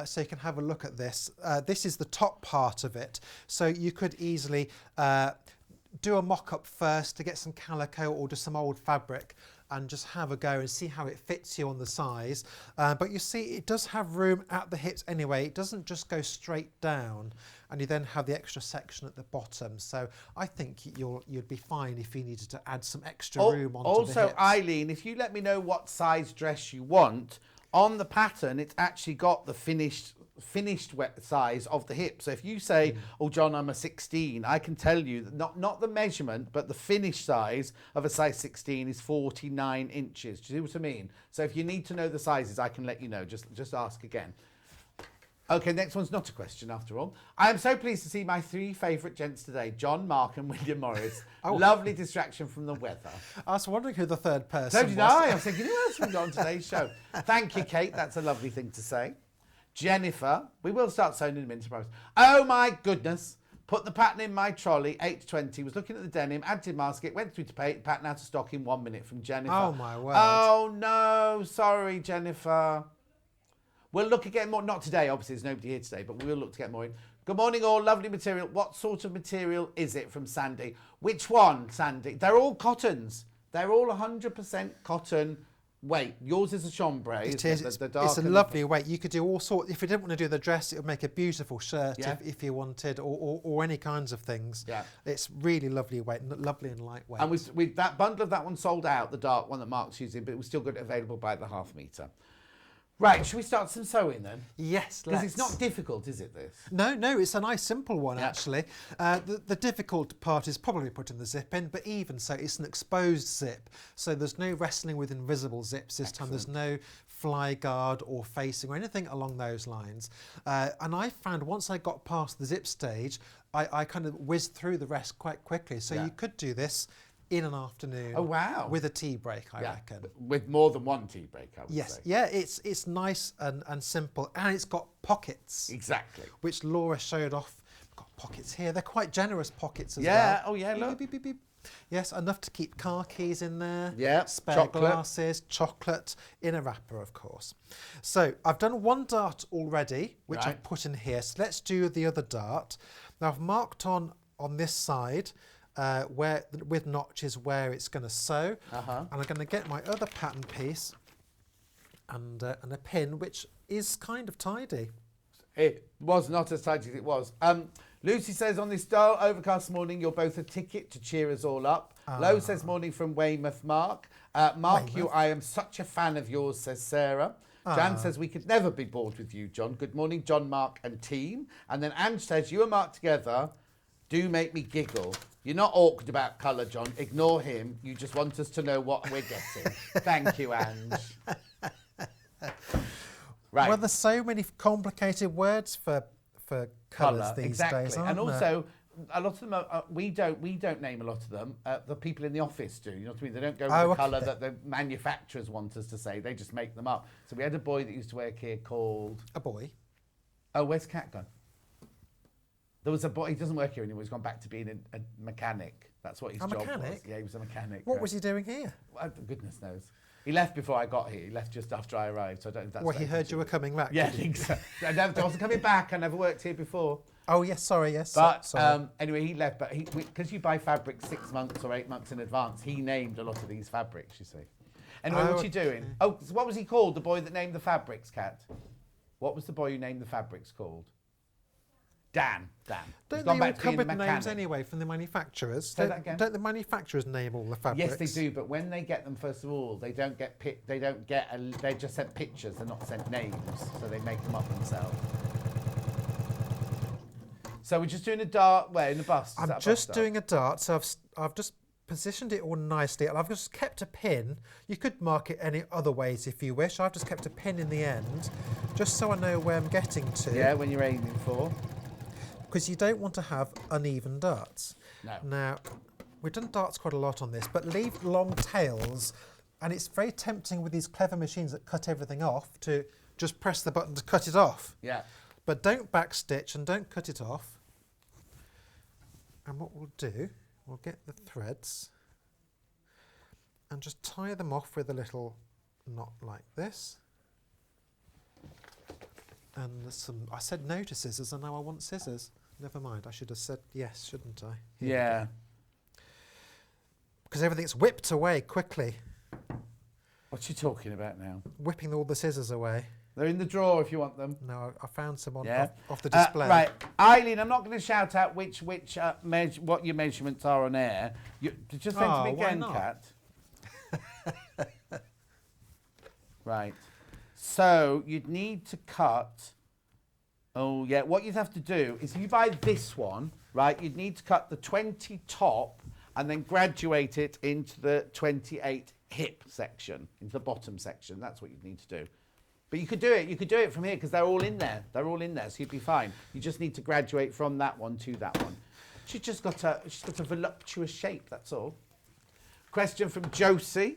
So you can have a look at this. This is the top part of it. So you could easily do a mock-up first to get some calico or just some old fabric and just have a go and see how it fits you on the size. But you see, it does have room at the hips anyway. It doesn't just go straight down, and you then have the extra section at the bottom. So I think you'd be fine if you needed to add some extra room onto the hips. Also, Eileen, if you let me know what size dress you want, on the pattern, it's actually got the finished wet size of the hip. So if you say, oh, John, I'm a 16, I can tell you that not the measurement, but the finished size of a size 16 is 49 inches. Do you see what I mean? So if you need to know the sizes, I can let you know. Just ask again. Okay, next one's not a question after all. I am so pleased to see my three favourite gents today, John, Mark and William Morris. Oh. Lovely distraction from the weather. I was wondering who the third person So was. did I. I was thinking, who else have we got on today's show? Thank you, Kate. That's a lovely thing to say. Jennifer, we will start sewing in a minute, I promise. Oh my goodness. Put the pattern in my trolley, 8 to 20, was looking at the denim, added basket, went through to pay, pattern out of stock in 1 minute from Jennifer. Oh my word. Oh no, sorry, Jennifer. We'll look at getting more, not today, obviously, there's nobody here today, but we will look to get more in. Good morning all, lovely material. What sort of material is it from Sandy? Which one, Sandy? They're all cottons. They're all 100% cotton. Wait, yours is a chambray. It isn't is. The It's dark a and- lovely weight. You could do all sorts. If you didn't want to do the dress, it would make a beautiful shirt Yeah. if you wanted, or any kinds of things. Yeah. It's really lovely weight, lovely and lightweight. And we've that bundle of that one sold out, the dark one that Mark's using, but it was still good available by the half metre. Right, should we start some sewing then? Yes, Because let's. it's not difficult, is it, this? No, it's a nice simple one Yeah. actually. The difficult part is probably putting the zip in, but even so, it's an exposed zip. So there's no wrestling with invisible zips this time. There's no fly guard or facing or anything along those lines. And I found once I got past the zip stage, I kind of whizzed through the rest quite quickly. So Yeah. you could do this in an afternoon. Oh, wow. With a tea break, I reckon. With more than one tea break, I would Yes, say. yeah, it's nice and simple, and it's got pockets, Exactly. which Laura showed off. Got pockets here. They're quite generous pockets as Yeah, well. oh yeah, Beep, look. beep, beep, beep. Yes, enough to keep car keys in there. Yeah, spare chocolate. glasses, chocolate in a wrapper, of course. So I've done one dart already, which I've Right. put in here. So let's do the other dart. Now I've marked on this side. Where with notches where it's going to sew, and I'm going to get my other pattern piece and a pin, which is kind of tidy. It was not as tight as it was. Lucy says, on this dull, overcast morning, you're both a ticket to cheer us all up. Lowe says, morning from Weymouth, Mark. Mark, I am such a fan of yours, says Sarah. Jan says, we could never be bored with you, John. Good morning, John, Mark and team. And then Ange says, you and Mark together do make me giggle. You're not awkward about colour, John. Ignore him. You just want us to know what we're getting. Thank you, Ange. Right. Well, there's so many complicated words for colours these days, aren't and there? also a lot of them we don't name a lot of them. The people in the office do. You know what I mean? They don't go with the colour that the manufacturers want us to say. They just make them up. So we had a boy that used to work here called A boy? Oh, where's Cat gone? There was a boy. He doesn't work here anymore. He's gone back to being a mechanic. That's what his job was. Yeah, he was a mechanic. What was he doing here? Well, goodness knows. He left before I got here. He left just after I arrived. So I don't know if that's. Well, he heard you were coming back. Yeah, I think so. I wasn't coming back. I never worked here before. Oh, yes, sorry, yes. But sorry. anyway, he left. But because you buy fabric 6 months or 8 months in advance, he named a lot of these fabrics, you see. Anyway, what you doing? Oh, so what was he called? The boy that named the fabrics, Kat? What was the boy who named the fabrics called? Dan. Don't they all come with names anyway from the manufacturers? Say that again. Don't the manufacturers name all the fabrics? Yes, they do. But when they get them, first of all, they don't get they just sent pictures. They're not sent names, so they make them up themselves. So we're just doing a dart. Where in the bust? I'm just doing a dart. So I've just positioned it all nicely, and I've just kept a pin. You could mark it any other ways if you wish. I've just kept a pin in the end, just so I know where I'm getting to. Yeah, when you're aiming for. Because you don't want to have uneven darts. No. Now, we've done darts quite a lot on this, but leave long tails, and it's very tempting with these clever machines that cut everything off to just press the button to cut it off. Yeah. But don't backstitch and don't cut it off. And what we'll do, we'll get the threads and just tie them off with a little knot like this. And there's some, I said no to scissors and now I want scissors. Never mind, I should have said yes, shouldn't I? Yeah. Because everything's whipped away quickly. What's you talking about now? Whipping all the scissors away. They're in the drawer if you want them. No, I found some on Yeah. off the display. Right, Eileen, I'm not going to shout out what your measurements are on air. Just say to me why again, not? Kat. Right. So you'd need to cut. Oh yeah. What you'd have to do is, if you buy this one, right, you'd need to cut the 20 top and then graduate it into the 28 hip section, into the bottom section. That's what you'd need to do. But you could do it. You could do it from here because they're all in there. They're all in there, so you'd be fine. You just need to graduate from that one to that one. She's just got a voluptuous shape. That's all. Question from Josie.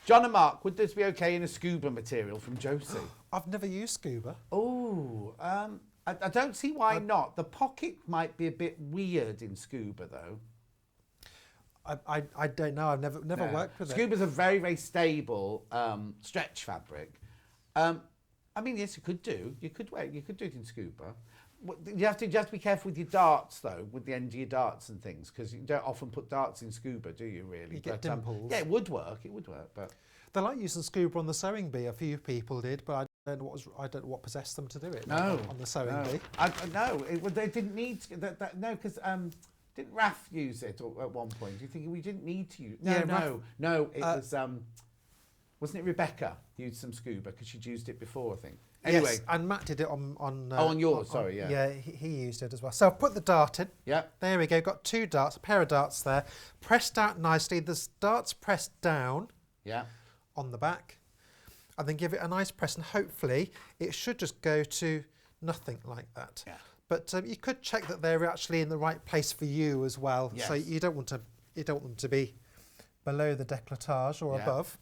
John and Mark, would this be okay in a scuba material from Josie? I've never used scuba. Oh, I don't see why not. The pocket might be a bit weird in scuba, though. I don't know. I've never worked with it. Scuba's a very, very stable stretch fabric. I mean, yes, you could do. You could do it in scuba. You have to be careful with your darts, though, with the end of your darts and things, because you don't often put darts in scuba, do you? Really? You get dimples. Yeah, it would work. It would work, but they like using scuba on the sewing bee. A few people did, but I don't know what possessed them to do it. No, on the sewing bee. They didn't need to, no, because didn't Raf use it at one point? Do you think we didn't need to use? No. It was wasn't it Rebecca used some scuba because she'd used it before, I think. Anyway, yes, and Matt did it on yours. Sorry, yeah. Yeah, he used it as well. So I've put the dart in. Yeah. There we go. Got two darts, a pair of darts there, pressed out nicely. The darts pressed down. Yeah. On the back, and then give it a nice press, and hopefully it should just go to nothing like that. Yeah. But you could check that they're actually in the right place for you as well. Yes. So you don't want them to be below the décolletage or above.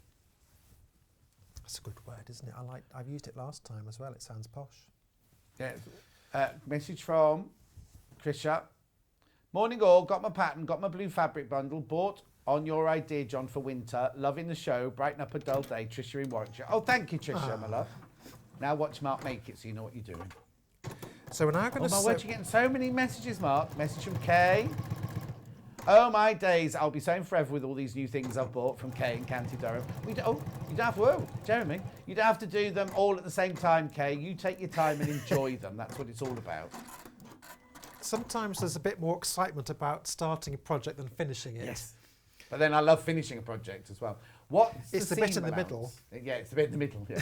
That's a good word, isn't it? I've used it last time as well. It sounds posh. Yeah. Message from Krisha. Morning all. Got my pattern. Got my blue fabric bundle. Bought on your idea, John, for winter. Loving the show. Brighten up a dull day. Trisha in Warwickshire. Oh, thank you, Trisha, my love. Now watch Mark make it so you know what you're doing. So we're now going to. Oh my word, you're getting so many messages, Mark. Message from Kay. Oh my days, I'll be sewing forever with all these new things I've bought from Kay in County Durham. You don't have to, Jeremy, you don't have to do them all at the same time, Kay. You take your time and enjoy them. That's what it's all about. Sometimes there's a bit more excitement about starting a project than finishing it. Yes. But then I love finishing a project as well. What's It's the seam bit in the allowance? middle. Yeah, it's the bit in the middle. Yeah.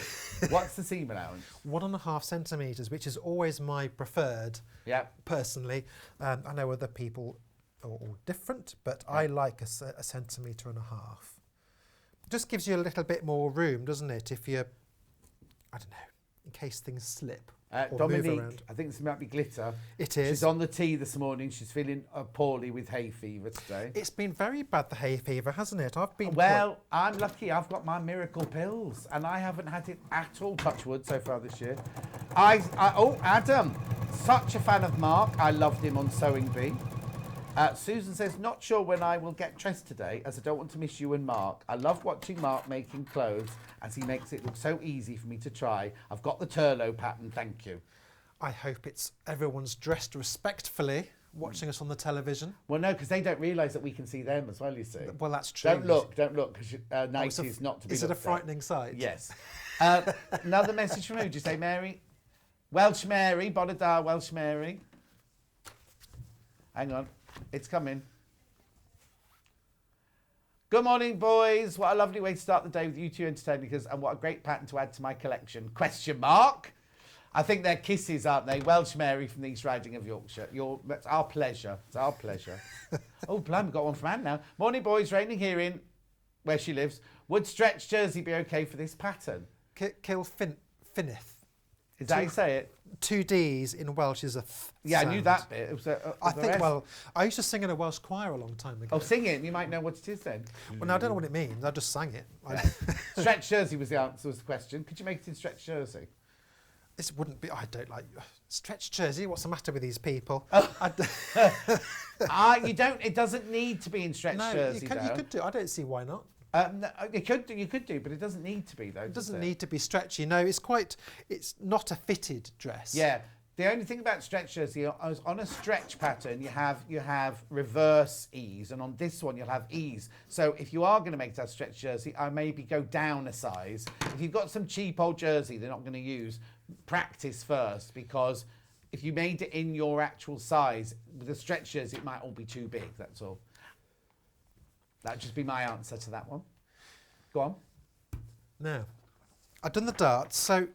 What's the seam allowance? 1.5 centimetres, which is always my preferred, Yeah. personally. I know other people are all different, but I like a 1.5 centimetre. Just gives you a little bit more room, doesn't it? If you're, I don't know, in case things slip or move Dominique, around. I think this might be glitter. It is. She's on the tea this morning. She's feeling poorly with hay fever today. It's been very bad, the hay fever, hasn't it? I've been Well, I'm lucky. I've got my miracle pills, and I haven't had it at all. Touch wood so far this year. Oh, Adam, such a fan of Mark. I loved him on Sewing Bee. Susan says, not sure when I will get dressed today, as I don't want to miss you and Mark. I love watching Mark making clothes, as he makes it look so easy for me to try. I've got the Turlough pattern, thank you. I hope it's everyone's dressed respectfully, watching us on the television. Well, no, because they don't realise that we can see them as well, you see. Well, that's true. Don't look, because night is not to be Is it a looked at. frightening sight? Yes. Another message from who? Did you say Mary? Welsh Mary, Bodadar, Welsh Mary. Hang on, it's coming. Good morning, boys. What a lovely way to start the day with you two entertaining us, and what a great pattern to add to my collection. Question mark. I think they're kisses, aren't they? Welsh Mary from the East Riding of Yorkshire. It's our pleasure. It's our pleasure. Oh, blimey, got one from Anne now. Morning, boys. Raining here in where she lives. Would stretch jersey be okay for this pattern? Finnith. Is that how you say it? 2 Ds in Welsh is a Yeah, sound. I knew that bit. It was I think, well, I used to sing in a Welsh choir a long time ago. Oh, sing it. You might know what it is then. Well, no, I don't know what it means. I just sang it. Stretch jersey was the answer, was the question. Could you make it in stretch jersey? This wouldn't be. I don't like stretch jersey. What's the matter with these people? You don't. It doesn't need to be in stretch No, jersey. you could do. I don't see why not. No, you could do, but it doesn't need to be though. It doesn't need to be stretchy. No, it's not a fitted dress. Yeah. The only thing about stretch jersey is on a stretch pattern, you have reverse ease, and on this one you'll have ease. So if you are going to make that stretch jersey, I maybe go down a size. If you've got some cheap old jersey they're not going to use, practice first, because if you made it in your actual size with a stretch jersey, it might all be too big. That's all. That'd just be my answer to that one. Go on. Now, I've done the darts, so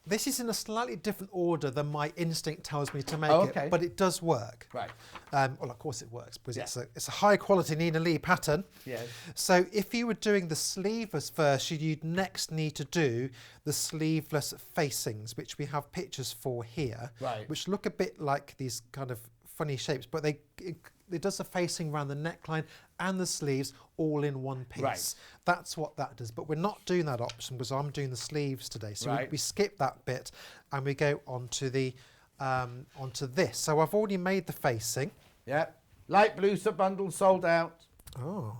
this is in a slightly different order than my instinct tells me to make okay. it, but it does work. Right. Well, of course it works, because it's a high quality Nina Lee pattern. Yes. So if you were doing the sleeveless first, you'd next need to do the sleeveless facings, which we have pictures for here, Right. which look a bit like these kind of funny shapes, but it does the facing around the neckline and the sleeves all in one piece. Right. That's what that does. But we're not doing that option because I'm doing the sleeves today. So Right. we skip that bit and we go onto this. So I've already made the facing. Yeah. Light blue bundle sold out. Oh.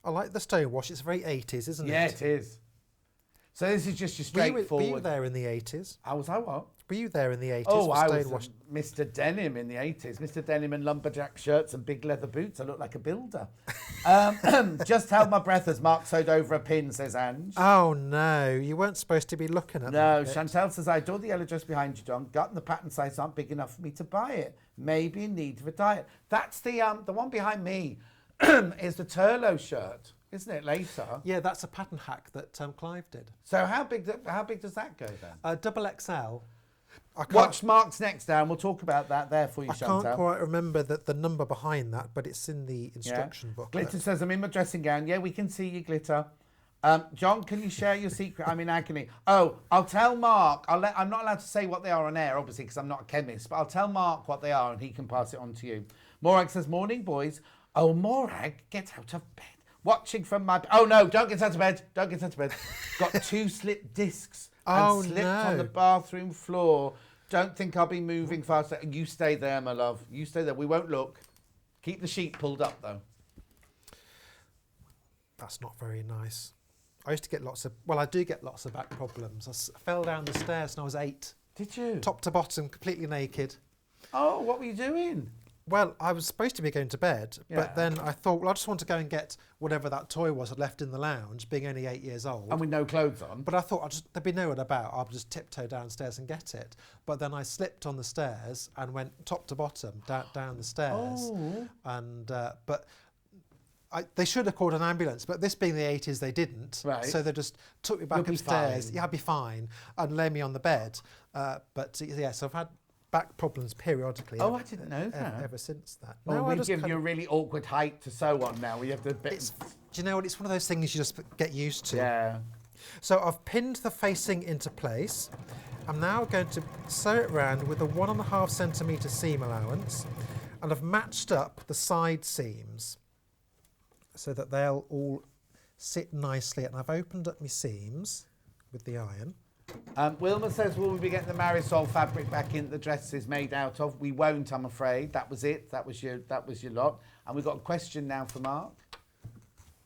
I like the stonewash. It's very 80s, isn't Yeah, it? it is. So this is just your Were straightforward. you there in the 80s? I was what? Were you there in the 80s? Oh, with I was stonewash? Mr. Denim in the 80s. Mr. Denim and lumberjack shirts and big leather boots. I look like a builder. Just held my breath as Mark sewed over a pin, says Ange. Oh, no. You weren't supposed to be looking at No, that bit. Chantal says, I adore the yellow dress behind you, John. Gut and the pattern size aren't big enough for me to buy it. Maybe in need of a diet. That's the one behind me is the Turlough shirt, isn't it, later? Yeah, that's a pattern hack that Clive did. So how big does that go then? Double XL. Watch Mark's next down. We'll talk about that there for you, I Chantal. can't quite remember the number behind that, but it's in the instruction book. Glitter says, I'm in my dressing gown. Yeah, we can see you, Glitter. John, can you share your secret? I'm in agony. Oh, I'll tell Mark. I'm not allowed to say what they are on air, obviously, because I'm not a chemist, but I'll tell Mark what they are and he can pass it on to you. Morag says, morning, boys. Oh, Morag, get out of bed. Watching from my... Oh, no, don't get out of bed. Don't get out of bed. Got 2 slipped discs and slipped on the bathroom floor. Don't think I'll be moving faster. You stay there, my love. You stay there. We won't look. Keep the sheet pulled up, though. That's not very nice. I used to get I do get lots of back problems. I fell down the stairs when I was 8. Did you? Top to bottom, completely naked. Oh, what were you doing? Well, I was supposed to be going to bed, Yeah. but then I thought, well, I just want to go and get whatever that toy was I'd left in the lounge, being only 8 years old. And with no clothes on. But I thought there'd be no one about. I'll just tiptoe downstairs and get it. But then I slipped on the stairs and went top to bottom down the stairs. Oh. And but they should have called an ambulance. But this being the 80s, they didn't. Right. So they just took me back You'll be upstairs. fine. Yeah, I'd be fine, and lay me on the bed. But yeah, so I've had back problems periodically. Oh, I didn't know that. Ever since that. Oh, I we've just given kind you a of- really awkward height to sew on now. We have to. do you know what? It's one of those things you just get used to. Yeah. So I've pinned the facing into place. I'm now going to sew it round with a 1.5 centimetre seam allowance, and I've matched up the side seams so that they'll all sit nicely. And I've opened up my seams with the iron. Wilma says, will we be getting the Marisol fabric back in the dress is made out of? We won't, I'm afraid. That was it. That was your lot. And we've got a question now for Mark,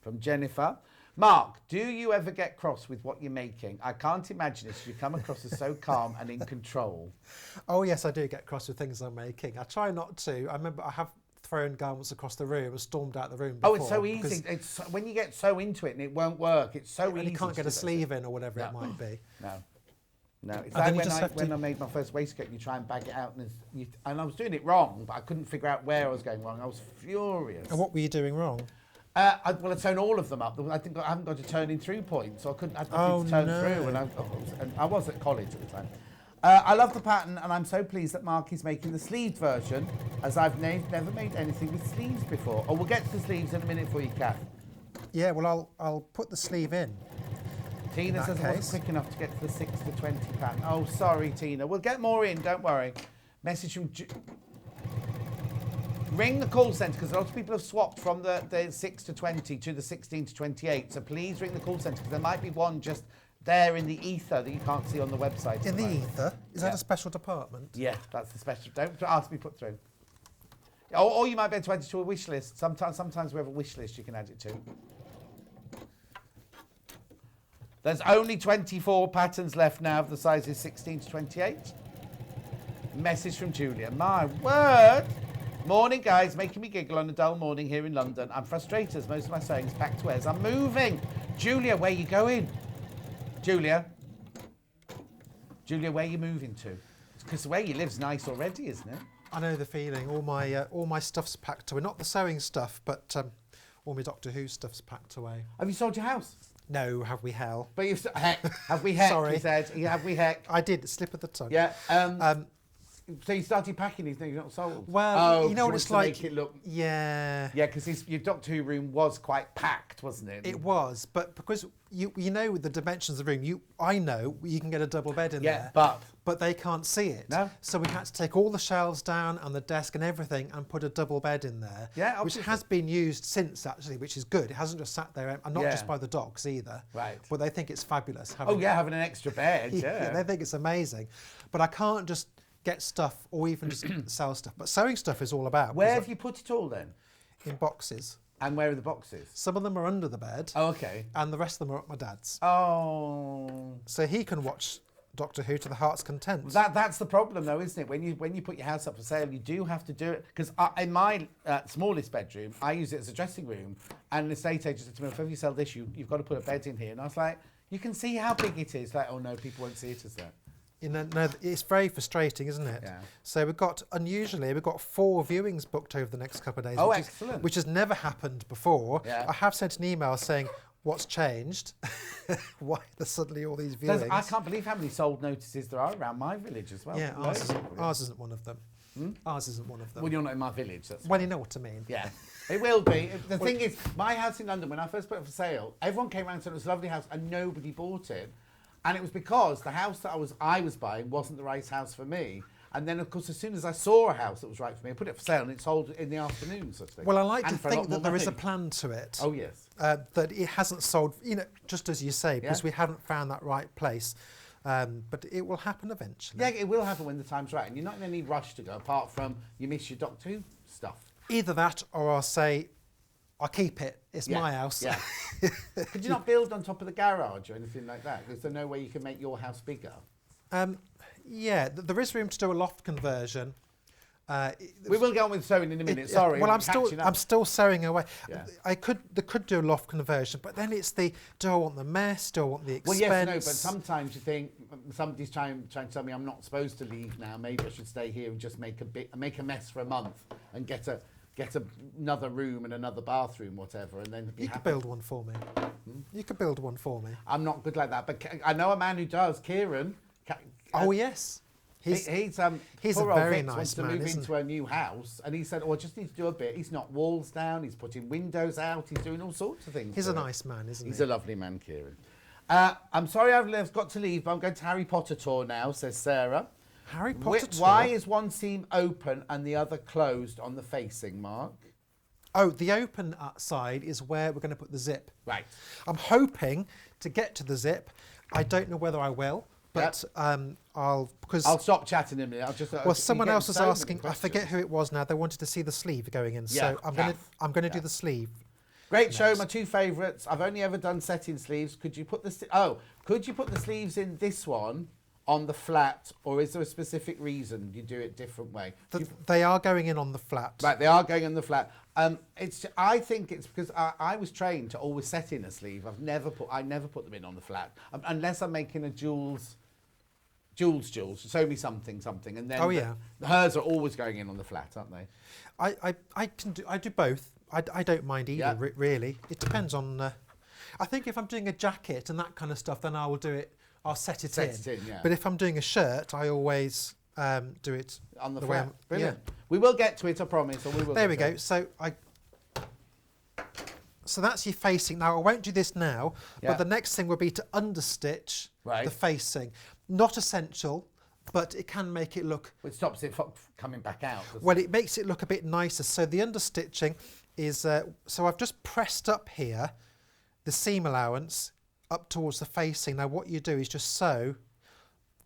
from Jennifer. Mark, do you ever get cross with what you're making? I can't imagine it. You come across as so calm and in control. Oh yes, I do get cross with things I'm making. I try not to. I remember I have thrown garments across the room and stormed out the room before. Oh, it's so easy. It's when you get so into it and it won't work. It's so easy. And you can't get to a do that. sleeve in or whatever it might be. No. No, it's And then like you just have when to- I made my first waistcoat, you try and bag it out, and I was doing it wrong, but I couldn't figure out where I was going wrong. I was furious. And what were you doing wrong? I'd sewn all of them up. I haven't got a turning through point, so I couldn't have nothing to turn through, and I was at college at the time. I love the pattern, and I'm so pleased that Mark is making the sleeved version, as I've never made anything with sleeves before. Oh, we'll get to the sleeves in a minute for you, Kath. Yeah, well, I'll put the sleeve in. Tina that says I wasn't case. quick enough to get to the 6 to 20 pattern. Oh, sorry, Tina. We'll get more in, don't worry. Message from... Ring the call centre, because a lot of people have swapped from the 6 to 20 to the 16 to 28. So please ring the call centre, because there might be one just there in the ether that you can't see on the website. In the ether? Is that Yeah. a special department? Yeah, that's the special. Don't ask me put through. Or you might be able to add it to a wish list. Sometimes we have a wish list you can add it to. There's only 24 patterns left now of the sizes 16 to 28. Message from Julia. My word. Morning, guys. Making me giggle on a dull morning here in London. I'm frustrated as most of my sewing's packed away as I'm moving. Julia, where you going? Julia? Julia, where you moving to? Because where you live's nice already, isn't it? I know the feeling. All my stuff's packed away. Not the sewing stuff, but all my Doctor Who stuff's packed away. Have you sold your house? No, have we hell? But you've... Heck. Have we heck, Sorry. he said. Have we heck? I did, slip of the tongue. Yeah. So you started packing these things not sold? Well, you know what want it's to like. Make it look... Yeah. Yeah, because your Doctor Who room was quite packed, wasn't it? It was, but because you know the dimensions of the room, I know you can get a double bed in Yeah, there. but they can't see it. No. So we had to take all the shelves down and the desk and everything and put a double bed in there. Yeah, which obviously. has been used since actually, which is good. It hasn't just sat there, and not Yeah. just by the dogs either. Right. But they think it's fabulous. Oh yeah, having an extra bed. Yeah. They think it's amazing. But I can't just get stuff or even just sell stuff. But sewing stuff is all about. Where because have you put it all then? in boxes. And where are the boxes? Some of them are under the bed, Oh, okay. and the rest of them are at my dad's. Oh, So he can watch Doctor Who to the heart's content. that's the problem though, isn't it? When you put your house up for sale, you do have to do it. Because in my smallest bedroom, I use it as a dressing room, and an estate agent said to me, "If you sell this, you've got to put a bed in here." And I was like, "You can see how big it is." Like, oh no, people won't see it as that. You know, no, it's very frustrating, isn't it? Yeah. So we've got 4 viewings booked over the next couple of days. Oh, which excellent. which has never happened before. Yeah. I have sent an email saying, what's changed? Why there's suddenly all these viewings? I can't believe how many sold notices there are around my village as well. Yeah, Loads. ours isn't one of them. Ours isn't one of them. Well, you're not in my village. That's Well, you know what I mean. Yeah, it will be. The thing is, my house in London, when I first put it for sale, everyone came around and said it was a lovely house, and nobody bought it. And it was because the house that I was buying wasn't the right house for me. And then, of course, as soon as I saw a house that was right for me, I put it for sale, and it sold in the afternoon, sort of thing. Well, I like And to for a lot think that more there is a money. plan to it. Oh, yes. That it hasn't sold, just as you say, because Yeah. we haven't found that right place. But it will happen eventually. Yeah, it will happen when the time's right. And you're not in any rush to go, apart from you miss your Doctor Who stuff. Either that, or I'll say, I'll keep it. It's Yeah, my house. Yeah. Could you not build on top of the garage or anything like that? Is there no way you can make your house bigger? Yeah, there is room to do a loft conversion, We will get on with sewing in a minute. Sorry. Well, we're I'm catching up. still sewing away. Yeah. They could do a loft conversion, but then it's the, do I want the mess? Do I want the expense? Well, yes, no, but sometimes you think somebody's trying to tell me I'm not supposed to leave now. Maybe I should stay here and just make a mess for a month and get another room and another bathroom, whatever, and then be You could happy. build one for me. You could build one for me. I'm not good like that, but I know a man who does. Kieran. Oh yes, He's a poor old very Vic nice wants to man, move isn't into a new house, and he said, "Oh, I just need to do a bit." He's knocked walls down. He's putting windows out. He's doing all sorts of things. He's a to it. nice man, isn't He's he? a lovely man, Kieran. I'm sorry I've got to leave, but I'm going to Harry Potter tour now, says Sarah. Harry Potter tour? Why is one seam open and the other closed on the facing, Mark? Oh, the open side is where we're going to put the zip. Right. I'm hoping to get to the zip. I don't know whether I will, but I'll stop chatting in a minute. I'll just. Well, someone else was so many asking. I forget questions. who it was now. They wanted to see the sleeve going in, Yeah, so I'm calf. going to do the sleeve. Great show. My two favourites. I've only ever done setting sleeves. Could you put the sleeves in this one on the flat, or is there a specific reason you do it different way? They are going in on the flat. Right, they are going on the flat. I think it's because I was trained to always set in a sleeve. I never put them in on the flat unless I'm making a Jules. Sew me something, and then hers are always going in on the flat, aren't they? I do both. I don't mind either, Yeah. really. It depends on. I think if I'm doing a jacket and that kind of stuff, then I will do it. I'll set it in. Yeah. But if I'm doing a shirt, I always do it On the way flat. I'm- Brilliant. yeah. We will get to it, I promise. Or we will. There we get to go. it. So that's your facing. Now I won't do this now, Yeah. but the next thing would be to understitch Right. the facing. Not essential, but it can make it look. It stops it from coming back out. doesn't Well, it? it makes it look a bit nicer. So the understitching is. So I've just pressed up here, the seam allowance up towards the facing. Now what you do is just sew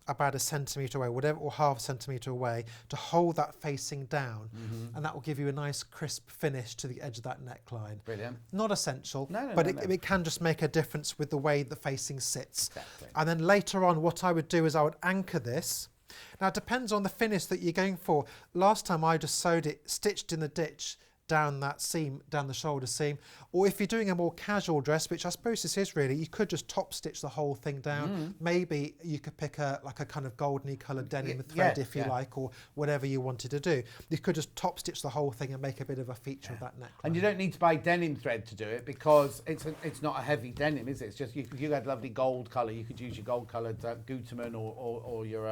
about 1 centimetre away, whatever, or half a centimetre away, to hold that facing down, and that will give you a nice crisp finish to the edge of that neckline. Brilliant. Not essential, No, but no. it can just make a difference with the way the facing sits. Exactly. And then later on, what I would do is I would anchor this. Now it depends on the finish that you're going for. Last time I just sewed it, stitched in the ditch down that seam, down the shoulder seam. Or if you're doing a more casual dress, which I suppose this is really, you could just top stitch the whole thing down. Maybe you could pick a kind of goldeny coloured denim thread if you like, or whatever you wanted to do. You could just top stitch the whole thing and make a bit of a feature of that neckline. And you don't need to buy denim thread to do it because it's not a heavy denim, is it? It's just if you had lovely gold colour, you could use your gold coloured Gutermann or your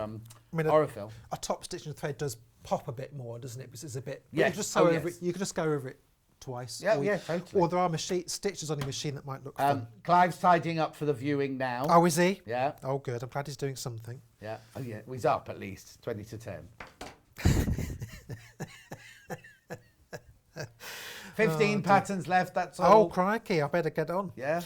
Orifil. A top stitching thread does pop a bit more, doesn't it? Because it's a bit. Yes. You, just sew over Yes. it, you can just go over it twice. Yeah, or, yeah, totally. Or there are stitches on your machine that might look fun. Clive's tidying up for the viewing now. Oh, is he? Yeah. Oh, good. I'm glad he's doing something. Yeah. Oh, yeah. He's up at least 20 to 10. 15 patterns left. That's all. Oh, crikey. I better get on. Yeah.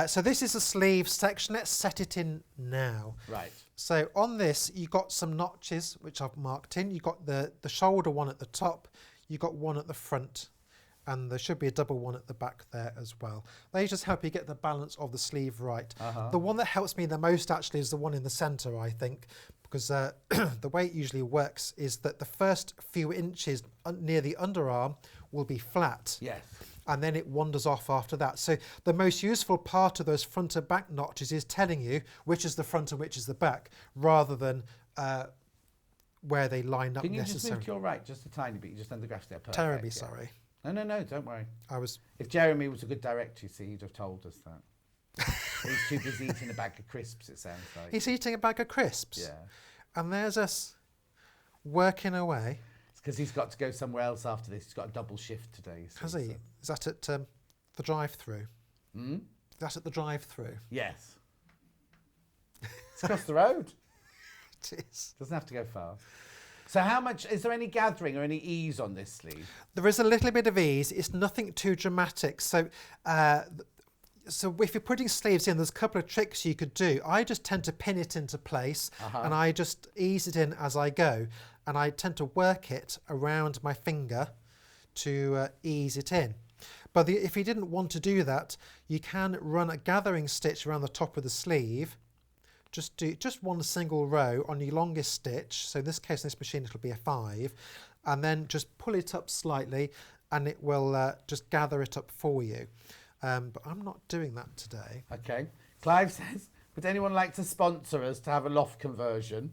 So this is the sleeve section. Let's set it in now. Right. So on this, you got some notches, which I've marked in. You got the shoulder one at the top. You got one at the front. And there should be a double one at the back there as well. They just help you get the balance of the sleeve right. The one that helps me the most actually is the one in the centre, I think, because the way it usually works is that the first few inches near the underarm will be flat. Yes. And then it wanders off after that. So the most useful part of those front and back notches is telling you which is the front and which is the back, rather than where they line up Can you just necessarily. move to your right just a tiny bit? You just under the graph there. Perfect. Terribly yeah. sorry. No, don't worry. I was. If Jeremy was a good director, you see, he'd have told us that. He's too busy eating a bag of crisps, it sounds like. He's eating a bag of crisps. Yeah. And there's us working away. It's because he's got to go somewhere else after this. He's got a double shift today. So Has he? Is that at the drive-through? That's at the drive-through. Yes. It's across the road. It is. Doesn't have to go far. So how much, is there any gathering or any ease on this sleeve? There is a little bit of ease. It's nothing too dramatic. So if you're putting sleeves in, there's a couple of tricks you could do. I just tend to pin it into place and I just ease it in as I go. And I tend to work it around my finger to ease it in. But if you didn't want to do that, you can run a gathering stitch around the top of the sleeve. Just do one single row on your longest stitch. So in this case, in this machine, it'll be a 5. and then just pull it up slightly and it will just gather it up for you. But I'm not doing that today. Okay. Clive says, would anyone like to sponsor us to have a loft conversion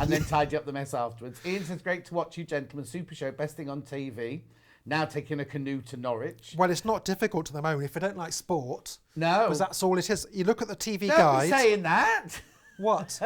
and then tidy up the mess afterwards? Ian says, great to watch you gentlemen. Super show, best thing on TV. Now taking a canoe to Norwich. Well, it's not difficult at the moment if you don't like sport. No. Because that's all it is. You look at the TV Don't guide. be saying that. What?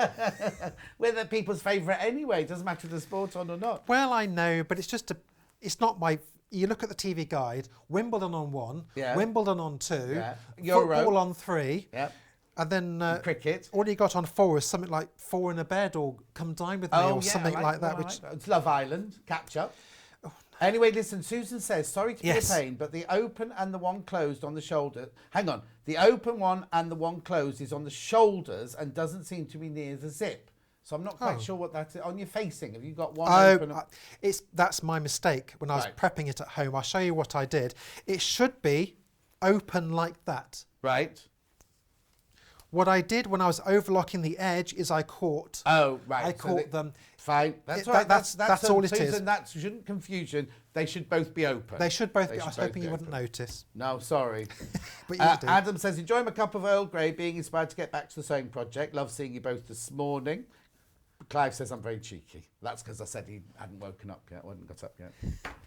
We're the people's favourite anyway. It doesn't matter if the sport's on or not. Well, I know, but it's not my... You look at the TV guide, Wimbledon on 1, Yeah. Wimbledon on 2, Yeah. Euro. football on 3, Yep. and then Cricket. all you got on 4 is something like 4 in a bed or Come Dine With Me or something like that. Which It's Love Island, catch up. Anyway, listen, Susan says, sorry to be a pain, but the open and the one closed on the shoulder... Hang on. The open one and the one closed is on the shoulders and doesn't seem to be near the zip. So I'm not quite sure what that is. On your facing, have you got one open? That's my mistake when I was prepping it at home. I'll show you what I did. It should be open like that. Right. What I did when I was overlocking the edge is I caught... Oh, right. I caught them... Fine. That's right. That's all it is. Susan, that shouldn't confuse you. They should both be open. They should both be. I was hoping you wouldn't notice. No, sorry. But you do. Adam says, enjoy my cup of Earl Grey, being inspired to get back to the sewing project. Love seeing you both this morning. Clive says I'm very cheeky. That's because I said he hadn't woken up yet, hadn't got up yet.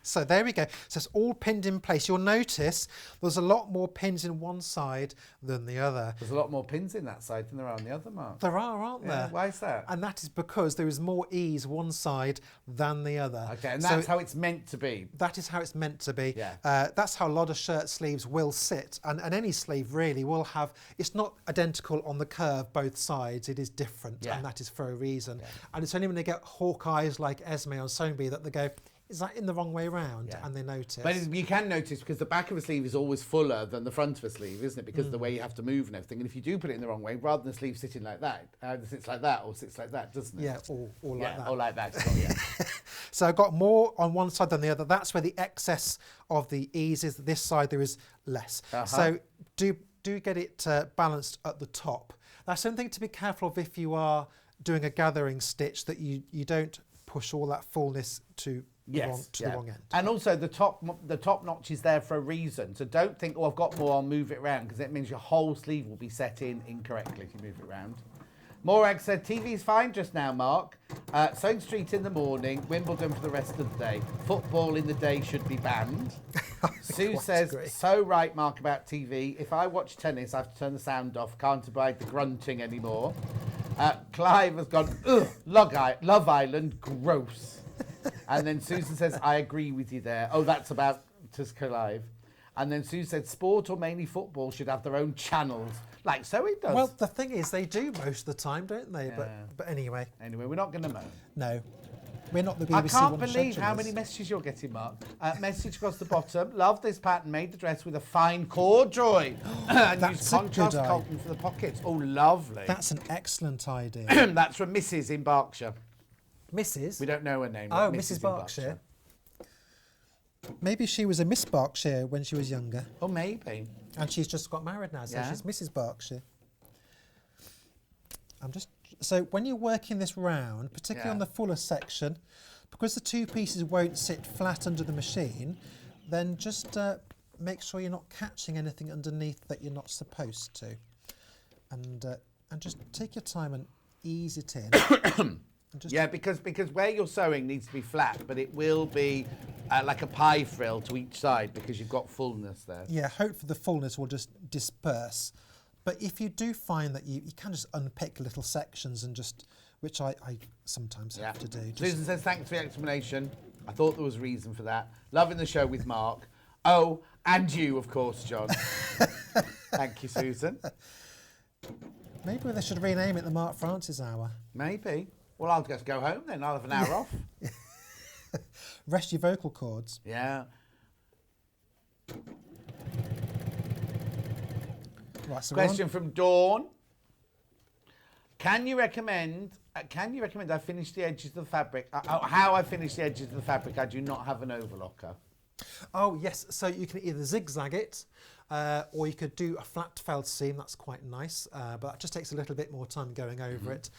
So there we go. So it's all pinned in place. You'll notice there's a lot more pins in one side than the other. There's a lot more pins in that side than there are on the other, Mark. There are, aren't there? Why is that? And that is because there is more ease one side than the other. Okay, and that's how it's meant to be. That is how it's meant to be. Yeah. That's how a lot of shirt sleeves will sit. And any sleeve really will have, it's not identical on the curve both sides, it is different, and that is for a reason. Yeah. And it's only when they get hawk eyes like Esme on Sewing Bee that they go, is that in the wrong way round? Yeah. And they notice. But you can notice because the back of a sleeve is always fuller than the front of a sleeve, isn't it? Because of the way you have to move and everything. And if you do put it in the wrong way, rather than the sleeve sitting like that, it sits like that or sits like that, doesn't it? Yeah, or like that. Or like that. Well, yeah. So I've got more on one side than the other. That's where the excess of the ease is. This side there is less. So do get it balanced at the top. That's something to be careful of if you are doing a gathering stitch, that you don't push all that fullness to the wrong end. And also the top notch is there for a reason. So don't think, oh, I've got more, I'll move it around, because it means your whole sleeve will be set in incorrectly if you move it around. Morag said, TV's fine just now, Mark. Sewing Street in the morning, Wimbledon for the rest of the day. Football in the day should be banned. Sue says, so right, Mark, about TV. If I watch tennis, I have to turn the sound off. Can't abide the grunting anymore. Clive has gone, ugh, Love Island, gross. And then Susan says, I agree with you there. Oh, that's about to Clive. And then Sue said, sport or mainly football should have their own channels, like so it does. Well, the thing is, they do most of the time, don't they? Yeah. But anyway. Anyway, we're not going to moan. No. We're not the BBC. I can't believe how many messages you're getting, Mark. Message across the bottom. Love this pattern. Made the dress with a fine corduroy. And use contrast cotton for the pockets. Oh, lovely. That's an excellent idea. That's from Mrs. in Berkshire. Mrs.? We don't know her name. Oh, Mrs. Berkshire. Maybe she was a Miss Berkshire when she was younger. Oh, maybe. And she's just got married now, so she's Mrs. Berkshire. So when you're working this round, particularly on the fuller section, because the two pieces won't sit flat under the machine, then just make sure you're not catching anything underneath that you're not supposed to. And just take your time and ease it in. Yeah, because where you're sewing needs to be flat, but it will be like a pie frill to each side because you've got fullness there. Yeah, hopefully the fullness will just disperse. But if you do find that you can just unpick little sections and just, which I sometimes have to do. Susan says, thanks for the explanation. I thought there was a reason for that. Loving the show with Mark. Oh, and you, of course, John. Thank you, Susan. Maybe they should rename it the Mark Francis Hour. Maybe. Well, I'll just go home then. I'll have an hour off. Rest your vocal cords. Yeah. Right, so question from Dawn. Can you recommend I finish the edges of the fabric? How I finish the edges of the fabric? I do not have an overlocker. Oh yes, so you can either zigzag it, or you could do a flat felled seam. That's quite nice, but that just takes a little bit more time going over it.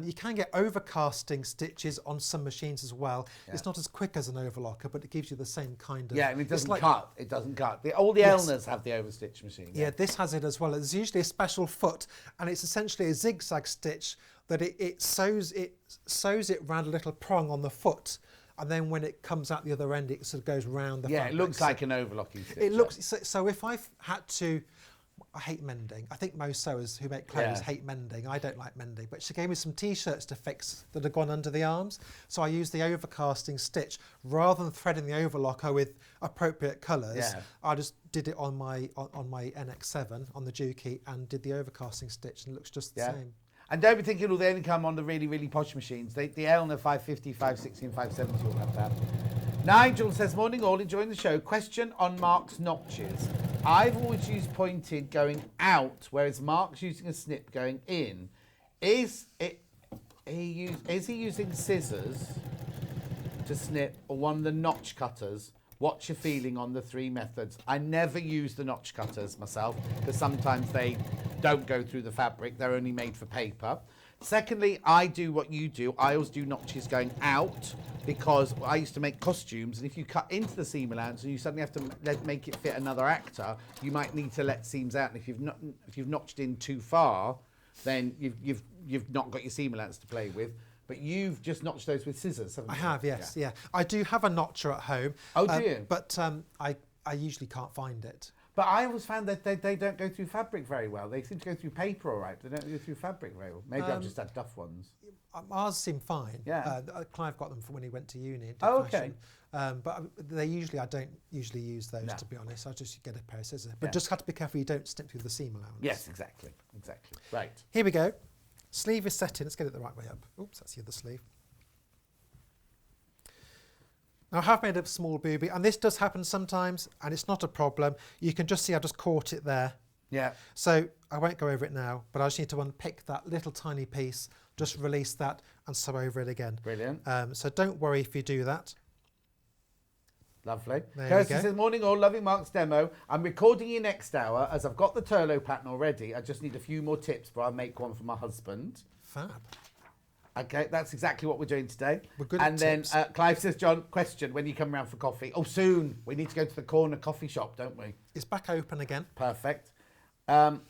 You can get overcasting stitches on some machines as well. It's not as quick as an overlocker, but it gives you the same kind of... Yeah, and it doesn't like, cut. It doesn't cut. All the Yes. Elners have the overstitch machine. Yeah, this has it as well. There's usually a special foot, and it's essentially a zigzag stitch that it sews it round a little prong on the foot, and then when it comes out the other end, it sort of goes round the Yeah, fabric. it looks like an overlocking stitch. It looks so if I've had to, I hate mending. I think most sewers who make clothes Yeah. hate mending. I don't like mending, but she gave me some T-shirts to fix that had gone under the arms. So I used the overcasting stitch rather than threading the overlocker with appropriate colours. Yeah. I just did it on my NX7 on the Juki and did the overcasting stitch, and it looks just the same. And don't be thinking, they only come on the really, really posh machines. The Elner 550, 560 and 570 will have that. Nigel says, morning all, enjoying the show. Question on Mark's notches. I've always used pointed going out, whereas Mark's using a snip going in. Is he using scissors to snip or one of the notch cutters? What's your feeling on the three methods? I never use the notch cutters myself because sometimes they don't go through the fabric. They're only made for paper. Secondly, I do what you do. I always do notches going out because I used to make costumes, and if you cut into the seam allowance and you suddenly have to make it fit another actor, you might need to let seams out. And if you've notched in too far, then you've not got your seam allowance to play with. But you've just notched those with scissors, haven't you? I have, yes, yeah. I do have a notcher at home. Oh, do you? But I usually can't find it. But I always found that they don't go through fabric very well. They seem to go through paper all right. They don't go through fabric very well. Maybe I've just had duff ones. Ours seem fine. Yeah. Clive got them from when he went to uni. and did Oh, okay. fashion. But I don't usually use those, to be honest. I just get a pair of scissors. But Yeah. just have to be careful you don't snip through the seam allowance. Yes, exactly. Right. Here we go. Sleeve is set in. Let's get it the right way up. Oops, that's the other sleeve. Now I have made a small boobie, and this does happen sometimes, and it's not a problem. You can just see I just caught it there. Yeah. So I won't go over it now, but I just need to unpick that little tiny piece, just release that and sew over it again. Brilliant. So don't worry if you do that. Lovely. There Kirsty we go. says, morning all, loving Mark's demo. I'm recording you next hour as I've got the Turlough pattern already. I just need a few more tips, but I'll make one for my husband. Fab. Okay, that's exactly what we're doing today. We're good at And then tips. Clive says, John, question, when you come round for coffee? Oh, soon. We need to go to the corner coffee shop, don't we? It's back open again. Perfect. Hang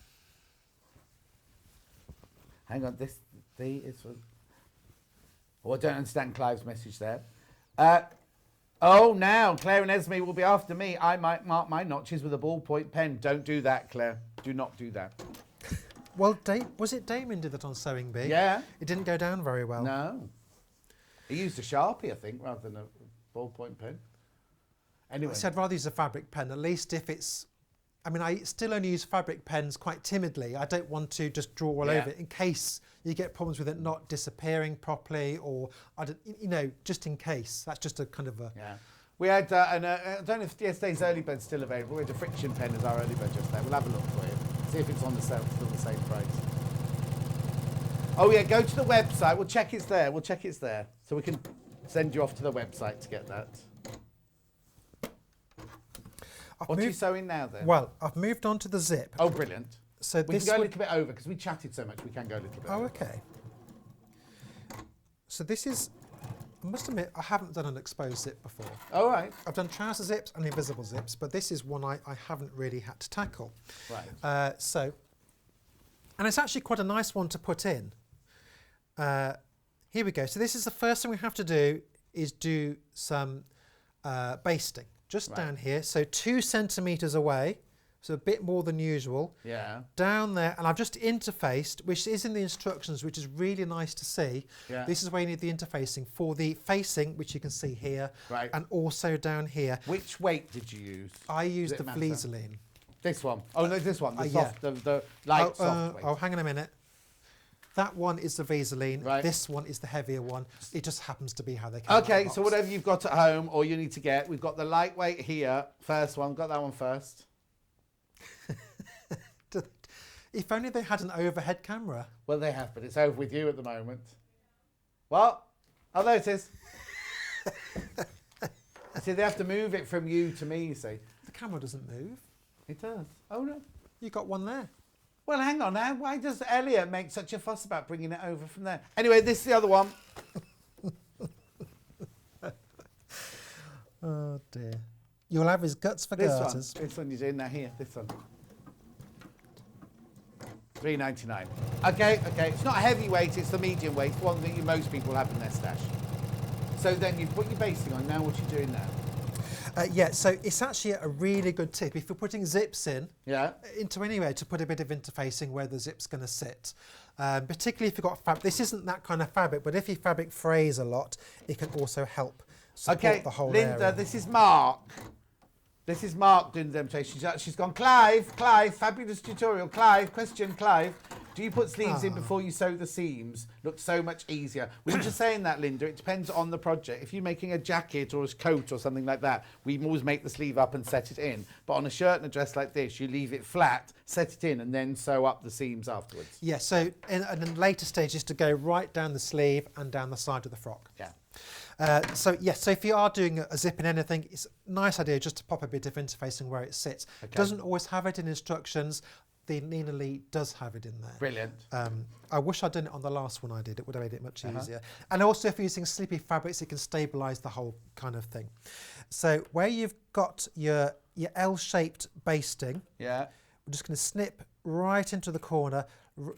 on, this is... Oh, I don't understand Clive's message there. Oh, now Claire and Esme will be after me. I might mark my notches with a ballpoint pen. Don't do that, Claire. Do not do that. Well, was it Damien did that on Sewing Bee? Yeah. It didn't go down very well. No. He used a Sharpie, I think, rather than a ballpoint pen. Anyway. So I'd rather use a fabric pen, at least if it's... I mean, I still only use fabric pens quite timidly. I don't want to just draw all over it in case you get problems with it not disappearing properly, or, just in case. That's just a kind of a... Yeah. We had, I don't know if yesterday's early bird's still available. We had a friction pen as our early bird just there. We'll have a look for you. See if it's on the sale, still the same price. Oh yeah, go to the website. We'll check it's there. So we can send you off to the website to get that. What are you sewing now then? Well, I've moved on to the zip. Oh, brilliant. So We this can go a would- little bit over because we chatted so much. We can go a little bit Oh, over. okay. So this is... I must admit, I haven't done an exposed zip before. All right. I've done trouser zips and invisible zips, but this is one I haven't really had to tackle. Right. And it's actually quite a nice one to put in. Here we go. So this is the first thing we have to do is do some basting. Just down here, so 2 centimetres away, so a bit more than usual. Yeah. Down there, and I've just interfaced, which is in the instructions, which is really nice to see. Yeah. This is where you need the interfacing for the facing, which you can see here, Right. and also down here. Which weight did you use? I used Does the it matter? Vliseline. This one. Oh no, this one. The yeah. soft, the light soft weight. Oh, hang on a minute. That one is the Vliseline. Right. This one is the heavier one. It just happens to be how they came out of Okay, the so box. whatever you've got at home or you need to get, we've got the lightweight here. First one, got that one first. If only they had an overhead camera. Well, they have, but it's over with you at the moment. What? Oh, there it is. See, they have to move it from you to me, you see. The camera doesn't move. It does. Oh, no. You got one there. Well, hang on now. Why does Elliot make such a fuss about bringing it over from there? Anyway, this is the other one. Oh, dear. You'll have his guts for This garters. one. This one you're doing now. Here, this one. $3.99. Okay. It's not a heavyweight, it's the medium weight, one that most people have in their stash. So then you've put your basting on. Now what are you doing now? Yeah, so it's actually a really good tip. If you're putting zips in, Yeah. into anywhere, to put a bit of interfacing where the zip's going to sit. Particularly if you've got fabric. This isn't that kind of fabric, but if your fabric frays a lot, it can also help support the whole Linda, area. this is Mark. This is Mark doing the demonstration. She's gone, Clive, fabulous tutorial. Clive, do you put sleeves in before you sew the seams? Looks so much easier. We were just saying that, Linda. It depends on the project. If you're making a jacket or a coat or something like that, we always make the sleeve up and set it in. But on a shirt and a dress like this, you leave it flat, set it in, and then sew up the seams afterwards. Yeah, so in later stages to go right down the sleeve and down the side of the frock. Yeah. So if you are doing a zip in anything, it's a nice idea just to pop a bit of interfacing where it sits. Okay. Doesn't always have it in instructions. The Nina Lee does have it in there. Brilliant. I wish I'd done it on the last one I did. It would have made it much easier. And also if you're using sleepy fabrics, it can stabilise the whole kind of thing. So where you've got your L-shaped basting, Yeah. we're just going to snip right into the corner.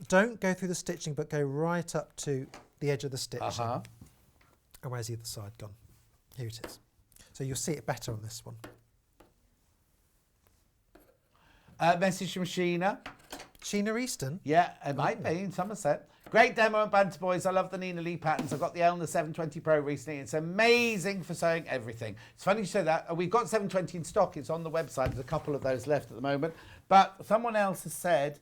Don't go through the stitching, but go right up to the edge of the stitching. And where's the other side gone? Here it is. So you'll see it better on this one. Message from Sheena. Sheena Easton? Yeah, it might be in Somerset. Great demo and banter, boys. I love the Nina Lee patterns. I've got the L and the 720 Pro recently. It's amazing for sewing everything. It's funny you say that. We've got 720 in stock. It's on the website. There's a couple of those left at the moment. But someone else has said,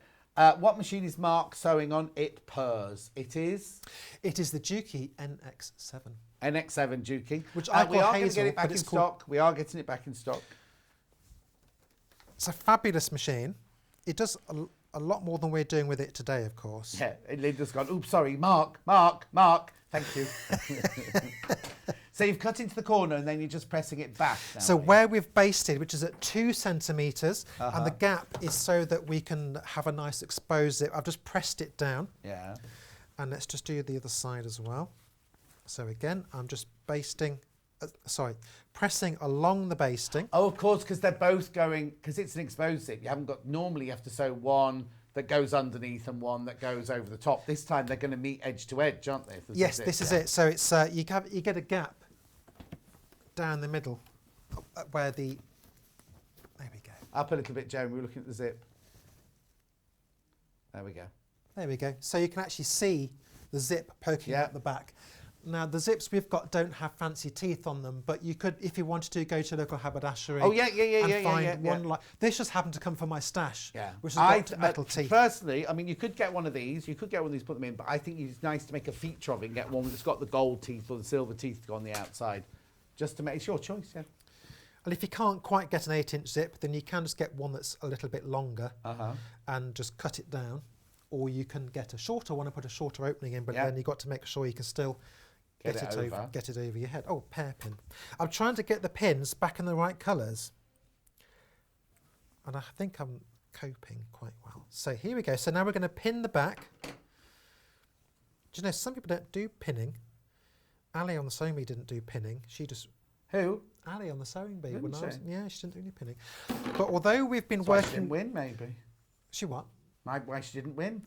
what machine is Mark sewing on? It purrs. It is? It is the Juki NX7. NX7 Juki. Which I we call are going to Hazel, get it back but in it's called- stock. We are getting it back in stock. It's a fabulous machine. It does a lot more than we're doing with it today, of course. Yeah, Linda's gone, oops, sorry, Mark, thank you. So you've cut into the corner and then you're just pressing it back now. So where we've basted, which is at 2 centimetres, and the gap is so that we can have a nice exposed zip. I've just pressed it down. Yeah. And let's just do the other side as well. So again, I'm just basting, pressing along the basting. Oh, of course, because they're both going, because it's an exposed zip. You haven't got, normally you have to sew one that goes underneath and one that goes over the top. This time they're going to meet edge to edge, aren't they? Yes, this is it. So it's you get a gap down the middle where the, there we go. Up a little bit, Joan, we were looking at the zip. There we go. There we go. So you can actually see the zip poking out the back. Now, the zips we've got don't have fancy teeth on them, but you could, if you wanted to, go to a local haberdashery and find one like... This just happened to come from my stash, which has got metal teeth. Personally, I mean, you could get one of these. You could get one of these, put them in, but I think it's nice to make a feature of it and get one that's got the gold teeth or the silver teeth on the outside, just to make... It's your choice, yeah. And if you can't quite get an 8-inch zip, then you can just get one that's a little bit longer and just cut it down. Or you can get a shorter one and put a shorter opening in, but then you've got to make sure you can still... Get it over your head. Oh, pear-pin. I'm trying to get the pins back in the right colours. And I think I'm coping quite well. So here we go. So now we're going to pin the back. Do you know, some people don't do pinning. Ali on the sewing bee didn't do pinning. She just... Who? Ali on the sewing bee. Didn't she? Yeah, she didn't do any pinning. But although we've been That's working... why she didn't win, maybe. She what? Why she didn't win.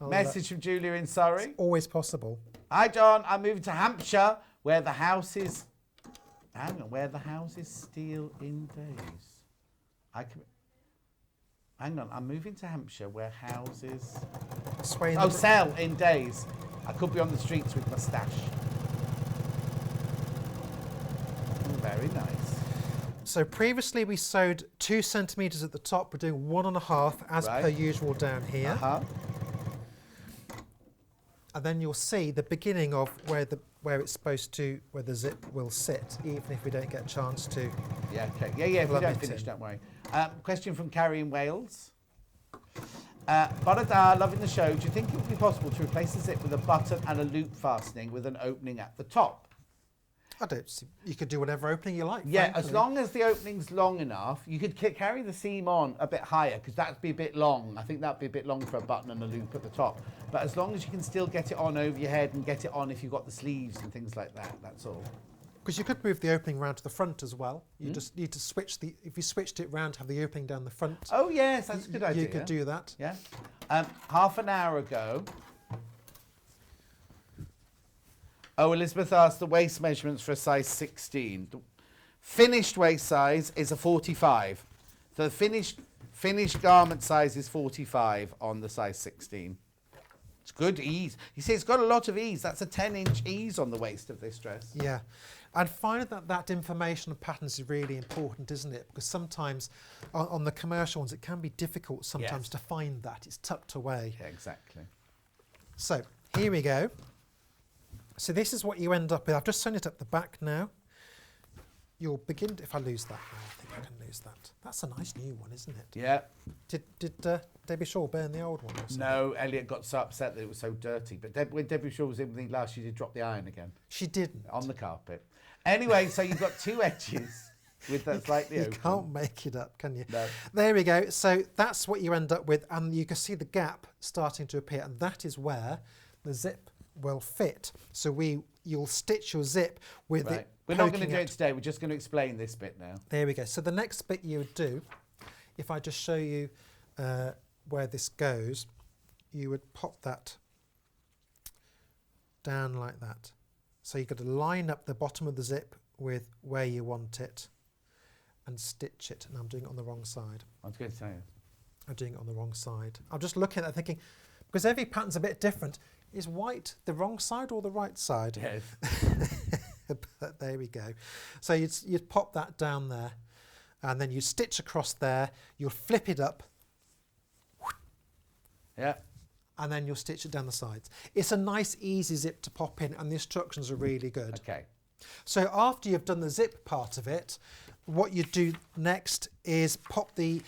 Message from Julia in Surrey. It's always possible. Hi, John. I'm moving to Hampshire, where the house is... Hang on, where the houses steal in days. Hang on, I'm moving to Hampshire, where houses... sell in days. I could be on the streets with my stash. Very nice. So previously we sewed 2 centimetres at the top. We're doing 1.5 as per usual down here. And then you'll see the beginning of where it's supposed to, where the zip will sit, even if we don't get a chance to. Yeah, okay. Yeah, if we don't finish, don't worry. Question from Carrie in Wales. Barada, loving the show. Do you think it would be possible to replace the zip with a button and a loop fastening with an opening at the top? I don't see. You could do whatever opening you like. Yeah, frankly. as long as the opening's long enough, you could carry the seam on a bit higher because that'd be a bit long. I think that'd be a bit long for a button and a loop at the top. But as long as you can still get it on over your head and get it on if you've got the sleeves and things like that, that's all. Because you could move the opening round to the front as well. You just need to switch if you switched it round, have the opening down the front. Oh yes, that's a good idea. You could do that. Yeah. Half an hour ago. Oh, Elizabeth asked the waist measurements for a size 16. The finished waist size is a 45. The finished garment size is 45 on the size 16. It's good ease. You see, it's got a lot of ease. That's a 10-inch ease on the waist of this dress. Yeah. And finding that information and patterns is really important, isn't it? Because sometimes on the commercial ones, it can be difficult sometimes to find that. It's tucked away. Yeah, exactly. So here we go. So this is what you end up with. I've just sewn it up the back now. You'll begin, if I lose that, I think I can lose that. That's a nice new one, isn't it? Yeah. Did Debbie Shaw burn the old one? Or something? No, Elliot got so upset that it was so dirty. But when Debbie Shaw was in with me last, she did drop the iron again. She didn't. On the carpet. Anyway, so you've got two edges with that slightly open. You can't make it up, can you? No. There we go. So that's what you end up with, and you can see the gap starting to appear, and that is where the zip will fit. So you'll stitch your zip with it. We're not going to poking do it out. today. We're just going to explain this bit now. There we go. So the next bit you would do, if I just show you where this goes, you would pop that down like that. So you've got to line up the bottom of the zip with where you want it and stitch it. And I'm doing it on the wrong side. I was going to tell you. I'm doing it on the wrong side. I'm just looking at it thinking, because every pattern's a bit different, is white the wrong side or the right side? Yes. But there we go. So you'd pop that down there, and then you stitch across there, you'll flip it up, Yeah. and then you'll stitch it down the sides. It's a nice easy zip to pop in, and the instructions are really good. Okay. So after you've done the zip part of it, what you do next is pop the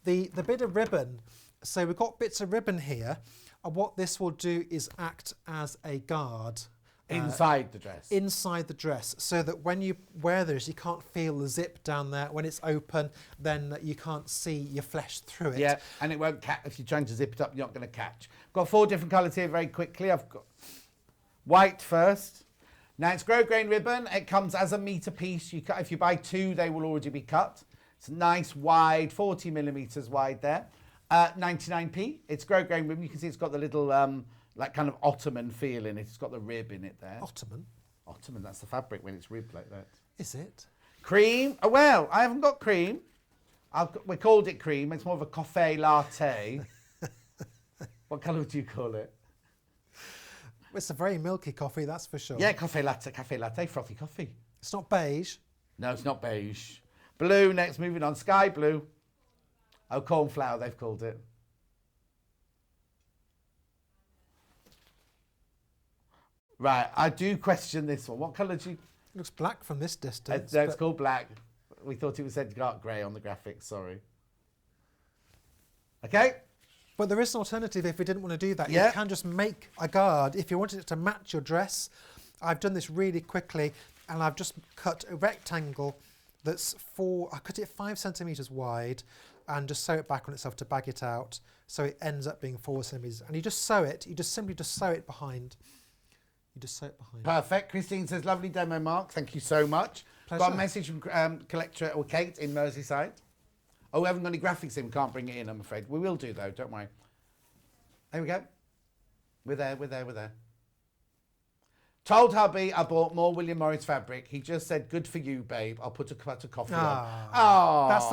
bit of ribbon. So we've got bits of ribbon here, and what this will do is act as a guard. Inside the dress. Inside the dress, so that when you wear this, you can't feel the zip down there. When it's open, then you can't see your flesh through it. Yeah, and it won't catch. If you're trying to zip it up, you're not going to catch. Got 4 different colours here very quickly. I've got white first. Now it's grosgrain ribbon. It comes as a metre piece. If you buy 2, they will already be cut. It's nice wide, 40 millimetres wide there. 99p. It's grosgrain ribbon. You can see it's got the little like kind of ottoman feel in it. It's got the rib in it there. Ottoman? Ottoman, that's the fabric when it's ribbed like that. Is it? Cream. Oh, well, I haven't got cream. We called it cream. It's more of a coffee latte. What colour would you call it? It's a very milky coffee, that's for sure. Yeah, cafe latte, frothy coffee. It's not beige. No, it's not beige. Blue, next, moving on. Sky blue. Oh, cornflower, they've called it. Right, I do question this one. What colour do you... It looks black from this distance. No, it's called black. We thought it was said dark grey on the graphics, sorry. Okay? But there is an alternative if we didn't want to do that. Yeah. You can just make a guard if you wanted it to match your dress. I've done this really quickly, and I've just cut a rectangle that's I cut it 5 centimetres wide, and just sew it back on itself to bag it out, so it ends up being 4 centimetres. And you just sew it. You just simply sew it behind. You just sew it behind. Perfect. Christine says, lovely demo, Mark. Thank you so much. Pleasure. Got a message from collector or Kate in Merseyside. Oh, we haven't got any graphics in. We can't bring it in, I'm afraid. We will do, though. Don't worry. There we go. We're there. Told hubby I bought more William Morris fabric. He just said, good for you, babe. I'll put a cup of coffee on. Oh, That's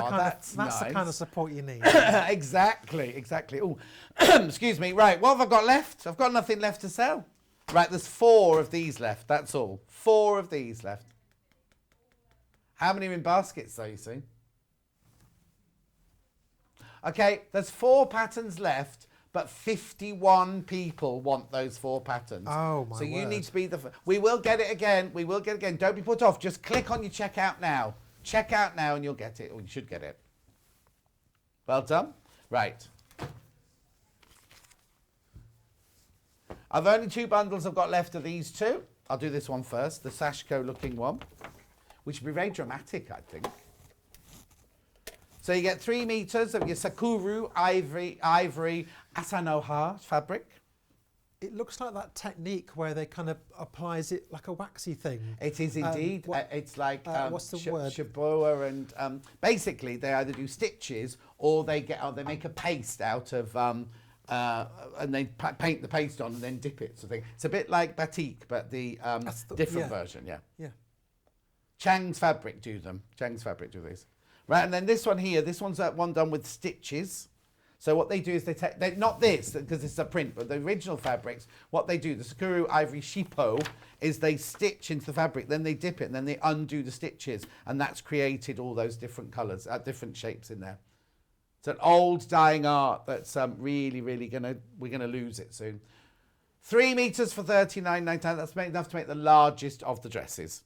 the kind of support you need. Exactly. Oh, excuse me. Right, what have I got left? I've got nothing left to sell. Right, there's 4 of these left. That's all. 4 of these left. How many are in baskets, though, you see? Okay, there's 4 patterns left, but 51 people want those 4 patterns. Oh, my So you word. need to be the... We will get it again. Don't be put off. Just click on your checkout now. Check out now and you'll get it, or you should get it. Well done. Right. I've only 2 bundles I've got left of these two. I'll do this one first, the Sashiko looking one, which will be very dramatic, I think. So you get 3 meters of your Sakuru ivory Asanoha fabric. It looks like that technique where they kind of applies it like a waxy thing. It is indeed. It's like what's the word? Shiboa, and basically they either do stitches or they make a paste out of and they paint the paste on and then dip it. So it's a bit like batik, but the different version. Yeah. Yeah. Chang's fabric do them. Chang's fabric do these. Right, and then this one here. This one's one done with stitches. So what they do is they not this, because it's a print, but the original fabrics, what they do, the Sakura Ivory Shippo, is they stitch into the fabric, then they dip it, and then they undo the stitches, and that's created all those different colours, different shapes in there. It's an old dying art that's really, really we're gonna lose it soon. 3 meters for $39.99. That's enough to make the largest of the dresses.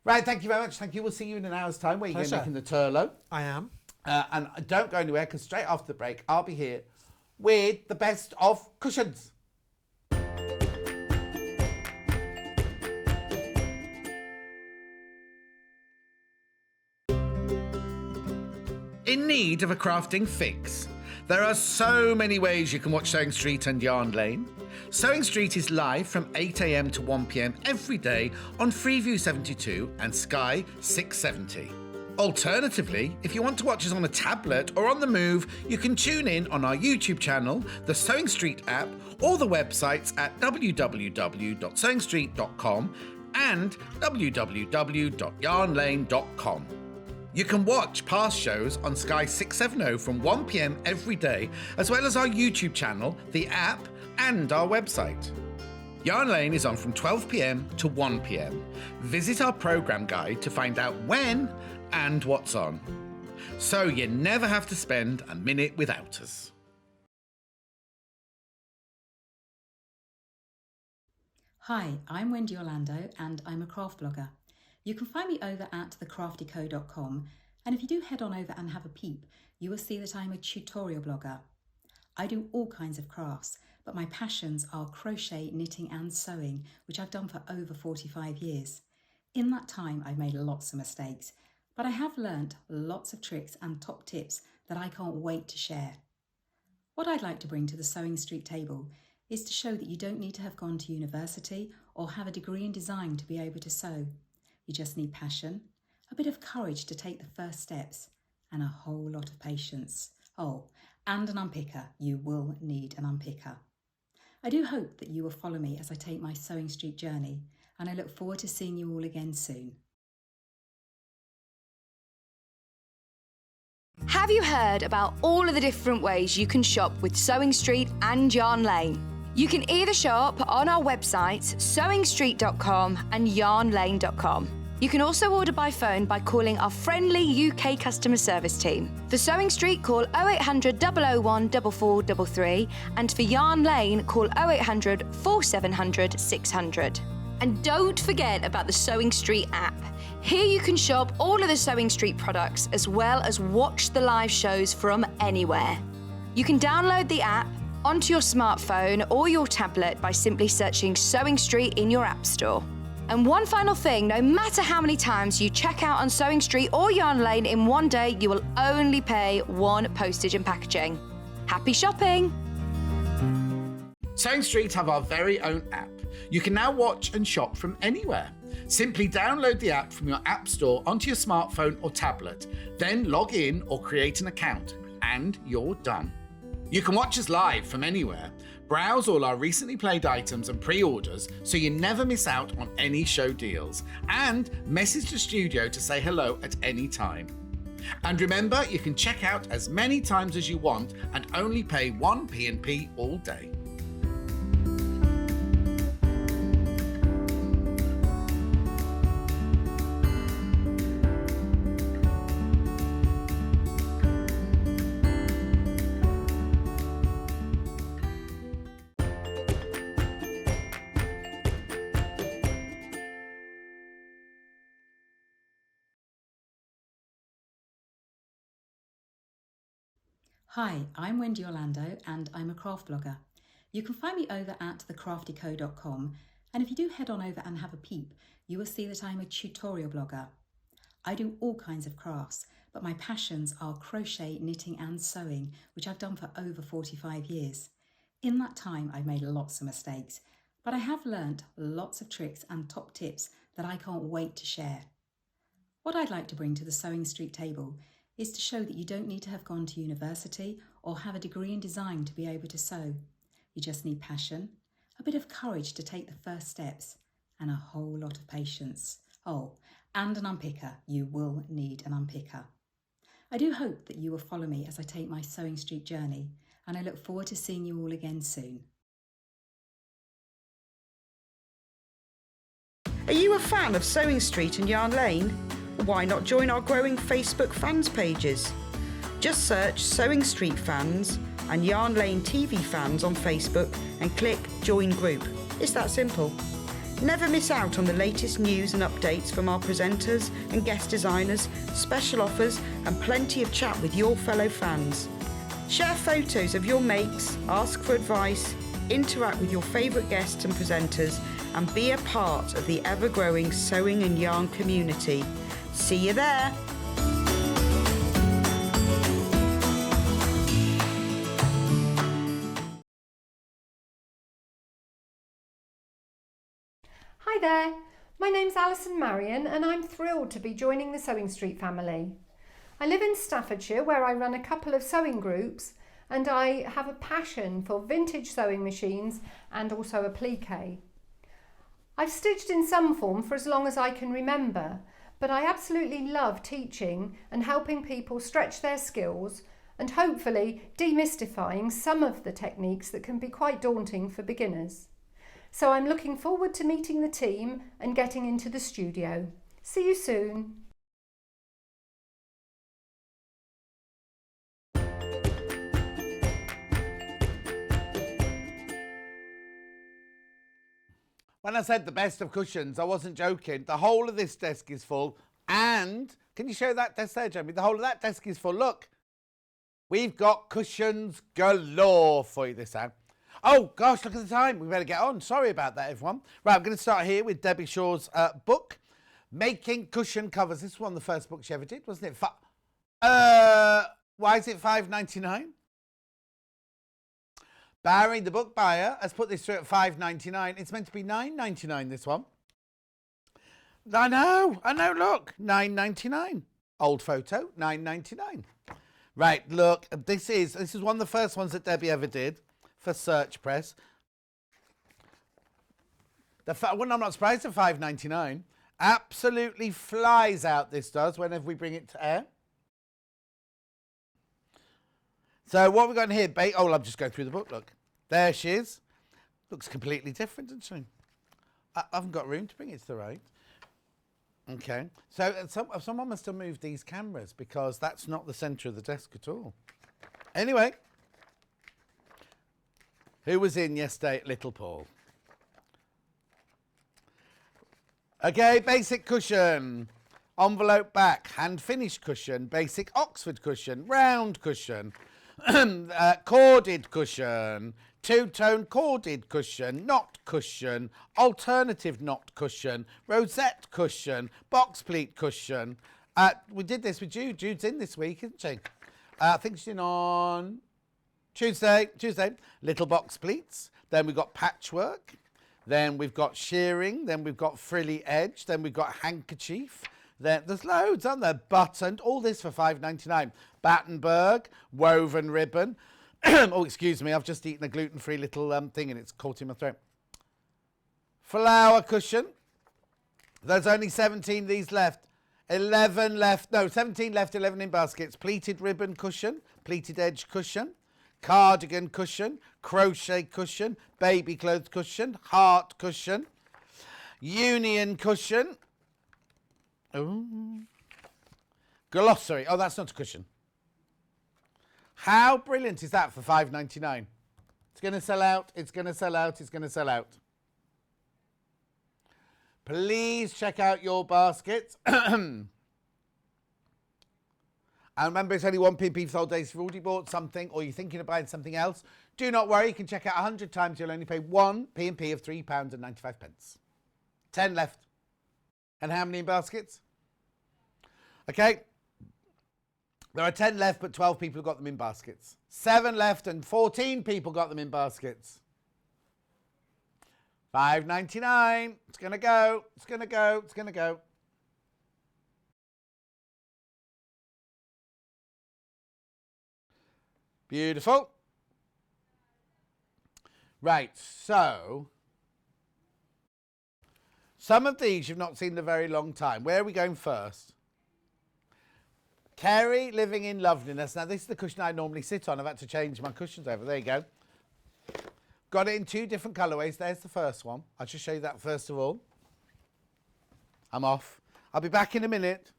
Right, thank you very much. Thank you. We'll see you in an hour's time. Where you're going to make in the Turlough. I am. And don't go anywhere, because straight after the break, I'll be here with the best of cushions. In need of a crafting fix? There are so many ways you can watch Sewing Street and Yarn Lane. Sewing Street is live from 8 a.m. to 1 p.m. every day on Freeview 72 and Sky 670. Alternatively, if you want to watch us on a tablet or on the move, you can tune in on our YouTube channel, the Sewing Street app, or the websites at www.sewingstreet.com and www.yarnlane.com. You can watch past shows on Sky 670 from 1 p.m. every day, as well as our YouTube channel, the app, and our website. Yarn Lane is on from 12 p.m. to 1 p.m. Visit our programme guide to find out when and what's on. So you never have to spend a minute without us. Hi, I'm Wendy Orlando and I'm a craft blogger. You can find me over at thecraftyco.com, and if you do head on over and have a peep, you will see that I'm a tutorial blogger. I do all kinds of crafts, but my passions are crochet, knitting and sewing, which I've done for over 45 years. In that time, I've made lots of mistakes, but I have learnt lots of tricks and top tips that I can't wait to share. What I'd like to bring to the Sewing Street table is to show that you don't need to have gone to university or have a degree in design to be able to sew. You just need passion, a bit of courage to take the first steps, and a whole lot of patience. Oh, and an unpicker. You will need an unpicker. I do hope that you will follow me as I take my Sewing Street journey, and I look forward to seeing you all again soon. Have you heard about all of the different ways you can shop with Sewing Street and Yarn Lane? You can either shop on our websites, sewingstreet.com and yarnlane.com. You can also order by phone by calling our friendly UK customer service team. For Sewing Street, call 0800 001 4433, and for Yarn Lane, call 0800 4700 600. And don't forget about the Sewing Street app. Here you can shop all of the Sewing Street products as well as watch the live shows from anywhere. You can download the app onto your smartphone or your tablet by simply searching Sewing Street in your app store. And one final thing, no matter how many times you check out on Sewing Street or Yarn Lane in one day, you will only pay one postage and packaging. Happy shopping! Sewing Street have our very own app. You can now watch and shop from anywhere. Simply download the app from your app store onto your smartphone or tablet, then log in or create an account, and you're done. You can watch us live from anywhere, browse all our recently played items and pre-orders so you never miss out on any show deals, and message the studio to say hello at any time. And remember, you can check out as many times as you want and only pay one P&P all day. Hi, I'm Wendy Orlando and I'm a craft blogger. You can find me over at thecraftyco.com, and if you do head on over and have a peep, you will see that I'm a tutorial blogger. I do all kinds of crafts, but my passions are crochet, knitting and sewing, which I've done for over 45 years. In that time, I've made lots of mistakes, but I have learnt lots of tricks and top tips that I can't wait to share. What I'd like to bring to the Sewing Street table is to show that you don't need to have gone to university or have a degree in design to be able to sew. You just need passion, a bit of courage to take the first steps, and a whole lot of patience. Oh, and an unpicker. You will need an unpicker. I do hope that you will follow me as I take my Sewing Street journey, and I look forward to seeing you all again soon. Are you a fan of Sewing Street and Yarn Lane? Why not join our growing Facebook fans pages? Just search Sewing Street Fans and Yarn Lane TV Fans on Facebook and click Join Group. It's that simple. Never miss out on the latest news and updates from our presenters and guest designers, special offers and plenty of chat with your fellow fans. Share photos of your makes, ask for advice, interact with your favourite guests and presenters and be a part of the ever-growing sewing and yarn community. See you there! Hi there, my name's Alison Marion and I'm thrilled to be joining the Sewing Street family. I live in Staffordshire where I run a couple of sewing groups and I have a passion for vintage sewing machines and also applique. I've stitched in some form for as long as I can remember, but I absolutely love teaching and helping people stretch their skills and hopefully demystifying some of the techniques that can be quite daunting for beginners. So I'm looking forward to meeting the team and getting into the studio. See you soon. When I said the best of cushions, I wasn't joking. The whole of this desk is full. And, can you show that desk there, Jamie? The whole of that desk is full. Look, we've got cushions galore for you this time. Oh, gosh, look at the time. We better get on. Sorry about that, everyone. Right, I'm going to start here with Debbie Shaw's book, Making Cushion Covers. This was one of the first books she ever did, wasn't it? Why is it $5.99? Barry, the book buyer, has put this through at $5.99. It's meant to be $9.99, this one. I know, look, $9.99. Old photo, $9.99. Right, look, this is one of the first ones that Debbie ever did for Search Press. I'm not surprised at $5.99. Absolutely flies out, this does, whenever we bring it to air. So what have we got in here? Oh, I'm just going through the book, look. There she is. Looks completely different, doesn't she? I haven't got room to bring it to the right. Okay. So someone must have moved these cameras because that's not the centre of the desk at all. Anyway. Who was in yesterday at Little Paul? Okay, basic cushion. Envelope back, hand finished cushion, basic Oxford cushion, round cushion, corded cushion, two-tone corded cushion, knot cushion, alternative knot cushion, rosette cushion, box pleat cushion. We did this with Jude. Jude's in this week, isn't she? I think she's in on Tuesday. Little box pleats. Then we've got patchwork. Then we've got shearing. Then we've got frilly edge. Then we've got handkerchief. There's loads, aren't there? Buttoned. All this for $5.99. Battenberg, woven ribbon. Oh, excuse me. I've just eaten a gluten-free little thing and it's caught in my throat. Flower cushion. There's only 17 of these left. 11 left. No, 17 left, 11 in baskets. Pleated ribbon cushion. Pleated edge cushion. Cardigan cushion. Crochet cushion. Baby clothes cushion. Heart cushion. Union cushion. Oh. Glossary. Oh, that's not a cushion. How brilliant is that for $5.99? It's going to sell out. It's going to sell out. It's going to sell out. Please check out your baskets. And remember, it's only 1p for whole days. If you've already bought something or you're thinking of buying something else, do not worry. You can check out 100 times. You'll only pay 1 P&P of £3.95. 10 left. And how many in baskets? Okay. There are 10 left, but 12 people have got them in baskets. 7 left and 14 people got them in baskets. £5.99. It's going to go. It's going to go. It's going to go. Beautiful. Right, so some of these you've not seen in a very long time. Where are we going first? Kerry, Living in Loveliness. Now, this is the cushion I normally sit on. I've had to change my cushions over. There you go. Got it in 2 different colourways. There's the first one. I'll just show you that first of all. I'm off. I'll be back in a minute.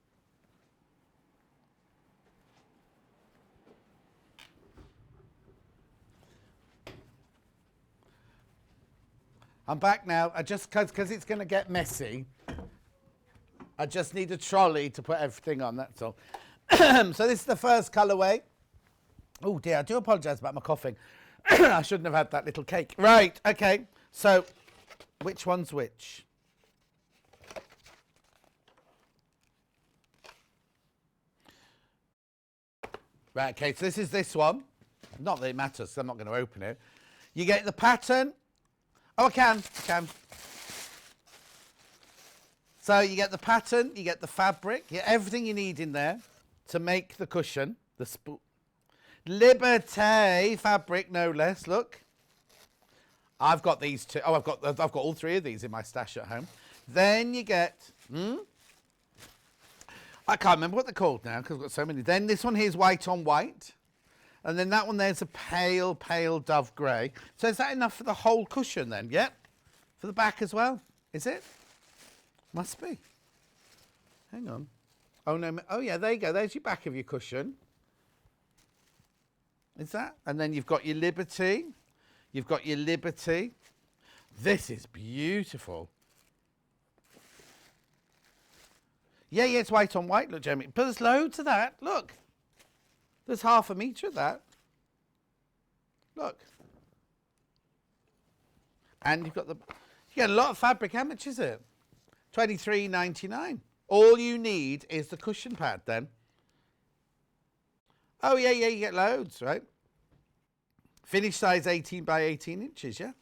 I'm back now. I just, because it's going to get messy, I just need a trolley to put everything on, that's all. So this is the first colourway. Oh dear, I do apologise about my coughing. I shouldn't have had that little cake. Right, okay. So, which one's which? Right, okay, so this is this one. Not that it matters, so I'm not going to open it. You get the pattern. Oh, I can. So you get the pattern, you get the fabric, you get everything you need in there to make the cushion. The Liberté fabric, no less. Look, I've got these 2. Oh, I've got all 3 of these in my stash at home. Then you get, I can't remember what they're called now because I've got so many. Then this one here is white on white. And then that one there's a pale, pale dove grey. So is that enough for the whole cushion then? Yep. For the back as well? Is it? Must be. Hang on. Oh, no. Oh, yeah, there you go. There's your back of your cushion. Is that? And then you've got your Liberty. You've got your Liberty. This is beautiful. Yeah, it's white on white. Look, Jeremy. But there's loads of that. Look. There's half a metre of that. Look. And you've got you get a lot of fabric. How much is it? $23.99. All you need is the cushion pad then. Oh, yeah, you get loads, right? Finished size 18 by 18 inches, yeah?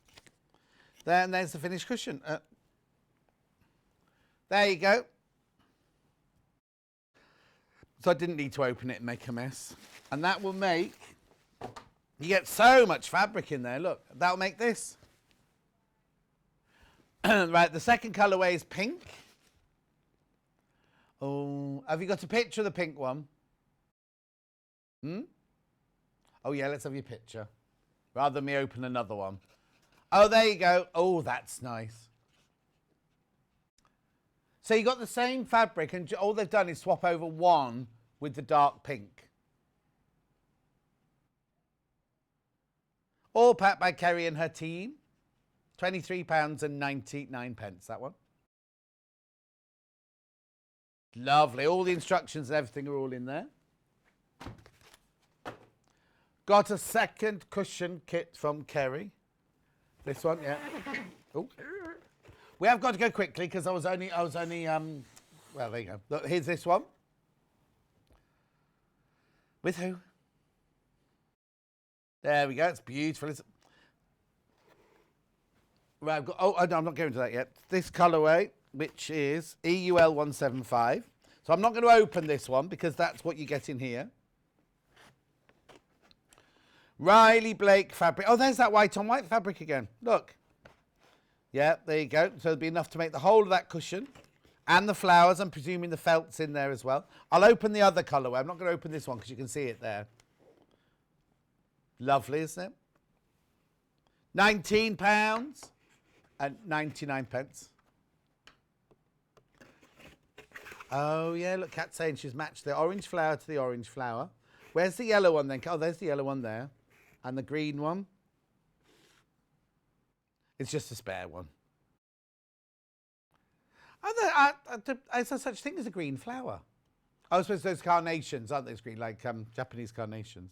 Then there's the finished cushion. There you go. So I didn't need to open it and make a mess. And that will make, you get so much fabric in there, look. That'll make this. Right, the second colourway is pink. Oh, have you got a picture of the pink one? Oh, yeah, let's have your picture. Rather than me open another one. Oh, there you go. Oh, that's nice. So you got the same fabric and all they've done is swap over one with the dark pink. All packed by Kerry and her team. £23.99, that one. Lovely. All the instructions and everything are all in there. Got a second cushion kit from Kerry. This one, yeah. Oh. We have got to go quickly because I was only, well, there you go. Look, here's this one. With who? There we go. It's beautiful. Right, I've got, oh, no, I'm not going to that yet. This colourway, which is EUL 175. So I'm not going to open this one because that's what you get in here. Riley Blake fabric. Oh, there's that white on white fabric again. Look. Yeah, there you go. So there'll be enough to make the whole of that cushion. And the flowers. I'm presuming the felt's in there as well. I'll open the other colourway. I'm not going to open this one because you can see it there. Lovely, isn't it? £19 and 99 pence. Oh, yeah, look, Kat's saying she's matched the orange flower to the orange flower. Where's the yellow one then? Oh, there's the yellow one there. And the green one. It's just a spare one. Is there such thing as a green flower? I suppose those carnations, aren't they, green, like Japanese carnations.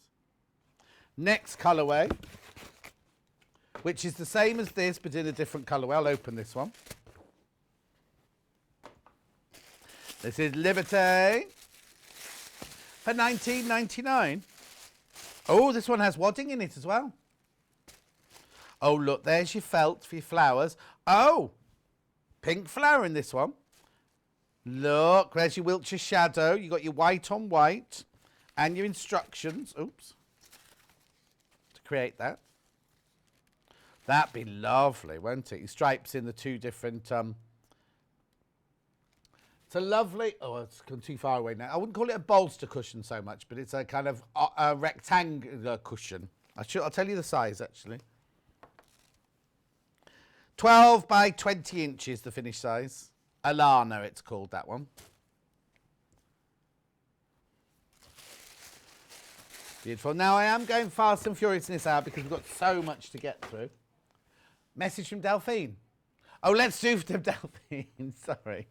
Next colourway, which is the same as this, but in a different colourway. I'll open this one. This is Liberté for £19.99. Oh, this one has wadding in it as well. Oh, look, there's your felt for your flowers. Oh, pink flower in this one. Look, there's your Wiltshire shadow. You got your white on white and your instructions. Oops. To create that. That'd be lovely, won't it? Your stripes in the two different... It's a lovely... Oh, it's gone too far away now. I wouldn't call it a bolster cushion so much, but it's a kind of a rectangular cushion. I'll tell you the size, actually. 12 by 20 inches, the finished size. Alana, it's called, that one. Beautiful. Now, I am going fast and furious in this hour because we've got so much to get through. Message from Delphine. Oh, let's do from Delphine. Sorry.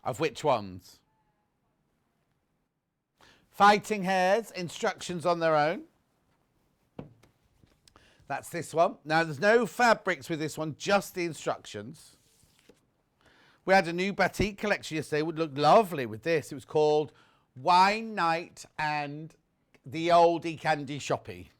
Of which ones? Fighting Hares, instructions on their own. That's this one. Now, there's no fabrics with this one, just the instructions. We had a new batik collection yesterday. It would look lovely with this. It was called Wine Night and the Oldie Candy Shoppy.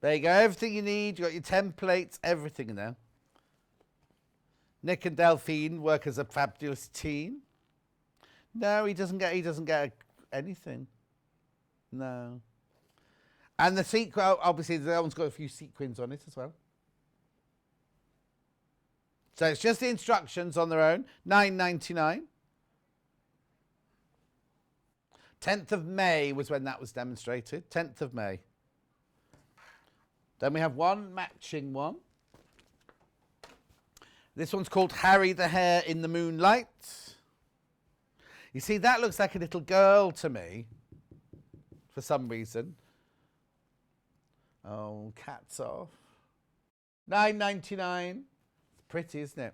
There you go. Everything you need. You got your templates, everything in there. Nick and Delphine work as a fabulous team. No, he doesn't get anything. No. And the sequin, obviously, that one's got a few sequins on it as well. So it's just the instructions on their own. £9.99. 10th of May was when that was demonstrated. 10th of May. Then we have one matching one. This one's called Harry the Hare in the Moonlight. You see, that looks like a little girl to me, for some reason. Oh, cats off. £9.99. It's pretty, isn't it?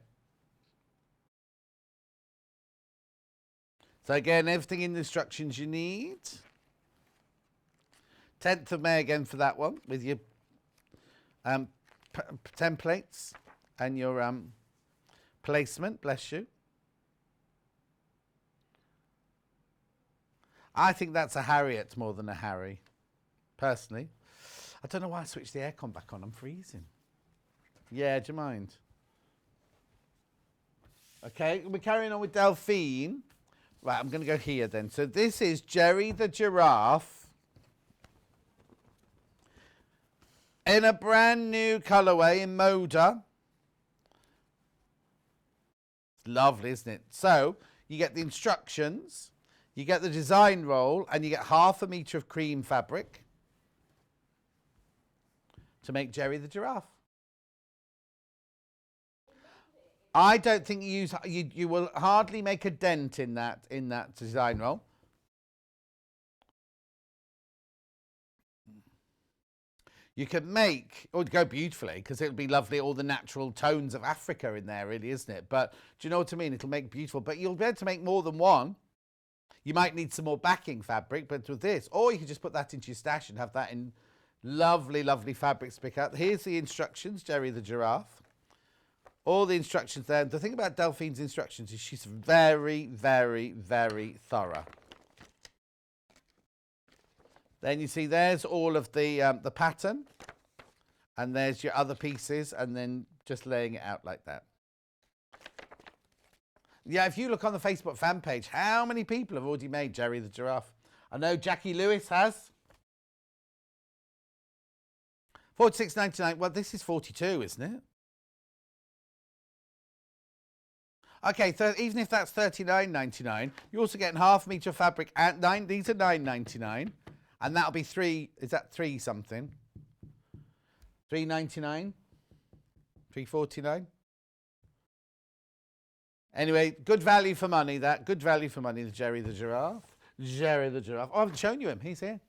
So again, everything in the instructions you need. 10th of May again for that one, with your templates and your placement. Bless you. I think that's a Harriet more than a Harry, personally. I don't know why I switched the aircon back on. I'm freezing. Yeah, do you mind? Okay, we're carrying on with Delphine. Right, I'm going to go here then. So this is Jerry the Giraffe in a brand new colourway in Moda. It's lovely, isn't it? So you get the instructions, you get the design roll, and you get ½ metre of cream fabric to make Jerry the Giraffe. I don't think you will hardly make a dent in that design roll. You could make, it would go beautifully because it'll be lovely, all the natural tones of Africa in there, really, isn't it? But do you know what I mean? It'll make beautiful, but you'll be able to make more than one. You might need some more backing fabric, but with this, or you could just put that into your stash and have that in lovely, lovely fabrics to pick out. Here's the instructions, Jerry the Giraffe. All the instructions there. The thing about Delphine's instructions is she's very, very, very thorough. Then you see there's all of the pattern, and there's your other pieces, and then just laying it out like that. Yeah, if you look on the Facebook fan page, how many people have already made Jerry the Giraffe? I know Jackie Lewis has. 46.99. Well, this is 42, isn't it? Okay, so even if that's 39.99, you're also getting ½ metre fabric at these are 9.99, and that'll be is that 3 something? 3.99? 3.49? Anyway, good value for money, that. Good value for money, the Jerry the Giraffe. Jerry the Giraffe. Oh, I haven't shown you him. He's here.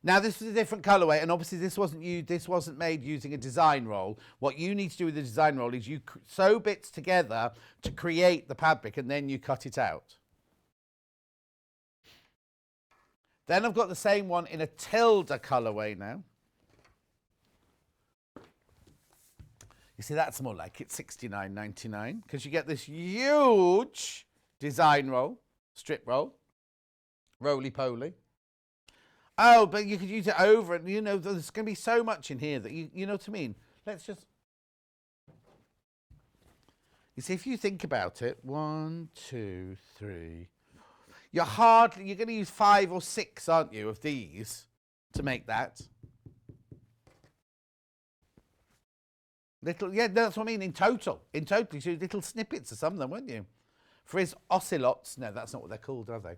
Now this is a different colourway, and obviously this wasn't made using a design roll. What you need to do with the design roll is you sew bits together to create the fabric, and then you cut it out. Then I've got the same one in a Tilda colourway now. You see, that's more like it, $69.99, because you get this huge design roll, strip roll, roly-poly. Oh, but you could use it over, and you know, there's going to be so much in here that you know what I mean? Let's just... You see, if you think about it, 1, 2, 3... You're going to use 5 or 6, aren't you, of these to make that? Little, yeah, that's what I mean, in total. In total, you do little snippets of some of them, weren't you? For his ocelots, no, that's not what they're called, are they?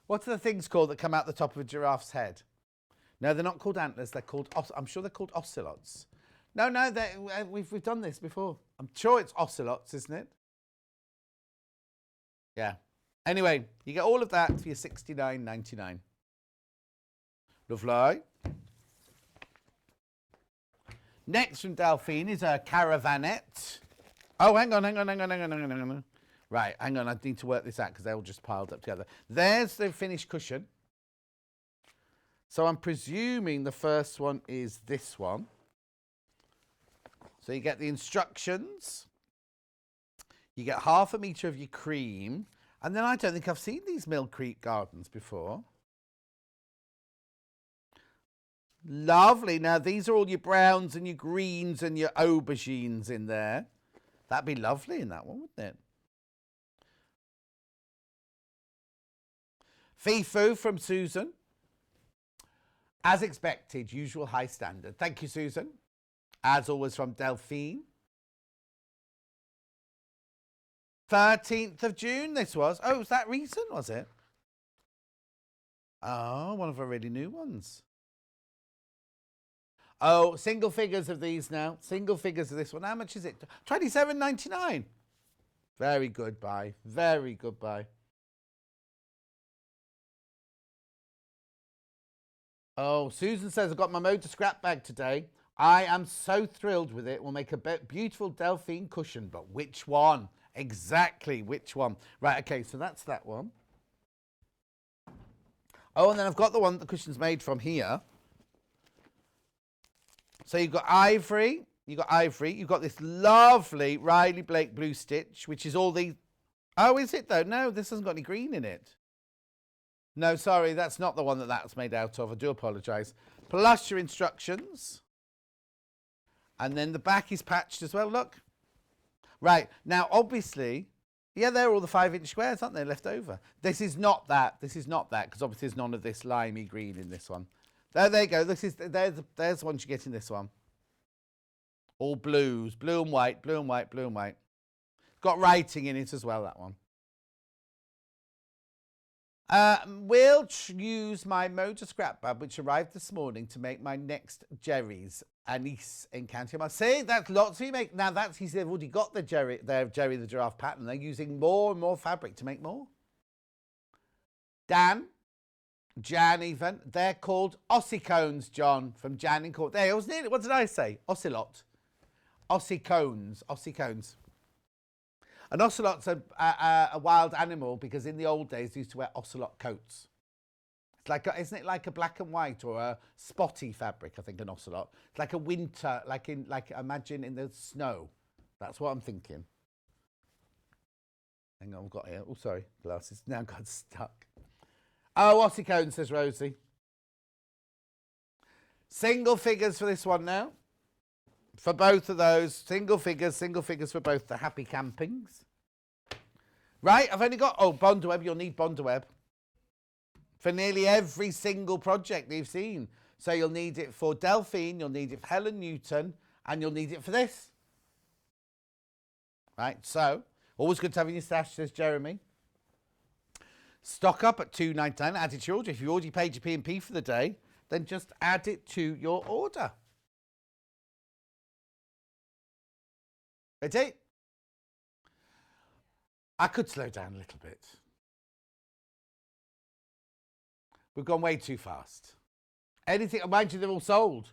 What are the things called that come out the top of a giraffe's head? No, they're not called antlers. They're called, I'm sure they're called ocelots. No, we've done this before. I'm sure it's ocelots, isn't it? Yeah. Anyway, you get all of that for your $69.99. Lovely. Next from Delphine is a caravanette. Oh, hang on. Right, hang on. I need to work this out because they're all just piled up together. There's the finished cushion. So I'm presuming the first one is this one. So you get the instructions. You get 1/2 metre of your cream. And then I don't think I've seen these Mill Creek Gardens before. Lovely. Now, these are all your browns and your greens and your aubergines in there. That'd be lovely in that one, wouldn't it? Fifu from Susan. As expected, usual high standard. Thank you, Susan. As always from Delphine. 13th of June this was. Oh, was that recent, was it? Oh, one of our really new ones. Oh, single figures of these now. Single figures of this one. How much is it? $27.99. Very good buy. Very good buy. Oh, Susan says, I've got my motor scrap bag today. I am so thrilled with it. We'll make a beautiful Delphine cushion. But which one? Exactly, which one? Right, okay, so that's that one. Oh, and then I've got the one that the cushion's made from here. So you've got ivory. You've got this lovely Riley Blake blue stitch, which is all the... Oh, is it though? No, this hasn't got any green in it. No, sorry, that's not the one that's made out of. I do apologise. Plus your instructions. And then the back is patched as well, look. Right, now obviously, yeah, they're all the 5-inch squares, aren't they, left over? This is not that, because obviously there's none of this limey green in this one. There you go, there's the ones you get in this one. All blues, blue and white, blue and white, blue and white. Got writing in it as well, that one. We'll use my motor scrap bag, which arrived this morning, to make my next Jerry's Anise in County Armagh. See, that's lots you make. Now that's, they've already got the Jerry the Giraffe pattern. They're using more and more fabric to make more. Jan even. They're called ossicones, John, from Jan in Court. There, I was nearly, what did I say? Ocelot. Ossicones. An ocelot's a wild animal because in the old days they used to wear ocelot coats. It's like, isn't it like a black and white or a spotty fabric? I think an ocelot. It's like a winter, like imagine in the snow. That's what I'm thinking. Hang on, I've got here. Oh, sorry, glasses now got stuck. Oh, ossicone, says Rosie. Single figures for this one now. For both of those, single figures for both the happy campings. Right, I've only got, Bondweb, you'll need Bondweb for nearly every single project that you've seen. So you'll need it for Delphine, you'll need it for Helen Newton, and you'll need it for this. Right, so, always good to have in your stash, says Jeremy. Stock up at $2.99, add it to your order. If you already paid your P&P for the day, then just add it to your order. Ready? I could slow down a little bit. We've gone way too fast. Anything, mind you, they're all sold.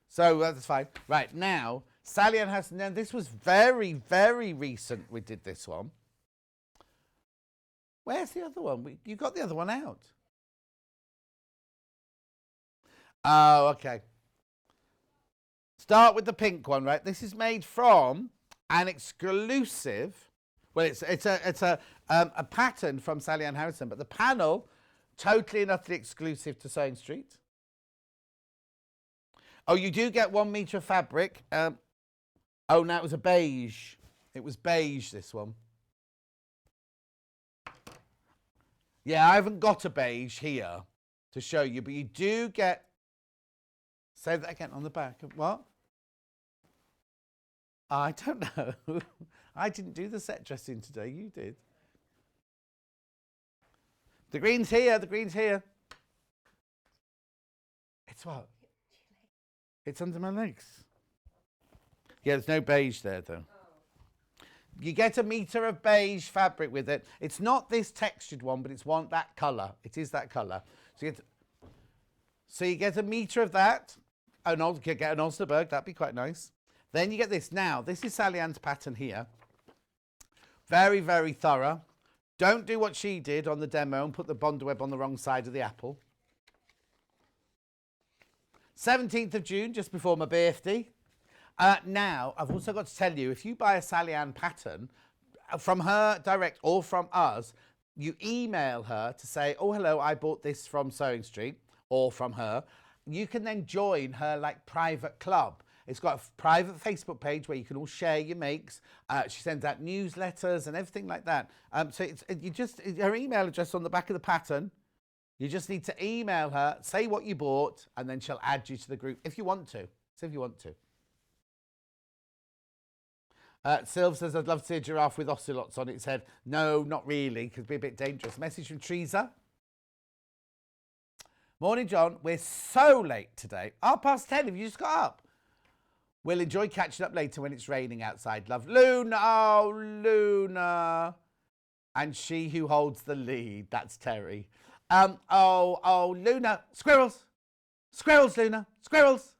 So that's fine. Right, now, Sally Ann House. Now, this was very, very recent we did this one. Where's the other one? You got the other one out. Oh, okay. Start with the pink one, right? This is made from an exclusive. Well, it's a pattern from Sally Ann Harrison, but the panel totally and utterly exclusive to Sewing Street. Oh, you do get 1 metre of fabric. Oh, no, it was a beige. It was beige, this one. Yeah, I haven't got a beige here to show you, but you do get... Say that again on the back. What? I don't know. I didn't do the set dressing today. You did. The green's here. The green's here. It's what? It's under my legs. Yeah, there's no beige there, though. You get 1 metre of beige fabric with it. It's not this textured one, but it's that colour. It is that colour. So you get 1 metre of that. Get an Osnaburg. That'd be quite nice. Then you get this. Now, this is Sally Ann's pattern here. Very, very thorough. Don't do what she did on the demo and put the bond web on the wrong side of the apple. 17th of June, just before my birthday. Now, I've also got to tell you, if you buy a Sally Ann pattern from her direct or from us, you email her to say, oh, hello, I bought this from Sewing Street or from her. You can then join her like private club. It's got a private Facebook page where you can all share your makes. She sends out newsletters and everything like that. So her email address on the back of the pattern. You just need to email her, say what you bought, and then she'll add you to the group if you want to. So if you want to. Sylv says, I'd love to see a giraffe with ocelots on its head. No, not really, because it'd be a bit dangerous. Message from Teresa. Morning, John. We're so late today. 10:30. Have you just got up? We'll enjoy catching up later when it's raining outside. Love, Luna. Oh, Luna. And she who holds the lead. That's Terry. Luna. Squirrels. Squirrels, Luna. Squirrels.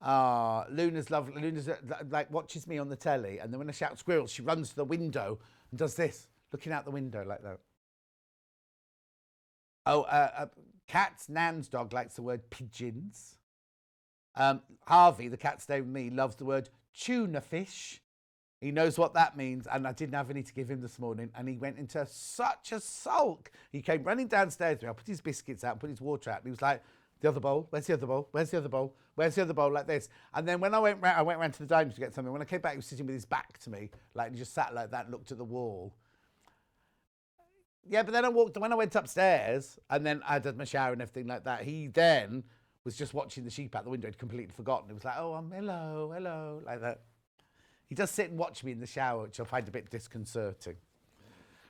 Luna's lovely. Luna's like watches me on the telly, and then when I shout squirrels, she runs to the window and does this, looking out the window like that. Cat's Nan's dog likes the word pigeons. Harvey, the cat staying with me, loves the word tuna fish. He knows what that means, and I didn't have any to give him this morning, and he went into such a sulk. He came running downstairs to me. I put his biscuits out and put his water out, and he was like, the other bowl? Where's the other bowl? Where's the other bowl? Where's the other bowl? Like this. And then when I went round to the dining room to get something. When I came back, he was sitting with his back to me, like, and he just sat like that and looked at the wall. Yeah, but then when I went upstairs, and then I did my shower and everything like that, he then was just watching the sheep out the window. He'd completely forgotten. He was like, oh, hello, like that. He does sit and watch me in the shower, which I find a bit disconcerting.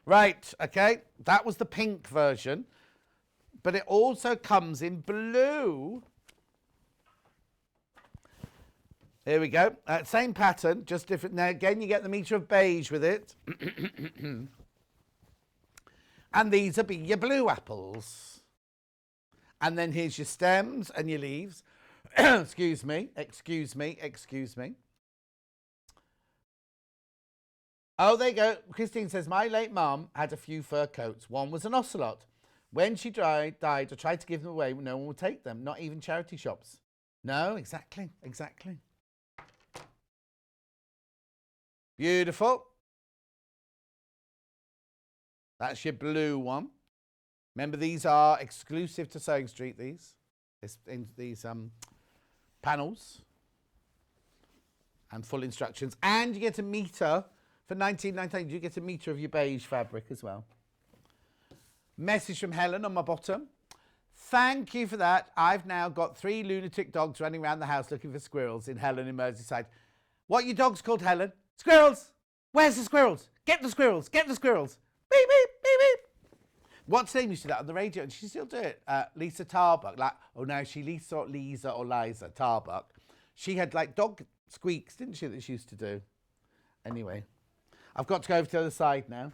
Right, okay, that was the pink version. But it also comes in blue. Here we go. Same pattern, just different. Now, again, you get the metre of beige with it. And these will be your blue apples. And then here's your stems and your leaves. Excuse me. Oh, there you go. Christine says, my late mum had a few fur coats. One was an ocelot. When she died, I tried to give them away. No one would take them, not even charity shops. No, exactly. Beautiful. That's your blue one. Remember, these are exclusive to Sewing Street, these panels. And full instructions. And you get a metre for $19.99. You get a metre of your beige fabric as well. Message from Helen on my bottom. Thank you for that. I've now got 3 lunatic dogs running around the house looking for squirrels in Helen in Merseyside. What are your dogs called, Helen? Squirrels! Where's the squirrels? Get the squirrels! Get the squirrels! Beep, beep, beep, beep. What's name used to do that on the radio? And she still do it. Lisa Tarbuck. Lisa or Liza Tarbuck. She had like dog squeaks, didn't she, that she used to do? Anyway, I've got to go over to the other side now.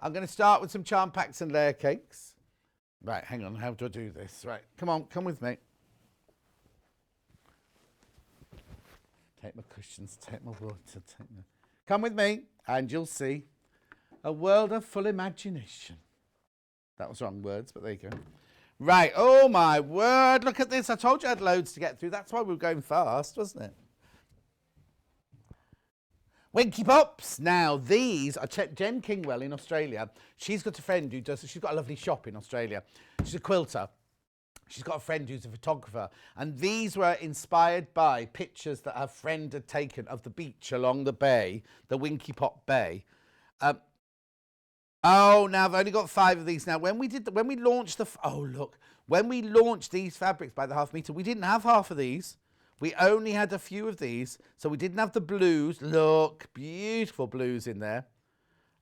I'm going to start with some charm packs and layer cakes. Right, hang on. How do I do this? Right, come on, come with me. Take my cushions, take my water, take my... Come with me, and you'll see a world of full imagination. That was wrong words, but there you go. Right, oh my word, look at this. I told you I had loads to get through. That's why we were going fast, wasn't it? Winky Pops. Now, these are Jen Kingwell in Australia. She's got a friend who does, she's got a lovely shop in Australia. She's a quilter. She's got a friend who's a photographer. And these were inspired by pictures that her friend had taken of the beach along the bay, the Winky Pop Bay. Oh, now I've only got 5 of these now. When we launched when we launched these fabrics by the half meter, we didn't have half of these. We only had a few of these, so we didn't have the blues. Look, beautiful blues in there.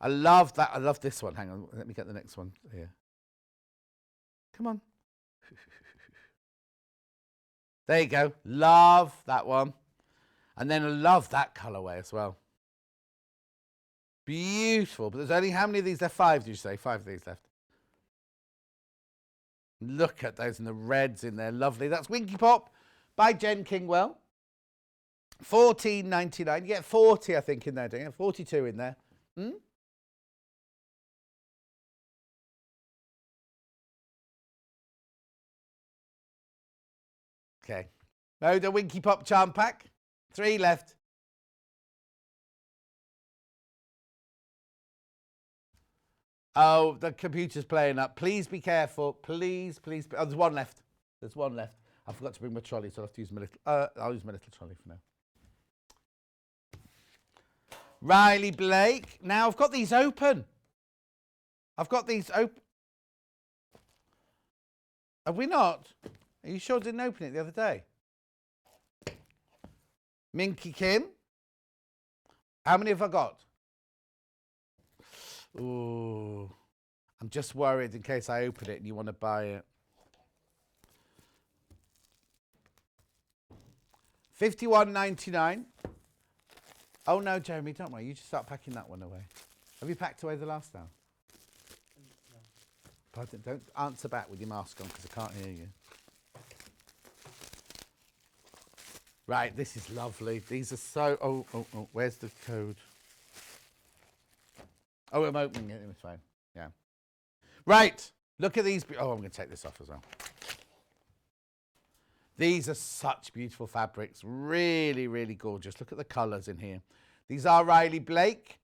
I love that. I love this one. Hang on, let me get the next one here. Come on. There you go. Love that one. And then I love that colourway as well. Beautiful. But there's only how many of these left? 5, did you say? 5 of these left. Look at those and the reds in there. Lovely. That's Winky Pop by Jen Kingwell. $14.99. You get 40, I think, in there, don't you? 42 in there. Okay. Moda Winky Pop charm pack. 3 left. Oh, the computer's playing up. Please be careful. Please, please. Oh, there's 1 left. There's 1 left. I forgot to bring my trolley, so I'll have to use my little... I'll use my little trolley for now. Riley Blake. Now, I've got these open. Have we not? Are you sure I didn't open it the other day? Minky Kim. How many have I got? Ooh. I'm just worried in case I open it and you want to buy it. $51.99. Oh no, Jeremy, don't worry. You just start packing that one away. Have you packed away the last now? No. Pardon, don't answer back with your mask on because I can't hear you. Right, this is lovely. These are so... Oh, where's the code? Oh, I'm opening it. It's fine. Yeah. Right, look at these. Oh, I'm going to take this off as well. These are such beautiful fabrics. Really, really gorgeous. Look at the colours in here. These are Riley Blake.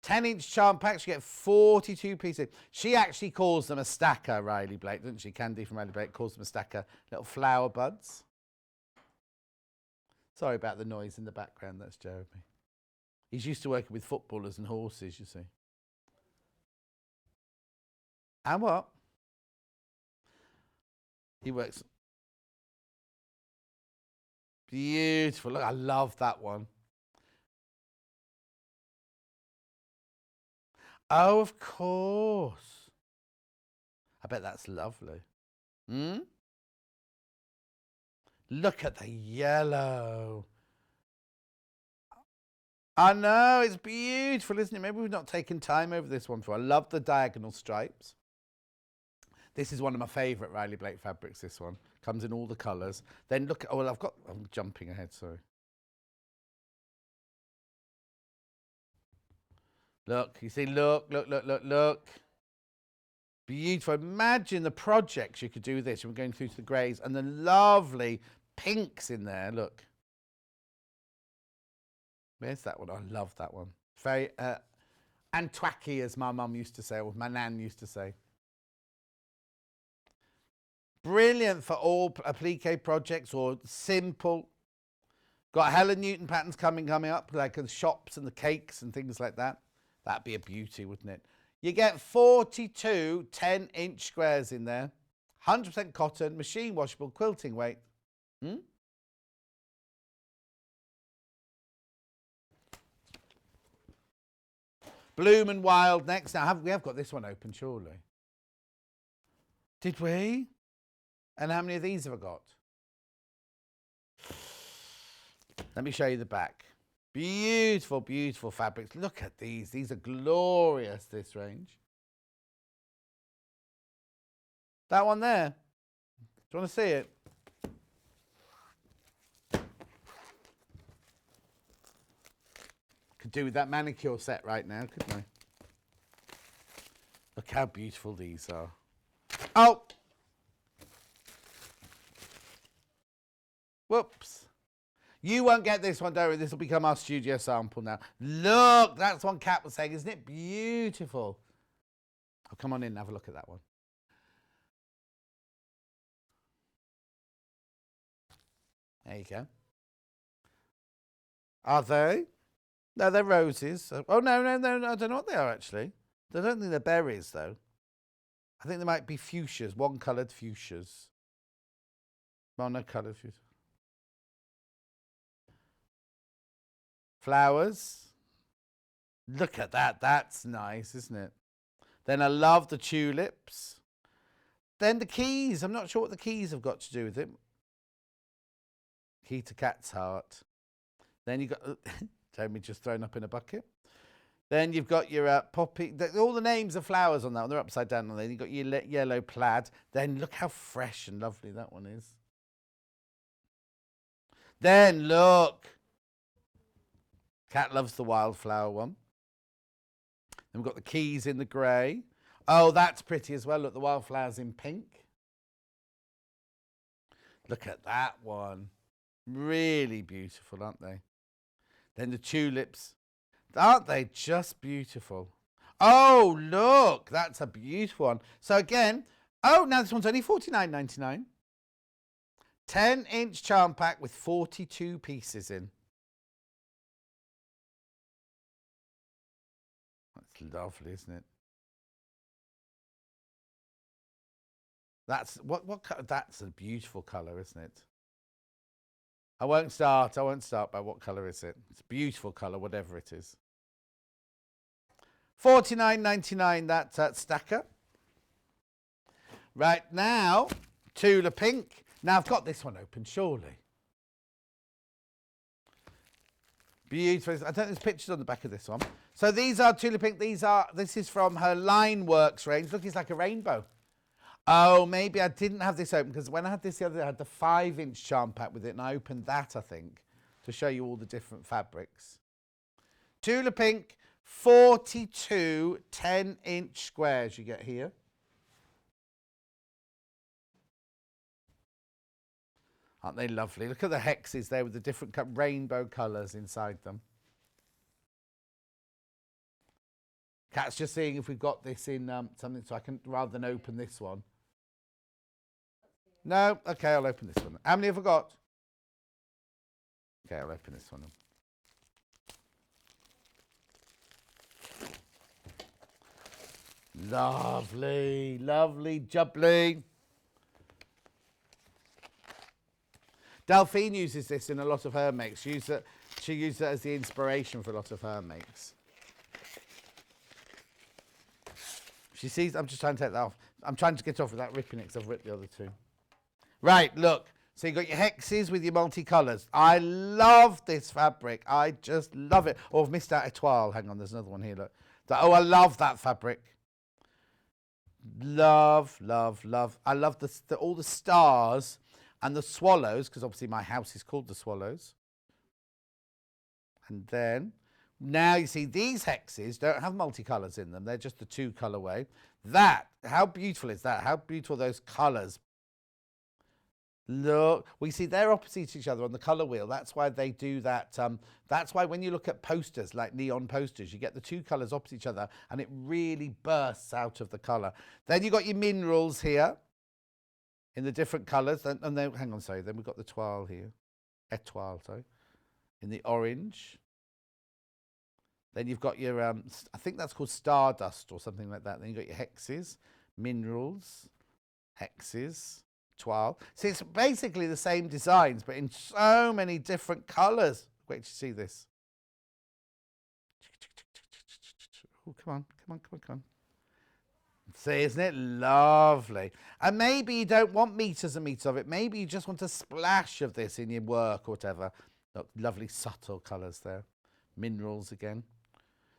10-inch charm packs. You get 42 pieces. She actually calls them a stacker, Riley Blake, doesn't she? Candy from Riley Blake calls them a stacker. Little flower buds. Sorry about the noise in the background. That's Jeremy. He's used to working with footballers and horses, you see. And what? He works... Beautiful. Look, I love that one. Oh, of course. I bet that's lovely. Look at the yellow. I know, it's beautiful, isn't it? Maybe we've not taken time over this one before. I love the diagonal stripes. This is one of my favourite Riley Blake fabrics, this one. Comes in all the colours. Then look at... Oh, well, I'm jumping ahead, sorry. Look, you see, look. Beautiful. Imagine the projects you could do with this. We're going through to the greys and the lovely pinks in there, look. Where's that one? I love that one. Very Antwacky, as my mum used to say, or my nan used to say. Brilliant for all applique projects or simple. Got Helen Newton patterns coming up, like the shops and the cakes and things like that. That'd be a beauty, wouldn't it? You get 42 10-inch squares in there. 100% cotton, machine washable, quilting weight. Bloom and Wild next. Now, we have got this one open, surely. Did we? And how many of these have I got? Let me show you the back. Beautiful, beautiful fabrics. Look at these. These are glorious, this range. That one there. Do you want to see it? Could do with that manicure set right now, couldn't I? Look how beautiful these are. Oh! Whoops. You won't get this one, don't worry. This will become our studio sample now. Look, that's one Kat was saying. Isn't it beautiful? Oh, come on in and have a look at that one. There you go. Are they? No, they're roses. Oh, no, I don't know what they are, actually. I don't think they're berries, though. I think they might be fuchsias, one-coloured fuchsias. Monocoloured fuchsias. Flowers. Look at that. That's nice, isn't it? Then I love the tulips. Then the keys. I'm not sure what the keys have got to do with it. Key to Cat's heart. Then you've got... Toby just thrown up in a bucket. Then you've got your poppy. All the names of flowers on that one. They're upside down. And then you've got your yellow plaid. Then look how fresh and lovely that one is. Then look. Cat loves the wildflower one. Then we've got the keys in the grey. Oh, that's pretty as well. Look, the wildflowers in pink. Look at that one. Really beautiful, aren't they? Then the tulips. Aren't they just beautiful? Oh, look. That's a beautiful one. So again, oh, now this one's only $49.99. 10-inch charm pack with 42 pieces in. That's lovely, isn't it? That's that's a beautiful colour, isn't it? I won't start by what colour is it. It's a beautiful colour, whatever it is. $49.99, that stacker. Right, now, Turlough pink. Now, I've got this one open, surely. Beautiful. I don't think there's pictures on the back of this one. So these are Turlough pink. This is from her Line Works range. Look, it's like a rainbow. Oh, maybe I didn't have this open because when I had this the other day, I had the 5-inch charm pack with it, and I opened that, I think, to show you all the different fabrics. Turlough pink, 42 10-inch squares you get here. Aren't they lovely? Look at the hexes there with the different rainbow colours inside them. Kat's just seeing if we've got this in something so I can, rather than open this one. No? Okay, I'll open this one. How many have I got? Okay, I'll open this one. Lovely, lovely, jubbly. Delphine uses this in a lot of her makes. She uses it as the inspiration for a lot of her makes. She sees, I'm just trying to take that off. I'm trying to get off without ripping it because I've ripped the other two. Right, look. So you've got your hexes with your multicolours. I love this fabric. I just love it. Oh, I've missed out étoile. Hang on, there's another one here, look. Oh, I love that fabric. Love, love, love. I love all the stars and the swallows, because obviously my house is called the Swallows. And then, now you see these hexes don't have multicolours in them. They're just the 2 colourway. That, how beautiful is that? How beautiful are those colours? Look, we see they're opposite each other on the colour wheel. That's why they do that. That's why when you look at posters, like neon posters, you get the 2 colours opposite each other and it really bursts out of the colour. Then you've got your minerals here in the different colours. And then, hang on, sorry, then we've got the étoile here. Étoile, sorry. In the orange. Then you've got your, I think that's called stardust or something like that. Then you've got your hexes, minerals, hexes, étoile. So it's basically the same designs, but in so many different colours. Wait to see this. Oh, come on, come on, come on, come on. See, isn't it lovely? And maybe you don't want meters and meters of it. Maybe you just want a splash of this in your work or whatever. Look, lovely subtle colours there. Minerals again.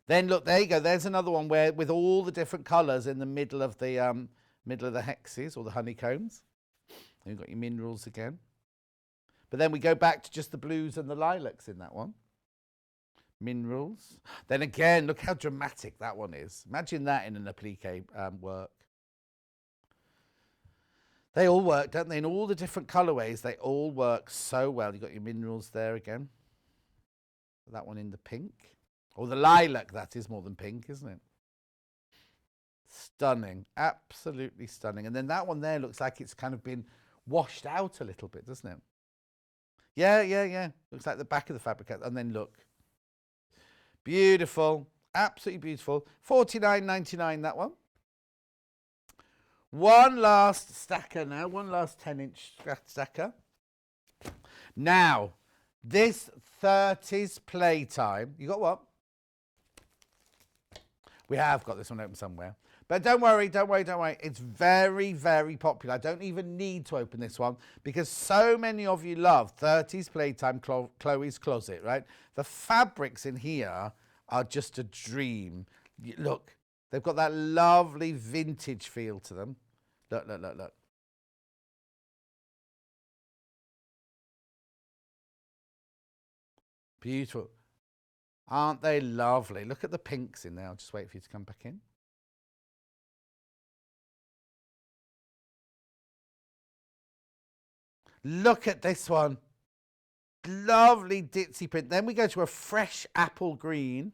Then look, there you go. There's another one where with all the different colours in the middle of the hexes or the honeycombs. And you've got your minerals again. But then we go back to just the blues and the lilacs in that one. Minerals. Then again, look how dramatic that one is. Imagine that in an applique work. They all work, don't they? In all the different colourways, they all work so well. You've got your minerals there again. That one in the pink. Or the lilac, that is more than pink, isn't it? Stunning. Absolutely stunning. And then that one there looks like it's kind of been washed out a little bit, doesn't it? Yeah. Looks like the back of the fabric. And then look. Beautiful. Absolutely beautiful. $49.99, that one. One last stacker now. One last 10-inch stacker. Now, this 30s playtime. You got what? We have got this one open somewhere. But don't worry. It's very, very popular. I don't even need to open this one because so many of you love 30s Playtime Chloe's Closet, right? The fabrics in here are just a dream. Look, they've got that lovely vintage feel to them. Look. Beautiful. Aren't they lovely? Look at the pinks in there. I'll just wait for you to come back in. Look at this one. Lovely ditzy print. Then we go to a fresh apple green.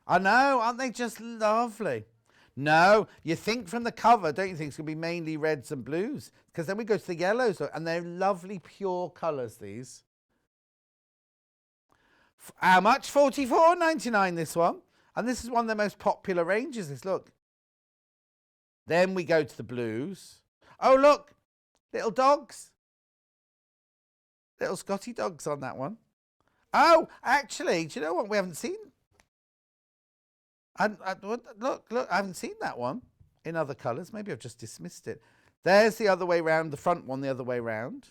I know, aren't they just lovely? No, you think from the cover, don't you think it's going to be mainly reds and blues? Because then we go to the yellows, and they're lovely pure colours, these. How much? $44.99 this one. And this is one of the most popular ranges, this, look. Then we go to the blues. Oh, look, little dogs. Little Scotty dogs on that one. Oh, actually, do you know what we haven't seen? Look, I haven't seen that one in other colours. Maybe I've just dismissed it. There's the other way round, the front one the other way round.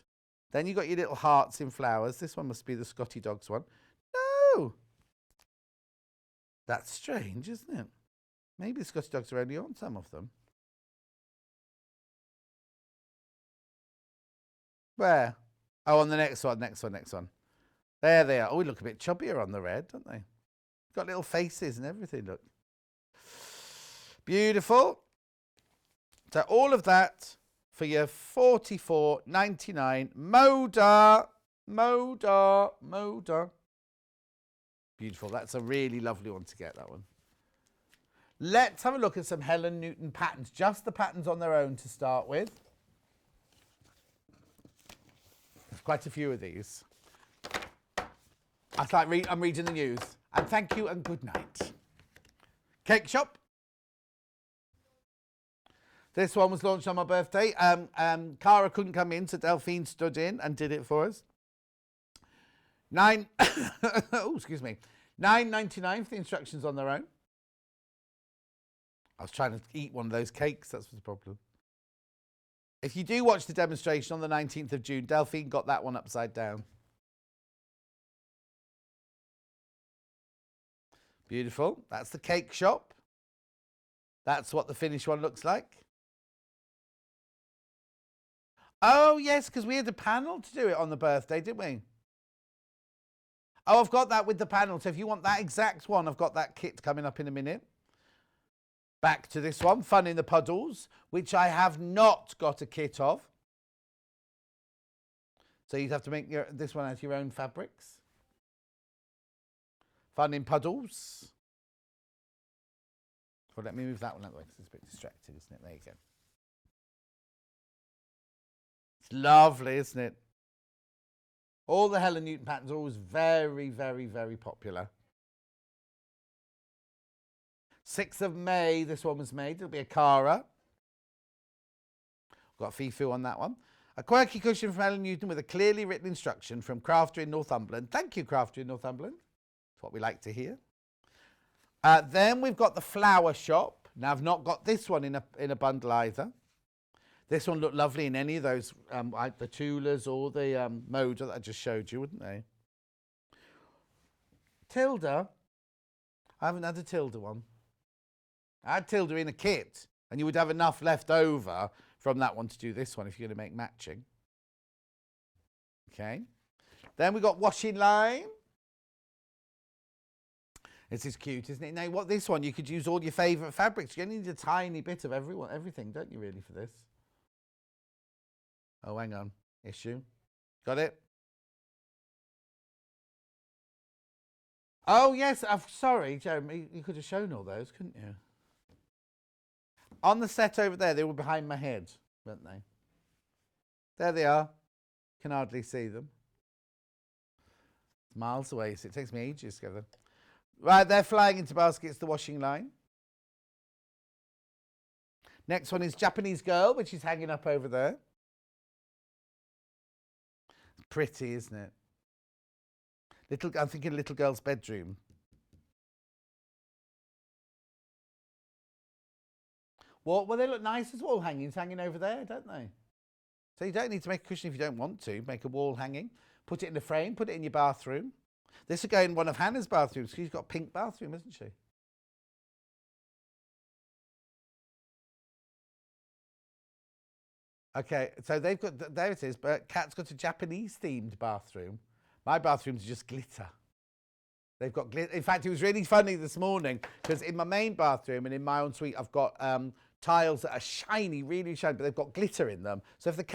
Then you've got your little hearts in flowers. This one must be the Scotty dogs one. No. That's strange, isn't it? Maybe the Scotty dogs are only on some of them. Where? Oh, on the next one. There they are. Oh, we look a bit chubbier on the red, don't they? Got little faces and everything, look. Beautiful. So all of that for your $44.99. Moda. Beautiful. That's a really lovely one to get, that one. Let's have a look at some Helen Newton patterns. Just the patterns on their own to start with. There's quite a few of these. I'm reading the news. And thank you and good night. Cake shop. This one was launched on my birthday. Cara couldn't come in, so Delphine stood in and did it for us. $9.99 for the instructions on their own. I was trying to eat one of those cakes. That's the problem. If you do watch the demonstration on the 19th of June, Delphine got that one upside down. Beautiful. That's the cake shop. That's what the finished one looks like. Oh, yes, because we had a panel to do it on the birthday, didn't we? Oh, I've got that with the panel. So if you want that exact one, I've got that kit coming up in a minute. Back to this one, Fun in the Puddles, which I have not got a kit of. So you'd have to make this one out of your own fabrics. Fun in Puddles. Well, let me move that one out of the way because it's a bit distracted, isn't it? There you go. It's lovely, isn't it? All the Helen Newton patterns are always very, very, very popular. 6th of May, this one was made. It'll be a Cara. Got Fifu on that one. A quirky cushion from Helen Newton with a clearly written instruction from Crafter in Northumberland. Thank you, Crafter in Northumberland. That's what we like to hear. Then we've got the Flower Shop. Now, I've not got this one in a bundle either. This one looked lovely in any of those, like the Tulas or the Moda that I just showed you, wouldn't they? Tilda, I haven't had a Tilda one. I had Tilda in a kit, and you would have enough left over from that one to do this one if you're going to make matching. Okay. Then we've got washing line. This is cute, isn't it? Now, what this one, you could use all your favourite fabrics. You only need a tiny bit of everything, don't you, really, for this? Oh, hang on. Issue. Got it? Oh, yes. I'm sorry, Jeremy. You could have shown all those, couldn't you? On the set over there, they were behind my head, weren't they? There they are. Can hardly see them. It's miles away, so it takes me ages to get them. Right, they're flying into baskets, the washing line. Next one is Japanese Girl, which is hanging up over there. It's pretty, isn't it? I'm thinking little girl's bedroom. Well, they look nice as wall hangings hanging over there, don't they? So you don't need to make a cushion if you don't want to. Make a wall hanging. Put it in a frame. Put it in your bathroom. This will go in one of Hannah's bathrooms. She's got a pink bathroom, hasn't she? Okay, so they've got, there it is, but Kat's got a Japanese-themed bathroom. My bathroom's just glitter. They've got glitter. In fact, it was really funny this morning because in my main bathroom and in my ensuite, I've got tiles that are shiny, really shiny, but they've got glitter in them. So if the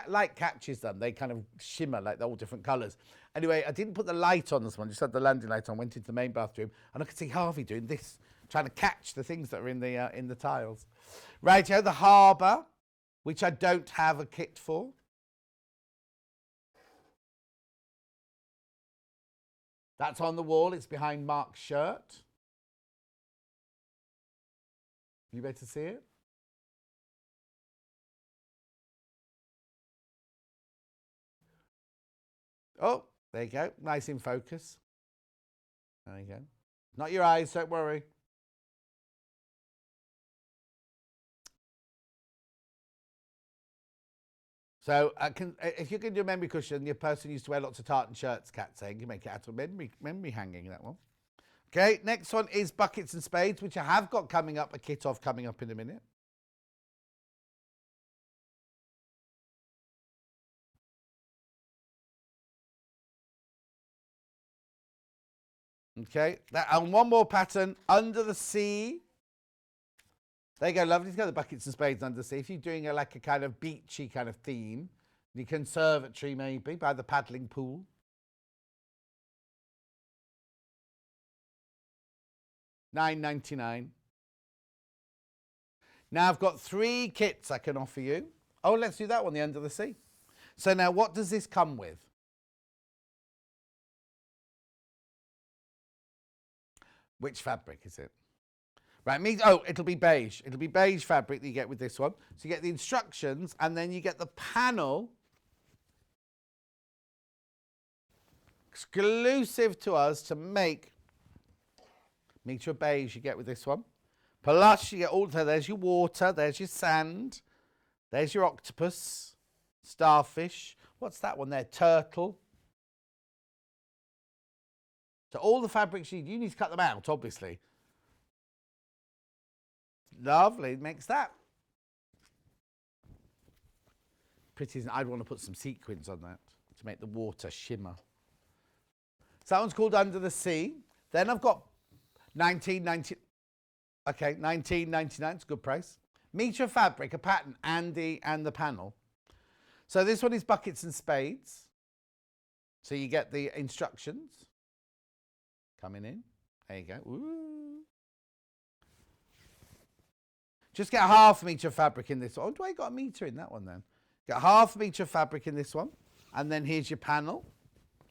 light catches them, they kind of shimmer like they're all different colours. Anyway, I didn't put the light on this one, just had the landing light on, went into the main bathroom, and I could see Harvey doing this, trying to catch the things that are in the tiles. Right, here, the harbour, which I don't have a kit for. That's on the wall. It's behind Mark's shirt. You better see it. Oh, there you go. Nice in focus. There you go. Not your eyes, don't worry. So if you can do a memory cushion, your person used to wear lots of tartan shirts, Kat saying, you make it out of memory hanging, that one. Okay, next one is buckets and spades, which I have got coming up, a kit of coming up in a minute. Okay, and one more pattern, under the sea. There you go, lovely to go, the buckets and spades under the sea. If you're doing like a kind of beachy kind of theme, the conservatory maybe, by the paddling pool. $9.99. Now I've got 3 kits I can offer you. Oh, let's do that one, the under the sea. So now what does this come with? Which fabric is it? Right, it'll be beige. It'll be beige fabric that you get with this one. So you get the instructions and then you get the panel exclusive to us to make metre of beige you get with this one. Plus you get all, there's your water, there's your sand, there's your octopus, starfish. What's that one there? Turtle. So all the fabrics you need to cut them out, obviously. Lovely, makes that. Pretty, I'd want to put some sequins on that to make the water shimmer. So that one's called Under the Sea. Then I've got $19.90. Okay, $19.99, it's a good price. Metre of fabric, a pattern, Andy and the panel. So this one is buckets and spades. So you get the instructions coming in. There you go. Ooh. Just get half a metre of fabric in this one. Oh, do I got a metre in that one then? Get half a metre of fabric in this one. And then here's your panel.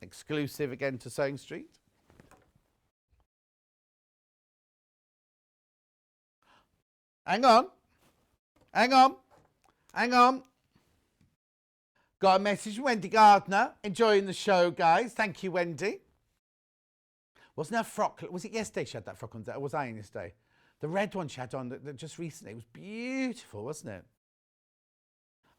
Exclusive again to Sewing Street. Hang on. Hang on. Hang on. Got a message from Wendy Gardner. Enjoying the show, guys. Thank you, Wendy. Wasn't her frock? Was it yesterday she had that frock on? Or was I in yesterday? The red one she had on just recently. It was beautiful, wasn't it?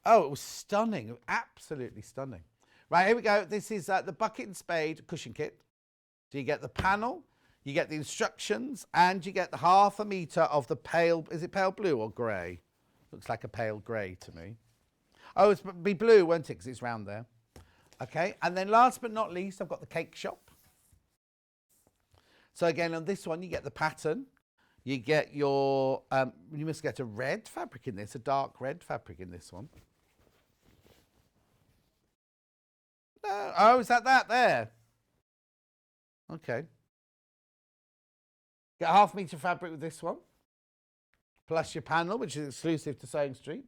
Oh, it was stunning. Absolutely stunning. Right, here we go. This is the bucket and spade cushion kit. So you get the panel, You get the instructions and you get the 1/2 metre of the pale, is it pale blue or grey? Looks like a pale grey to me. Oh, it's be blue, won't it? Because it's round there. Okay, and then last but not least, I've got the cake shop. So again, on this one, you get the pattern. You get your, you must get a red fabric in this, a dark red fabric in this one. No, oh, is that there? Okay. Get 1/2 metre fabric with this one. Plus your panel, which is exclusive to Sewing Street.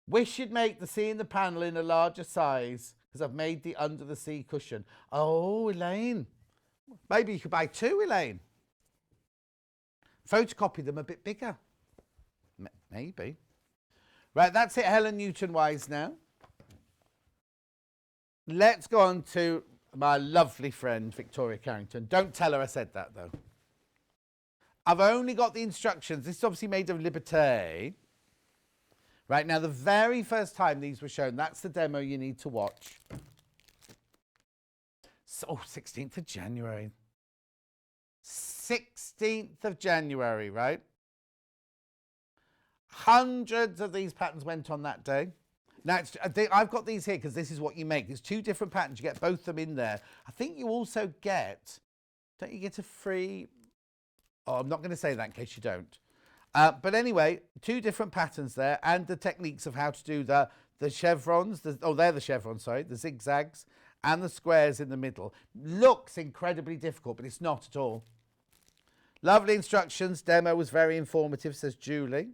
Wish you'd make the C in the panel in a larger size, because I've made the under the sea cushion. Oh, Elaine. Maybe you could buy 2, Elaine. Photocopy them a bit bigger. Maybe. Right, that's it, Helen Newton-wise now. Let's go on to my lovely friend, Victoria Carrington. Don't tell her I said that, though. I've only got the instructions. This is obviously made of Liberté. Right, now the very first time these were shown, that's the demo you need to watch. So, 16th of January. 16th of January, right? Hundreds of these patterns went on that day. Now, I've got these here because this is what you make. There's 2 different patterns. You get both of them in there. I think you also get, don't you get a free, oh, I'm not going to say that in case you don't. But anyway, 2 different patterns there and the techniques of how to do the chevrons. They're the chevrons, sorry, the zigzags and the squares in the middle. Looks incredibly difficult, but it's not at all. Lovely instructions. Demo was very informative, says Julie.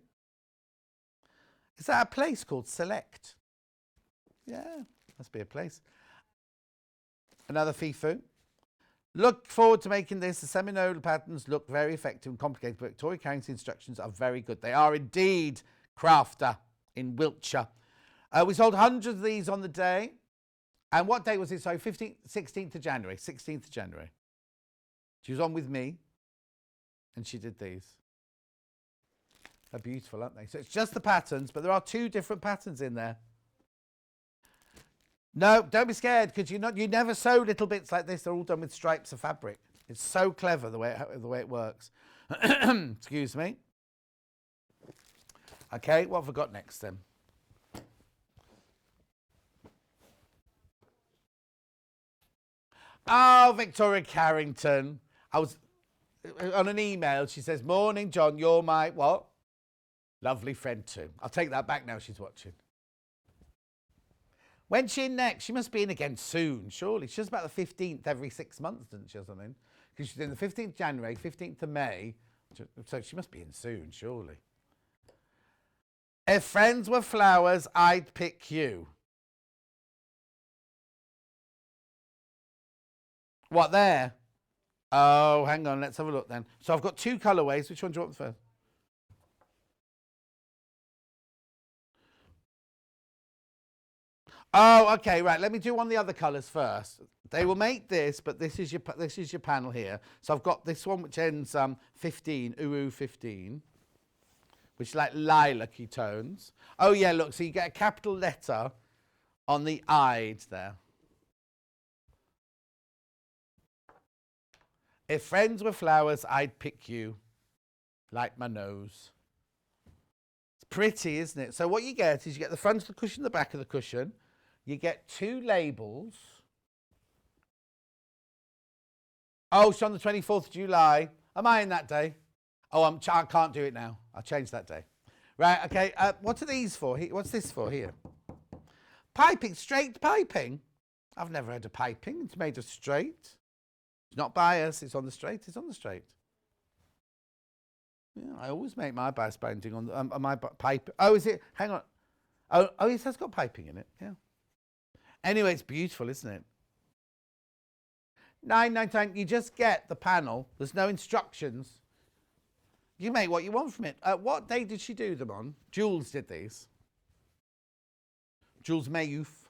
Is that a place called Select? Yeah, must be a place. Another FIFO. Look forward to making this. The Seminole patterns look very effective and complicated, but Victoria Carrington's instructions are very good. They are indeed, Crafter in Wiltshire. We sold hundreds of these on the day. And what day was it? So 16th of January. 16th of January. She was on with me and she did these. They're beautiful, aren't they? So it's just the patterns, but there are 2 different patterns in there. No, don't be scared, because you never sew little bits like this. They're all done with stripes of fabric. It's so clever the way it works. Excuse me. Okay, what have I got next then? Oh, Victoria Carrington. I was on an email. She says, "Morning, John. You're my what? Lovely friend too." I'll take that back now. She's watching. When's she in next? She must be in again soon, surely. She's about the 15th every 6 months, doesn't she, or something? Because she's in the 15th January, 15th of May. So she must be in soon, surely. If friends were flowers, I'd pick you. What, there? Oh, hang on. Let's have a look then. So I've got 2 colourways. Which one do you want first? Oh, okay, right. Let me do one of the other colours first. They will make this, but this is your panel here. So I've got this one which ends 15, UU 15, which is like lilac-y tones. Oh yeah, look. So you get a capital letter on the eyes there. If friends were flowers, I'd pick you, like my nose. It's pretty, isn't it? So what you get is you get the front of the cushion, the back of the cushion. You get 2 labels. Oh, it's on the 24th of July. Am I in that day? Oh, I can't do it now. I'll change that day. Right, okay. What are these for? What's this for here? Piping, straight piping. I've never heard of piping. It's made of straight. It's not bias. It's on the straight. It's on the straight. Yeah, I always make my bias binding on my pipe. Oh, is it? Hang on. Oh, it has got piping in it. Yeah. Anyway, it's beautiful, isn't it? 9.99. You just get the panel. There's no instructions. You make what you want from it. What day did she do them on? Jules did these. Jules Mayouth.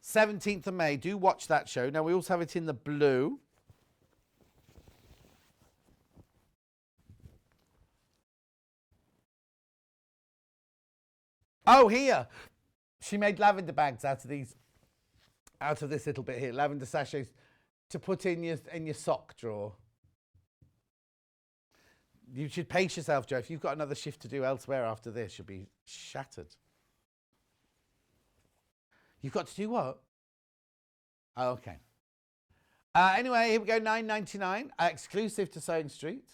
17th of May. Do watch that show. Now, we also have it in the blue. Oh, here. She made lavender bags out of this little bit here. Lavender sachets. to put in your sock drawer. You should pace yourself, Joe. If you've got another shift to do elsewhere after this, you'll be shattered. You've got to do what? Oh, okay. Anyway, here we go, $9.99, exclusive to Sewing Street.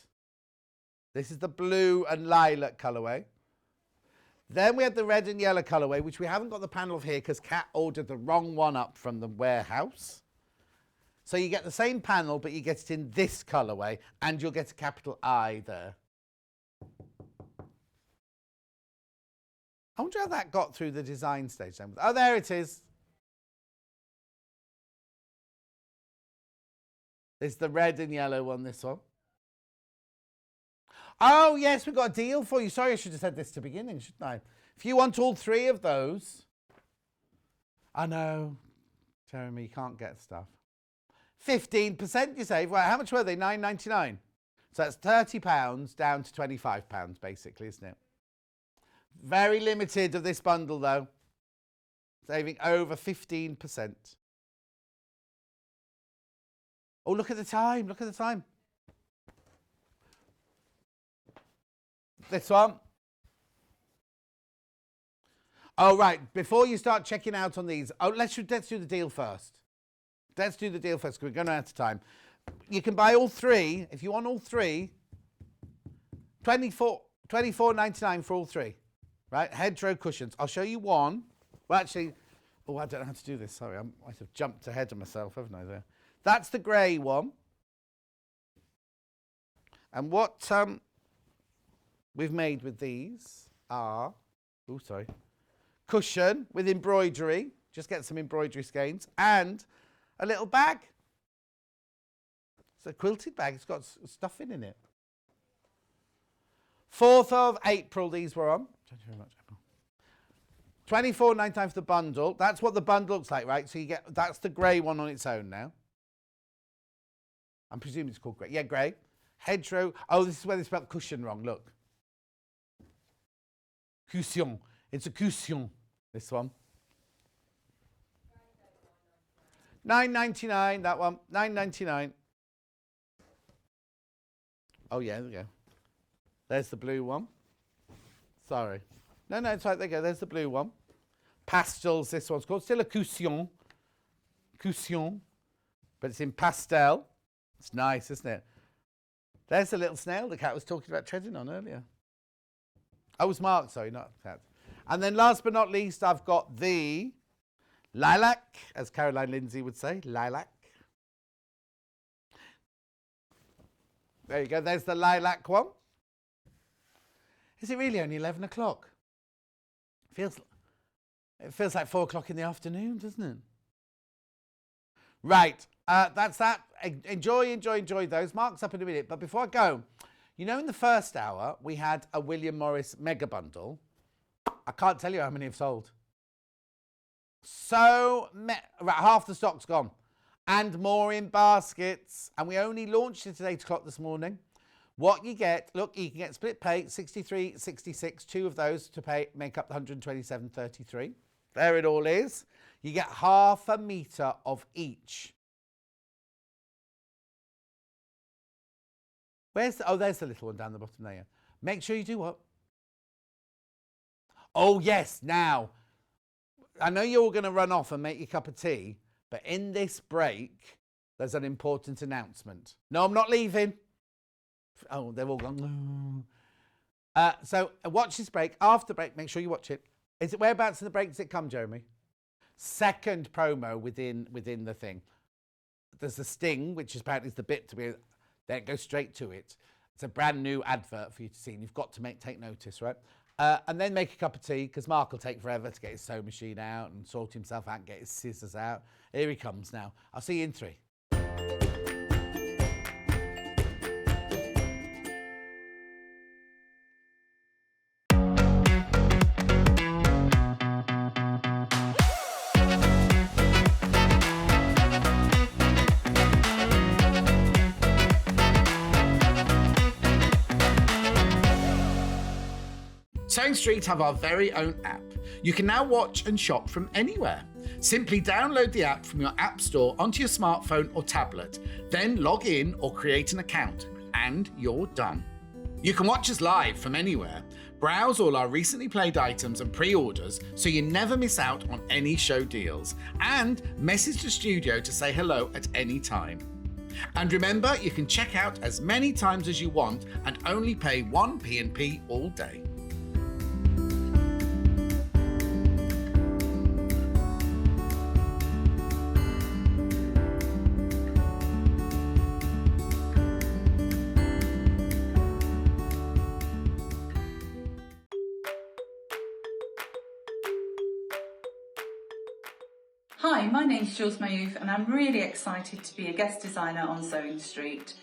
This is the blue and lilac colourway. Then we have the red and yellow colourway, which we haven't got the panel of here because Kat ordered the wrong one up from the warehouse. So you get the same panel, but you get it in this colourway, and you'll get a capital I there. I wonder how that got through the design stage then. Oh, there it is. It's the red and yellow one, this one. Oh, yes, we've got a deal for you. Sorry, I should have said this to the beginning, shouldn't I? If you want all three of those... I know, Jeremy, you can't get stuff. 15% you save. Well, how much were they? $9.99. So that's £30 down to £25, basically, isn't it? Very limited of this bundle, though. Saving over 15%. Oh, look at the time. Look at the time. This one. Oh, right. Before you start checking out on these, let's do the deal first. Let's do the deal first because we're going out of time. You can buy all three. If you want all three, $24.99 for all three. Right? Hedgerow cushions. I'll show you one. Well, actually, oh, I don't know how to do this. Sorry, I might have jumped ahead of myself, haven't I, there? That's the grey one. And what we've made with these are, cushion with embroidery. Just get some embroidery skeins and a little bag. It's a quilted bag. It's got stuffing in it. 4th of April, these were on. Thank you very much, April. $24.99 for the bundle. That's what the bundle looks like, right? So you get, that's the grey one on its own now. I'm presuming it's called grey. Yeah, grey. Hedgerow. Oh, this is where they spelled cushion wrong. Look. Cushion. It's a cushion. This one. $9.99, that one. $9.99. Oh, yeah, there we go. There's the blue one. Sorry. No, it's right. There you go. There's the blue one. Pastels, this one's called. Still a cushion. Cushion. But it's in pastel. It's nice, isn't it? There's the little snail the cat was talking about treading on earlier. Oh, it was Mark, sorry, not cat. And then last but not least, I've got the lilac, as Caroline Lindsay would say, lilac. There you go, there's the lilac one. Is it really only 11 o'clock? It feels like 4 o'clock in the afternoon, doesn't it? Right, that's that. Enjoy those. Mark's up in a minute. But before I go, you know in the first hour, we had a William Morris mega bundle. I can't tell you how many have sold. Right, half the stock's gone. And more in baskets. And we only launched it at 8 o'clock this morning. What you get, look, you can get split pay, 63, 66, 2 of those to pay, make up the 127.33. There it all is. You get half a metre of each. There's the little one down the bottom there. Make sure you do what? Oh, yes, now. I know you're all going to run off and make your cup of tea, but in this break, there's an important announcement. No, I'm not leaving. Oh, they've all gone. So watch this break. After break, make sure you watch it. Is it whereabouts in the break does it come, Jeremy? Second promo within the thing. There's the sting, which is apparently the bit to be. Then it goes straight to it. It's a brand new advert for you to see, and you've got to take notice, right? And then make a cup of tea, because Mark will take forever to get his sewing machine out and sort himself out and get his scissors out. Here he comes now. I'll see you in 3. Sewing Sewing Street have our very own app. You can now watch and shop from anywhere. Simply download the app from your app store onto your smartphone or tablet, then log in or create an account, and you're done. You can watch us live from anywhere, browse all our recently played items and pre-orders so you never miss out on any show deals, and message the studio to say hello at any time. And remember, you can check out as many times as you want and only pay 1 P&P all day. Hi, my name's Jules Mayouf and I'm really excited to be a guest designer on Sewing Street.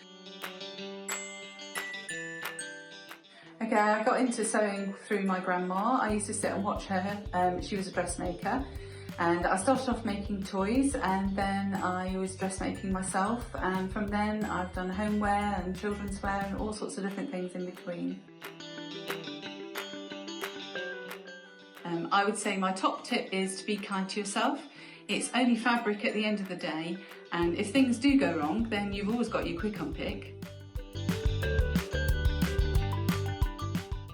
Okay, I got into sewing through my grandma. I used to sit and watch her. She was a dressmaker, and I started off making toys, and then I was dressmaking myself, and from then I've done homeware and children's wear and all sorts of different things in between. I would say my top tip is to be kind to yourself. It's only fabric at the end of the day, and if things do go wrong, then you've always got your quick unpick.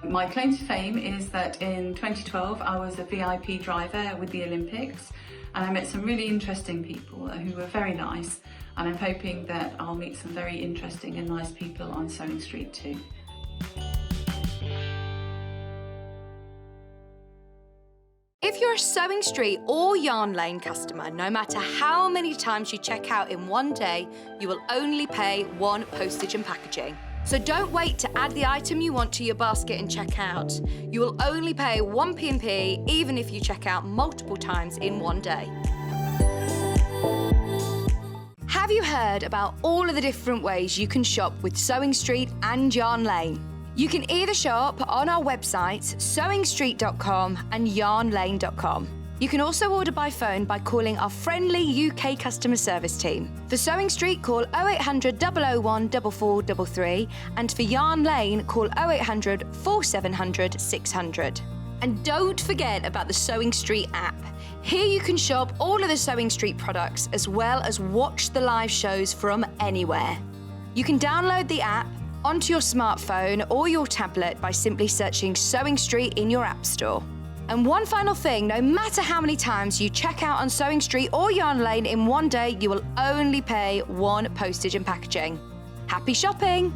My claim to fame is that in 2012 I was a VIP driver with the Olympics, and I met some really interesting people who were very nice, and I'm hoping that I'll meet some very interesting and nice people on Sewing Street too. If you're a Sewing Street or Yarn Lane customer, no matter how many times you check out in one day, you will only pay 1 postage and packaging. So don't wait to add the item you want to your basket and check out. You will only pay 1 P&P even if you check out multiple times in one day. Have you heard about all of the different ways you can shop with Sewing Street and Yarn Lane? You can either shop on our websites, sewingstreet.com and yarnlane.com. You can also order by phone by calling our friendly UK customer service team. For Sewing Street, call 0800 001 4433, and for Yarn Lane, call 0800 4700 600. And don't forget about the Sewing Street app. Here you can shop all of the Sewing Street products as well as watch the live shows from anywhere. You can download the app onto your smartphone or your tablet by simply searching Sewing Street in your app store. And one final thing, no matter how many times you check out on Sewing Street or Yarn Lane in one day, you will only pay 1 postage and packaging. Happy shopping!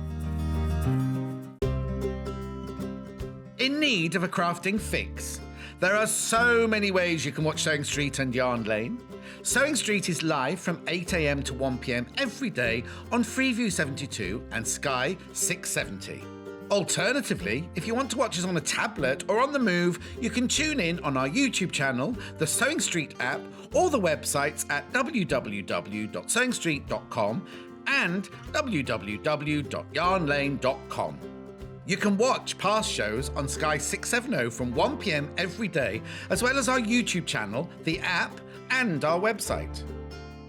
In need of a crafting fix? There are so many ways you can watch Sewing Street and Yarn Lane. Sewing Street is live from 8 AM to 1 PM every day on Freeview 72 and Sky 670. Alternatively, if you want to watch us on a tablet or on the move, you can tune in on our YouTube channel, the Sewing Street app, or the websites at www.sewingstreet.com and www.yarnlane.com. You can watch past shows on Sky 670 from 1 PM every day, as well as our YouTube channel, the app, and our website.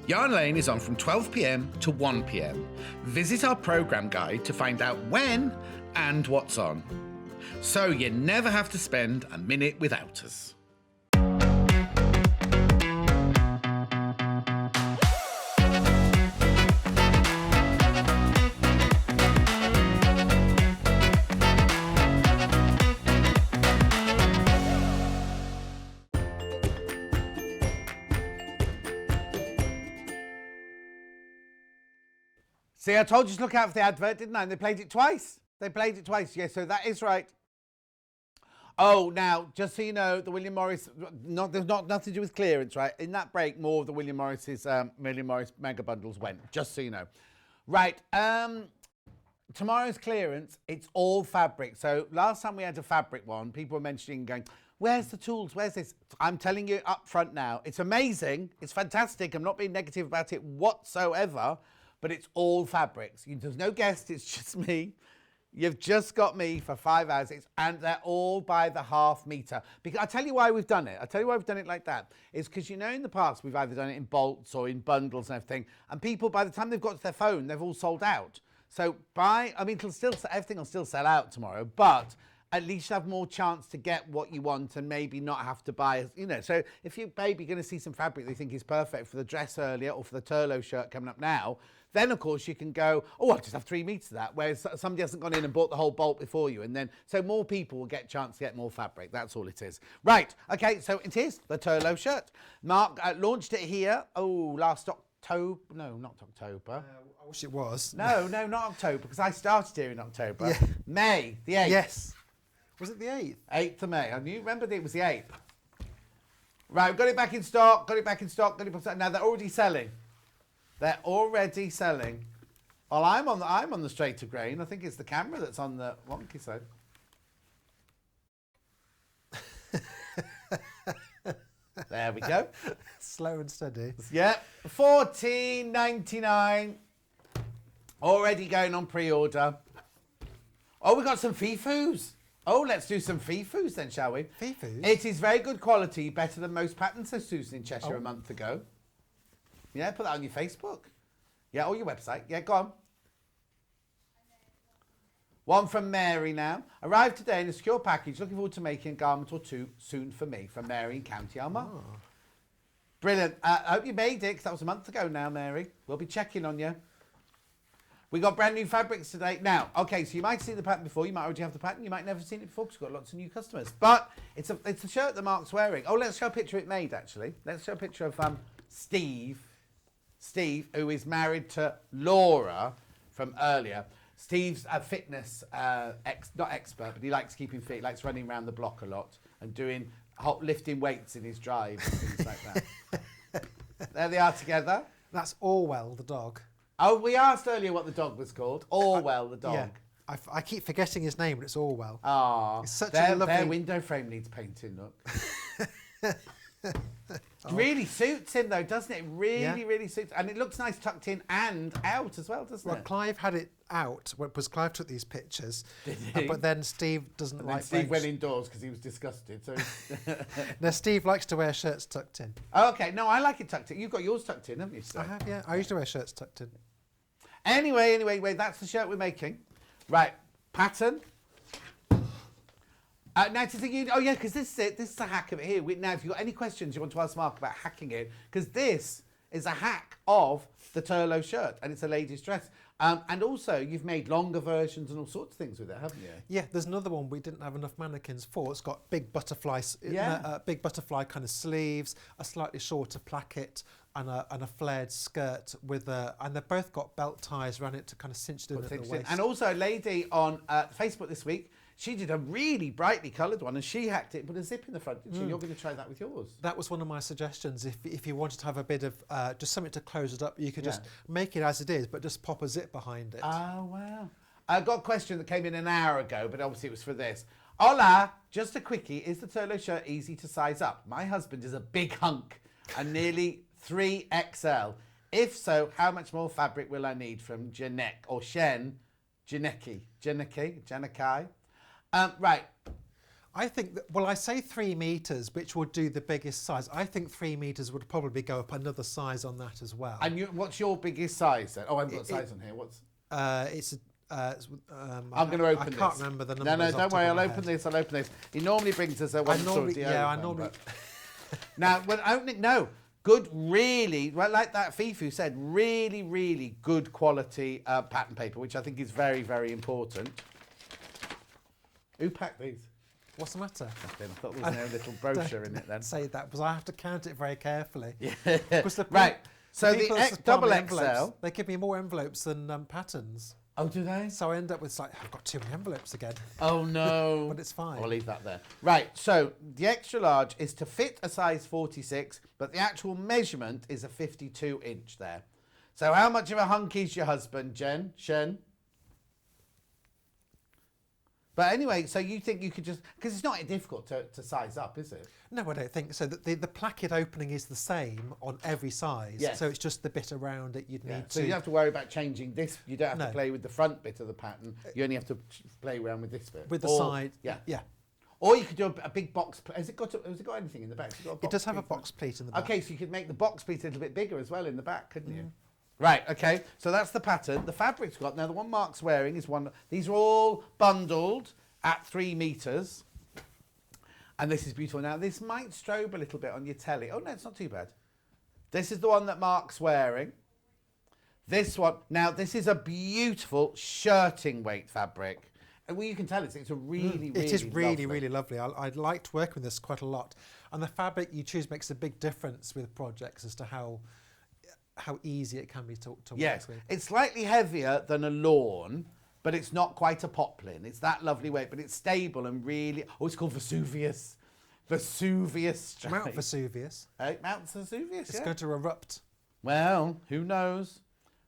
Yarn Lane is on from 12 PM to 1 PM. Visit our programme guide to find out when and what's on. So you never have to spend a minute without us. See, I told you to look out for the advert, didn't I? And they played it twice. Yeah, so that is right. Oh, now, just so you know, the William Morris, there's nothing to do with clearance, right? In that break, more of the William Morris mega bundles went, just so you know. Right, tomorrow's clearance, it's all fabric. So last time we had a fabric one, people were mentioning, going, where's the tools? Where's this? I'm telling you up front now, it's amazing. It's fantastic. I'm not being negative about it whatsoever, but it's all fabrics. There's no guest, it's just me. You've just got me for 5 hours, and they're all by the half metre. Because I'll tell you why we've done it. I'll tell you why we've done it like that. It's because, in the past, we've either done it in bolts or in bundles and everything, and people, by the time they've got to their phone, they've all sold out. So everything will still sell out tomorrow, but at least you have more chance to get what you want and maybe not have to buy, you know. So if you're maybe going to see some fabric that you think is perfect for the dress earlier or for the Turlough shirt coming up now, then of course you can go, oh, I'll just have 3 meters of that, whereas somebody hasn't gone in and bought the whole bolt before you. And then, so more people will get a chance to get more fabric. That's all it is. Right, okay, so it is the Turlough shirt. Mark launched it here, last October, no, not October. I wish it was. No, not October, because I started here in October. Yeah. May, the 8th. Yes. Was it the 8th? 8th of May. I knew, remembered it was the 8th. Right, we've got it back in stock, Now they're already selling. They're already selling. Well, I'm on the straighter grain. I think it's the camera that's on the wonky side. There we go. Slow and steady. Yeah, $14.99. Already going on pre-order. Oh, we got some Fifus. Oh, let's do some Fifus then, shall we? Fifus? It is very good quality, better than most patterns, says Susan in Cheshire a month ago. Yeah, put that on your Facebook. Yeah, or your website. Yeah, go on. One from Mary now. Arrived today in a secure package. Looking forward to making a garment or two soon for me. From Mary in County Armagh. Oh. Brilliant. I hope you made it, because that was a month ago now, Mary. We'll be checking on you. We got brand new fabrics today. Now, okay, so you might see the pattern before. You might already have the pattern. You might never have seen it before because we've got lots of new customers. But it's a shirt that Mark's wearing. Oh, let's show a picture it made, actually. Let's show a picture of Steve, who is married to Laura from earlier. Steve's a fitness, not expert, but he likes keeping fit. He likes running around the block a lot and doing lifting weights in his drive and things like that. There they are together. That's Orwell, the dog. Oh, we asked earlier what the dog was called. Orwell, the dog. Yeah. I keep forgetting his name, but it's Orwell. Ah, it's such a lovely... Their window frame needs painting, look. Really suits him though, doesn't it? Really suits. And it looks nice tucked in and out as well, doesn't it? Clive had it out, because Clive took these pictures. Did he? But then Steve doesn't like Steve went indoors because he was disgusted. So No, Steve likes to wear shirts tucked in. Oh, okay, no, I like it tucked in. You've got yours tucked in, haven't you, sir? I have, yeah. I used to wear shirts tucked in. Anyway, that's the shirt we're making. Right, pattern. Now to think, because this is it. This is the hack of it here. Now, if you've got any questions you want to ask Mark about hacking it, because this is a hack of the Turlough shirt, and it's a lady's dress. And also, you've made longer versions and all sorts of things with it, haven't you? Yeah, there's another one we didn't have enough mannequins for. It's got big butterfly, big butterfly kind of sleeves, a slightly shorter placket, and a flared skirt with and they've both got belt ties around it to kind of cinch it in at the waist. And also, a lady on Facebook this week. She did a really brightly coloured one and she hacked it, put a zip in the front, didn't she? You're going to try that with yours. That was one of my suggestions. If you wanted to have a bit of just something to close it up, you could just make it as it is, but just pop a zip behind it. Oh, wow. I got a question that came in an hour ago, but obviously it was for this. Hola, just a quickie. Is the Turlough shirt easy to size up? My husband is a big hunk and nearly 3XL. If so, how much more fabric will I need from Janek or Janeki? Right. I think I say 3 meters, which would do the biggest size. I think 3 meters would probably go up another size on that as well. And what's your biggest size then? Oh, I haven't got size on here. What's? I'm going to open this. I can't remember the numbers. No, don't worry. I'll open this. He normally brings us a one sort of I normally. Now, when opening, good, really, like that Fifu said, really good quality pattern paper, which I think is very, very important. Who packed these? What's the matter? Nothing. I thought there was no little brochure in it then. Say that, because I have to count it very carefully. Yeah. Right. So the double XL. They give me more envelopes than patterns. Oh, do they? So I end up with I've got too many envelopes again. Oh no. But it's fine. I'll leave that there. Right. So the extra large is to fit a size 46, but the actual measurement is a 52-inch there. So how much of a hunk is your husband, Shen? But anyway, so you think you could just... Because it's not difficult to size up, is it? No, I don't think so. The placket opening is the same on every size. Yes. So it's just the bit around it you'd need to... So you don't have to worry about changing this. You don't have to play with the front bit of the pattern. You only have to play around with this bit. With the side. Yeah. Yeah. Or you could do a big box... Has it got anything in the back? It does have a box pleat in the back. Okay, so you could make the box pleat a little bit bigger as well in the back, couldn't you? Right, okay, so that's the pattern. The fabric's got... Now, the one Mark's wearing is one... These are all bundled. at 3 metres. And this is beautiful. Now, this might strobe a little bit on your telly. Oh, no, it's not too bad. This is the one that Mark's wearing. This one, now this is a beautiful shirting weight fabric. And well, you can tell it's a really, it is really, lovely. really lovely. I liked working with this quite a lot. And the fabric you choose makes a big difference with projects as to how easy it can be to work with. It's slightly heavier than a lawn, but it's not quite a poplin. It's that lovely weight, but it's stable and really... Oh, it's called Vesuvius. Vesuvius stripe. Mount Vesuvius. Mount Vesuvius, It's going to erupt. Well, who knows?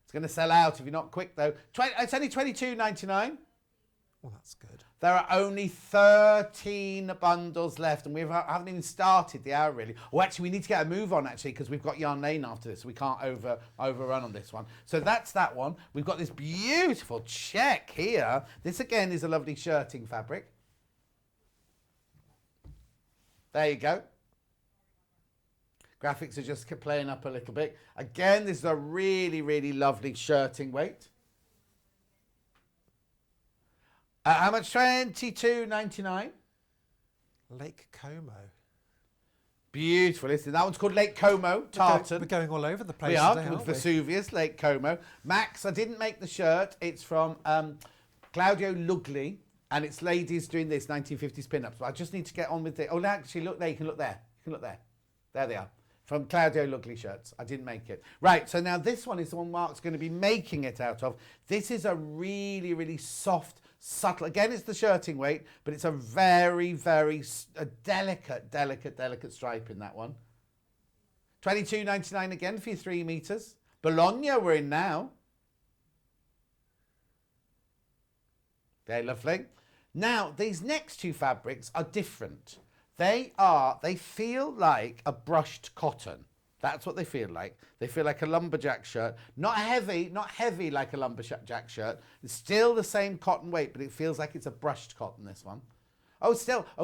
It's going to sell out if you're not quick, though. It's only $22.99. Well, that's good. There are only 13 bundles left, and we haven't even started the hour, really. Oh, actually, we need to get a move on, actually, because we've got Yarn Lane after this. So we can't overrun on this one. So that's that one. We've got this beautiful check here. This, again, is a lovely shirting fabric. There you go. Graphics are just playing up a little bit. Again, this is a really, really lovely shirting weight. How much? $22.99. Lake Como. Beautiful, isn't it? That one's called Lake Como, tartan. We're going all over the place We are, today, with aren't we? Vesuvius, Lake Como. Max, I didn't make the shirt. It's from Claudio Lugli, and it's ladies doing this 1950s pin-ups. But I just need to get on with it. Oh, actually, look there. You can look there. You can look there. There they are. From Claudio Lugli shirts. I didn't make it. Right, so now this one is the one Mark's going to be making it out of. This is a really, really soft, subtle. Again, it's the shirting weight, but it's a very, very delicate stripe in that one. $22.99 again for your 3 metres. Bologna we're in now. Very lovely. Now, these next two fabrics are different. They feel like a brushed cotton. That's what they feel like. They feel like a lumberjack shirt. Not heavy like a lumberjack shirt. It's still the same cotton weight, but it feels like it's a brushed cotton, this one. Oh,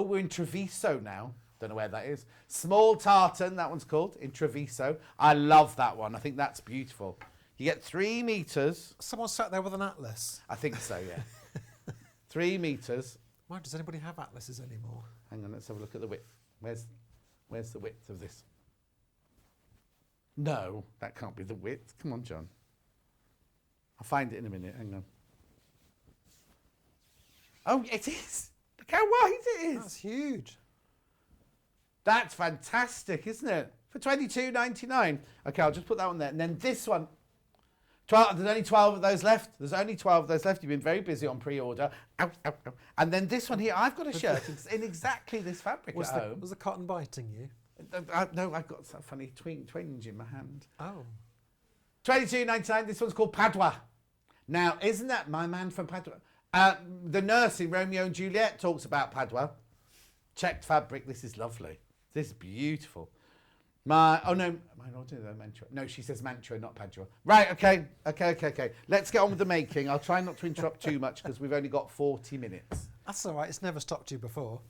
we're in Treviso now. Don't know where that is. Small tartan, that one's called, in Treviso. I love that one. I think that's beautiful. You get 3 metres. Someone sat there with an atlas. I think so, yeah. 3 metres. Why does anybody have atlases anymore? Hang on, let's have a look at the width. Where's the width of this? No, that can't be the width. Come on, John. I'll find it in a minute. Hang on. Oh, it is. Look how wide it is. That's huge. That's fantastic, isn't it? For $22.99. Okay, I'll just put that one there. And then this one. There's only 12 of those left. You've been very busy on pre-order. Ow, ow, ow. And then this one here, I've got a shirt in exactly this fabric at home. Was the cotton biting you? No, I've got some funny twinge in my hand. Oh. $22.99. This one's called Padua. Now, isn't that my man from Padua? The nurse in Romeo and Juliet talks about Padua. Checked fabric. This is lovely. This is beautiful. Mantua. No, she says Mantua, not Padua. Right, okay. Let's get on with the making. I'll try not to interrupt too much because we've only got 40 minutes. That's all right. It's never stopped you before.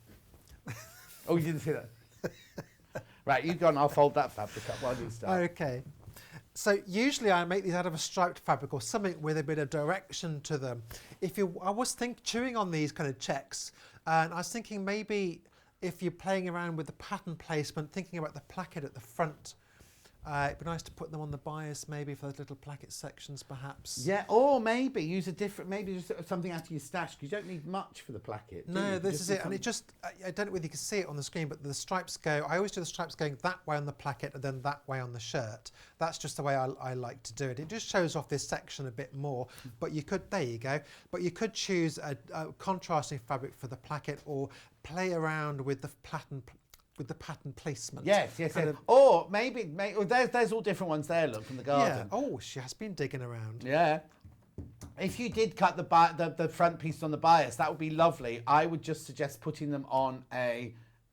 Oh, you didn't see that? Right, you go on. I'll fold that fabric up while you start. Okay. So usually I make these out of a striped fabric or something with a bit of direction to them. I was chewing on these kind of checks, and I was thinking maybe if you're playing around with the pattern placement, thinking about the placket at the front, it'd be nice to put them on the bias maybe for those little placket sections perhaps. Yeah, or maybe use maybe just something out of your stash, because you don't need much for the placket. No, this is it. And it just, I don't know whether you can see it on the screen, but the stripes go, I always do the stripes going that way on the placket and then that way on the shirt. That's just the way I like to do it. It just shows off this section a bit more, but you could, there you go, but you could choose a contrasting fabric for the placket or play around with the pattern placement. Yes. Or maybe there's all different ones there, look, from the garden. Yeah. Oh, she has been digging around. Yeah. If you did cut the front piece on the bias, that would be lovely. I would just suggest putting them on an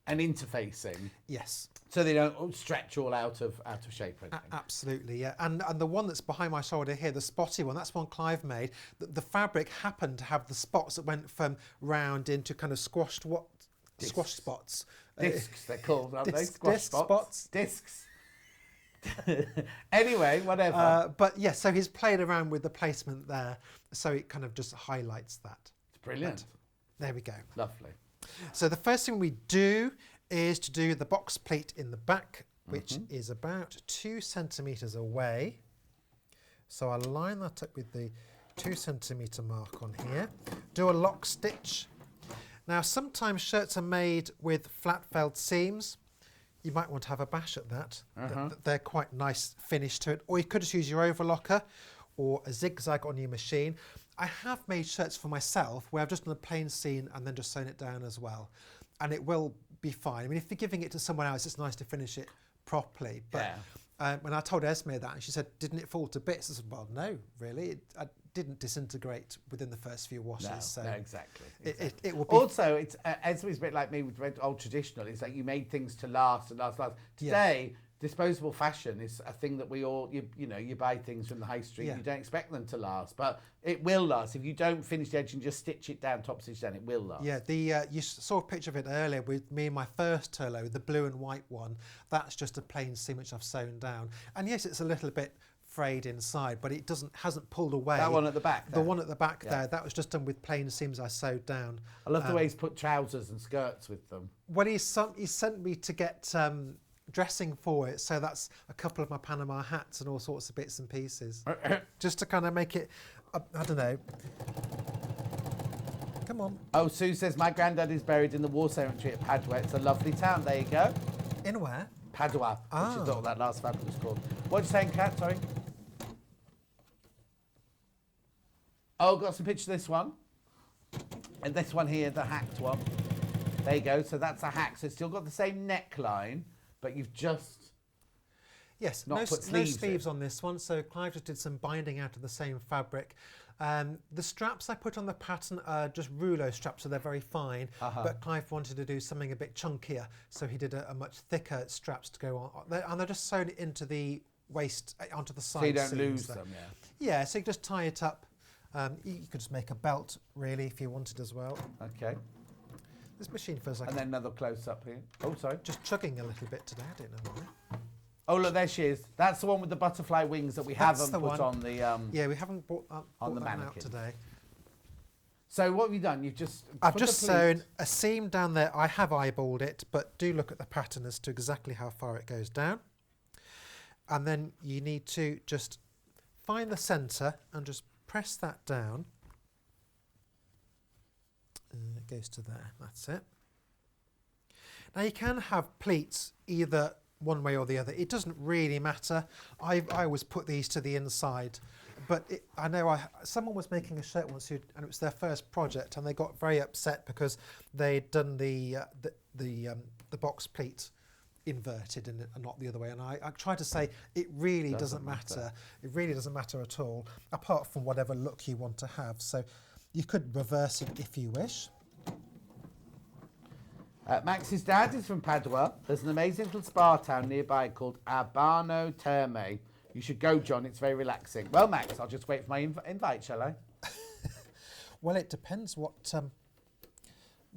interfacing. Yes. So they don't stretch all out of shape or anything. Absolutely, yeah. And the one that's behind my shoulder here, the spotty one, that's one Clive made. The fabric happened to have the spots that went from round into kind of squash spots. Discs, they're called, aren't they? Squash spots. Discs. Anyway, whatever. But yes, so he's played around with the placement there, so it kind of just highlights that. It's brilliant. There we go. Lovely. So the first thing we do is to do the box pleat in the back, which is about 2 centimetres away. So I'll line that up with the 2 centimetre mark on here. Do a lock stitch. Now sometimes shirts are made with flat felled seams. You might want to have a bash at that. They're quite nice finish to it. Or you could just use your overlocker or a zigzag on your machine. I have made shirts for myself where I've just done a plain seam and then just sewn it down as well. And it will be fine. I mean, if you're giving it to someone else, it's nice to finish it properly. But when I told Esme that, and she said, didn't it fall to bits? I said, well, no, really. It didn't disintegrate within the first few washes. No, so no, exactly. It will be. Also, it's Esme's a bit like me with old traditional. It's like you made things to last and last. Today, disposable fashion is a thing that we all, you buy things from the high street. You don't expect them to last, but it will last. If you don't finish the edge and just stitch it down, top stitch down, it will last. Yeah, you saw a picture of it earlier with me and my first Turlough, the blue and white one. That's just a plain seam which I've sewn down. And yes, it's a little bit frayed inside, but it hasn't pulled away. That one at the back there? The one at the back there, that was just done with plain seams I sewed down. I love the way he's put trousers and skirts with them. Well, he sent me to get dressing for it, so that's a couple of my Panama hats and all sorts of bits and pieces. Just to kind of make it, I don't know. Come on. Oh, Sue says, my granddad is buried in the war cemetery at Padua. It's a lovely town. There you go. In where? Padua, which is what that last fabric was called. What are you saying, Kat? Sorry. Oh, got some pictures of this one. And this one here, the hacked one. There you go. So that's a hack. So it's still got the same neckline, but you've just no put sleeves on this one. So Clive just did some binding out of the same fabric. The straps I put on the pattern are just rouleau straps, so they're very fine. But Clive wanted to do something a bit chunkier, so he did a much thicker straps to go on. And they're just sewn into the waist, onto the side. So you don't lose them, Yeah, so you just tie it up. You could just make a belt, really, if you wanted as well. Okay. This machine feels like... And then another close-up here. Oh, sorry. Just chugging a little bit today, I don't know why. Oh, look, there she is. That's the one with the butterfly wings that we haven't put on the... yeah, we haven't brought on the that mannequin out today. So what have you done? I've just sewn a seam down there. I have eyeballed it, but do look at the pattern as to exactly how far it goes down. And then you need to just find the centre and just press that down. It goes to there, that's it. Now you can have pleats either one way or the other. It doesn't really matter. I always put these to the inside, but I know someone was making a shirt once and it was their first project, and they got very upset because they'd done the box pleat inverted and not the other way. And I try to say it really doesn't matter. It really doesn't matter at all, apart from whatever look you want to have. So you could reverse it if you wish. Max's dad is from Padua. There's an amazing little spa town nearby called Abano Terme. You should go, John. It's very relaxing. Well, Max, I'll just wait for my invite, shall I? Well, it depends what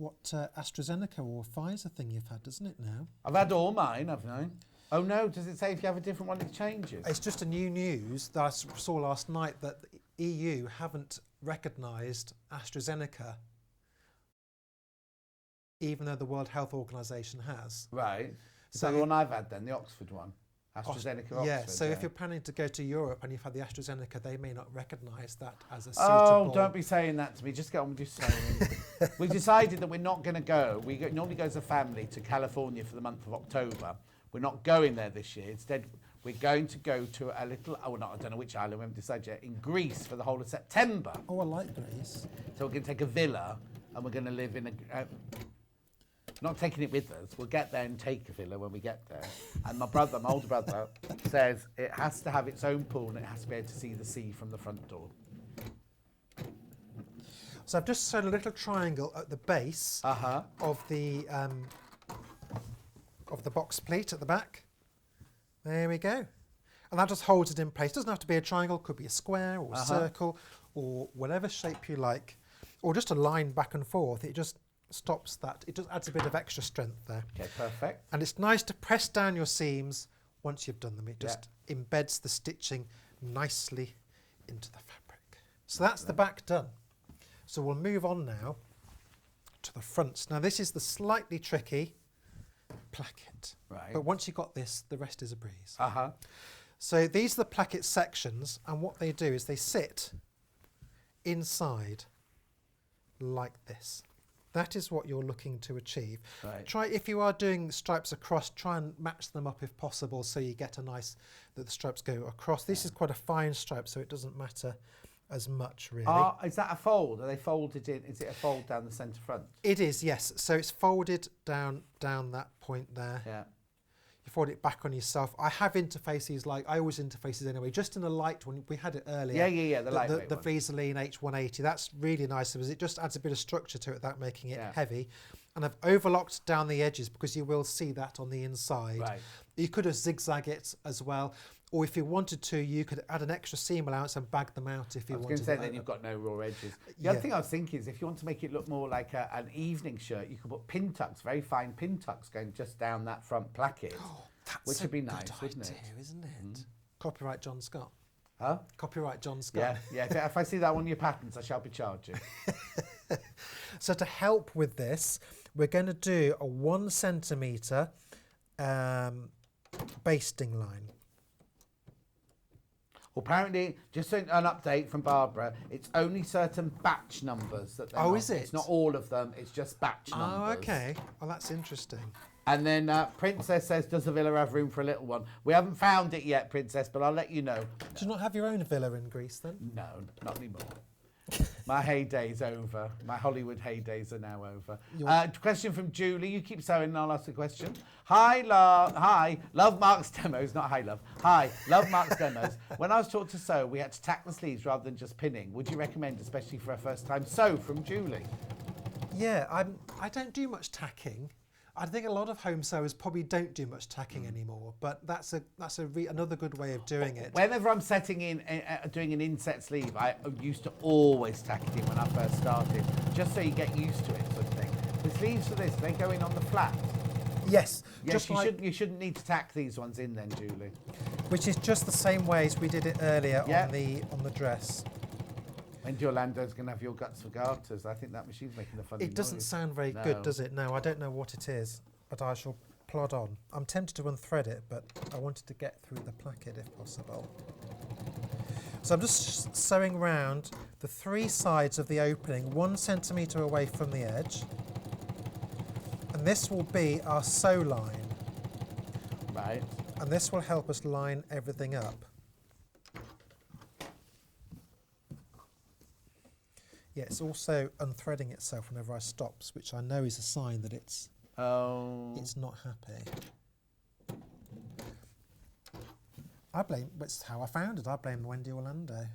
AstraZeneca or Pfizer thing you've had, doesn't it now? I've had all mine, haven't I? Oh, no. Does it say if you have a different one, it changes? It's just a new news that I saw last night that the EU haven't recognised AstraZeneca, even though the World Health Organisation has. Right. So the one I've had then, the Oxford one. AstraZeneca Oxford. Yeah, so if you're planning to go to Europe and you've had the AstraZeneca, they may not recognise that as a suitable... Oh, don't be saying that to me. Just get on with your saying. We've decided that we're not going to go. We normally go as a family to California for the month of October. We're not going there this year. Instead, we're going to go to a little... Oh, I don't know which island. We haven't decided yet. In Greece for the whole of September. Oh, I like Greece. So we're going to take a villa and we're going to live in a... not taking it with us. We'll get there and take a villa when we get there. And my older brother, says it has to have its own pool and it has to be able to see the sea from the front door. So I've just sewn a little triangle at the base of the box pleat at the back. There we go. And that just holds it in place. It doesn't have to be a triangle. It could be a square or a circle or whatever shape you like. Or just a line back and forth. It just stops that. It just adds a bit of extra strength there. Okay, perfect. And it's nice to press down your seams once you've done them. It just embeds the stitching nicely into the fabric. So that's the back done. So we'll move on now to the front. Now this is the slightly tricky placket. Right. But once you've got this, the rest is a breeze. Uh-huh. So these are the placket sections, and what they do is they sit inside like this. That is what you're looking to achieve. Right. Try, if you are doing stripes across, try and match them up if possible, so you get a nice, that the stripes go across. This is quite a fine stripe, so it doesn't matter as much, really. Is that a fold? Are they folded in? Is it a fold down the centre front? It is, yes. So it's folded down that point there. Yeah. You fold it back on yourself. I have interfaces, like I always interfaces anyway, just in a light one. We had it earlier. Yeah, the lightweight the one. Vaseline H180. That's really nice because it just adds a bit of structure to it without making it Yeah. heavy. And I've overlocked down the edges because you will see that on the inside. Right. You could have zigzag it as well. Or if you wanted to, you could add an extra seam allowance and bag them out if you I was wanted. going to say then you've got no raw edges. The other thing I was thinking is if you want to make it look more like an evening shirt, you could put pin tucks, very fine pin tucks going just down that front placket, which would be nice, wouldn't it? Isn't it? Copyright John Scott. Huh? Copyright John Scott. Yeah. If I see that on your patents, I shall be charging. So to help with this, we're going to do a 1 centimetre basting line. Well, apparently, just an update from Barbara, it's only certain batch numbers that they're Oh, not. is it? It's not all of them, it's just batch numbers. Oh, okay. Well, that's interesting. And then Princess says, does the villa have room for a little one? We haven't found it yet, Princess, but I'll let you know. Do you not have your own villa in Greece then? No, not anymore. My heyday's over. My Hollywood heydays are now over. Question from Julie. You keep sewing and I'll ask a question. Hi, love Mark's demos. Not hi, love. Hi, love Mark's demos. When I was taught to sew, we had to tack the sleeves rather than just pinning. Would you recommend, especially for a first time sew, from Julie? Yeah, I don't do much tacking. I think a lot of home sewers probably don't do much tacking anymore, but that's another good way of doing it. Whenever I'm doing an inset sleeve, I used to always tack it in when I first started, just so you get used to it, sort of thing. The sleeves for this, they go in on the flat. Yes, Yes, you shouldn't need to tack these ones in then, Julie. which is just the same way as we did it earlier Yeah. on the dress. And Yolanda's going to have your guts for garters. I think that machine's making a funny It doesn't noise. sound very good, does it? No, I don't know what it is, but I shall plod on. I'm tempted to unthread it, but I wanted to get through the placket if possible. So I'm just sewing round the 3 sides of the opening, 1 centimetre away from the edge. And this will be our sew line. Right. And this will help us line everything up. Yeah, it's also unthreading itself whenever I stops, which I know is a sign that it's not happy. That's how I found it. I blame Wendy Orlando.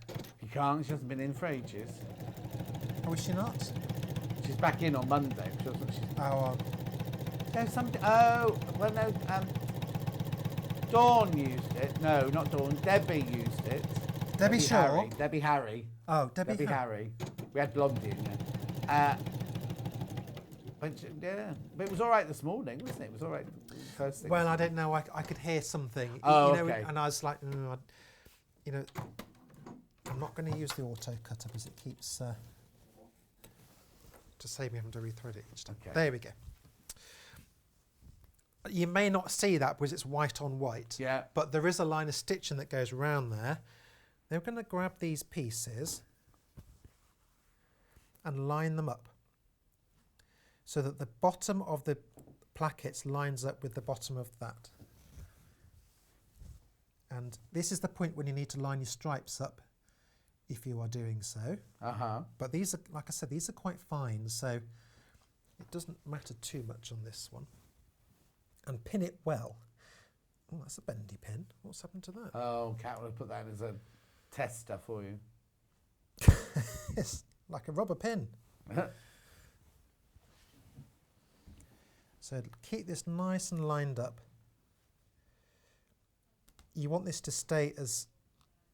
You can't. She hasn't been in for ages. Oh, is she not? She's back in on Monday. Oh, Dawn used it. No, not Dawn. Debbie used it. Debbie Shaw? Harry. Debbie Harry. Oh, Debbie Harry. We had Blondie in there. But it was all right this morning, wasn't it? It was all right first thing. Well, I don't know. I could hear something. Okay. And I was like, I'm not going to use the auto cutter because it keeps to save me having to rethread it each time. Okay. There we go. You may not see that because it's white on white. Yeah. But there is a line of stitching that goes around there. Then we're going to grab these pieces and line them up so that the bottom of the plackets lines up with the bottom of that. And this is the point when you need to line your stripes up if you are doing so. But these are, like I said, these are quite fine, so it doesn't matter too much on this one. And pin it well. Oh, that's a bendy pin. What's happened to that? Oh, Kat will put that as a tester for you. It's like a rubber pin. So keep this nice and lined up. You want this to stay as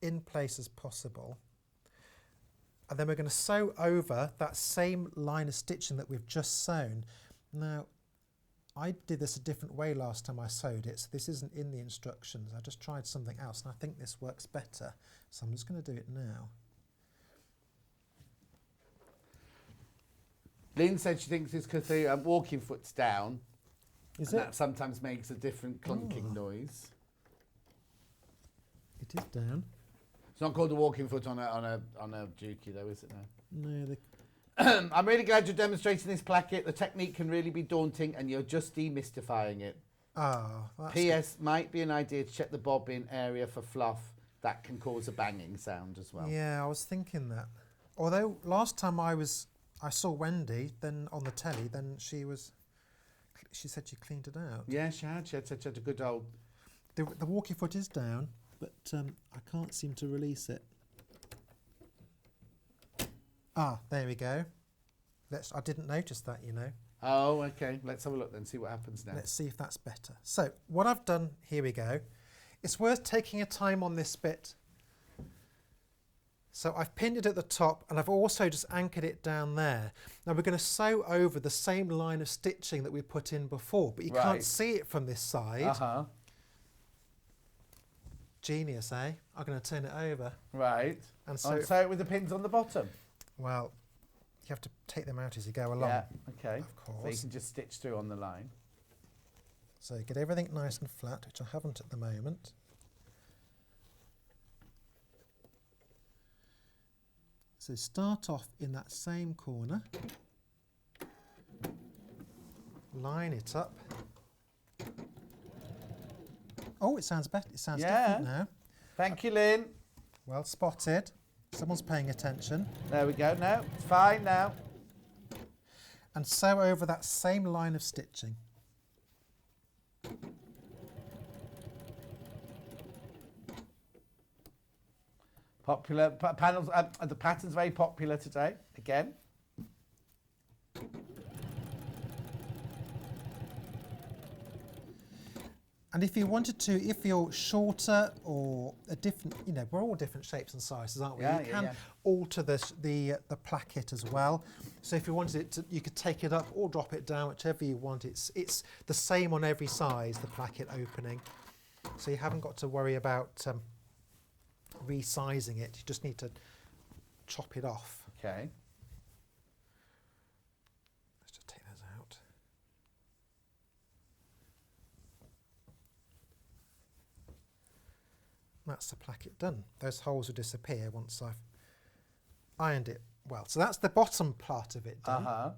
in place as possible. And then we're going to sew over that same line of stitching that we've just sewn. Now, I did this a different way last time I sewed it, so this isn't in the instructions. I just tried something else, and I think this works better. So I'm just going to do it now. Lynn said she thinks it's because the walking foot's down. Is and it? That sometimes makes a different clunking noise. It is down. It's not called a walking foot on a Juki though, is it now? No, I'm really glad you're demonstrating this placket. The technique can really be daunting and you're just demystifying it. that's P.S. might be an idea to check the bobbin area for fluff. That can cause a banging sound as well. Yeah, I was thinking that. Although last time I saw Wendy then on the telly, then she said she cleaned it out. Yeah, she had. She had a good old... The walking foot is down, but I can't seem to release it. There we go. I didn't notice that, you know. Oh, okay. Let's have a look then, see what happens now. Let's see if that's better. So what I've done, here we go. It's worth taking a time on this bit. So I've pinned it at the top and I've also just anchored it down there. Now we're going to sew over the same line of stitching that we put in before, but you can't see it from this side. Uh-huh. Genius, eh? I'm going to turn it over. Right. And so sew it with the pins on the bottom. Well, you have to take them out as you go along. Yeah, okay. Of course. So you can just stitch through on the line. So get everything nice and flat, which I haven't at the moment. So start off in that same corner, line it up. Oh, it sounds better. It sounds different now. Thank you, Lynn. Well spotted. Someone's paying attention. There we go. No, it's fine now. And sew over that same line of stitching. Popular panels. The pattern's very popular today. Again. And if you wanted to, if you're shorter or a different, you know, we're all different shapes and sizes, aren't we? Yeah, you can alter the placket as well. So if you wanted it to, you could take it up or drop it down, whichever you want. It's the same on every size, the placket opening. So you haven't got to worry about resizing it. You just need to chop it off. Okay. Let's just take those out. That's the placket done. Those holes will disappear once I've ironed it well. So that's the bottom part of it done. Uh-huh.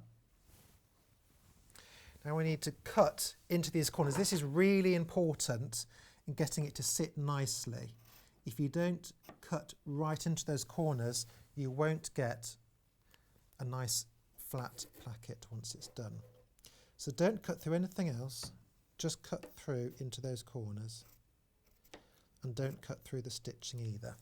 Now we need to cut into these corners. This is really important in getting it to sit nicely. If you don't cut right into those corners, you won't get a nice flat placket once it's done. So don't cut through anything else, just cut through into those corners. And don't cut through the stitching either.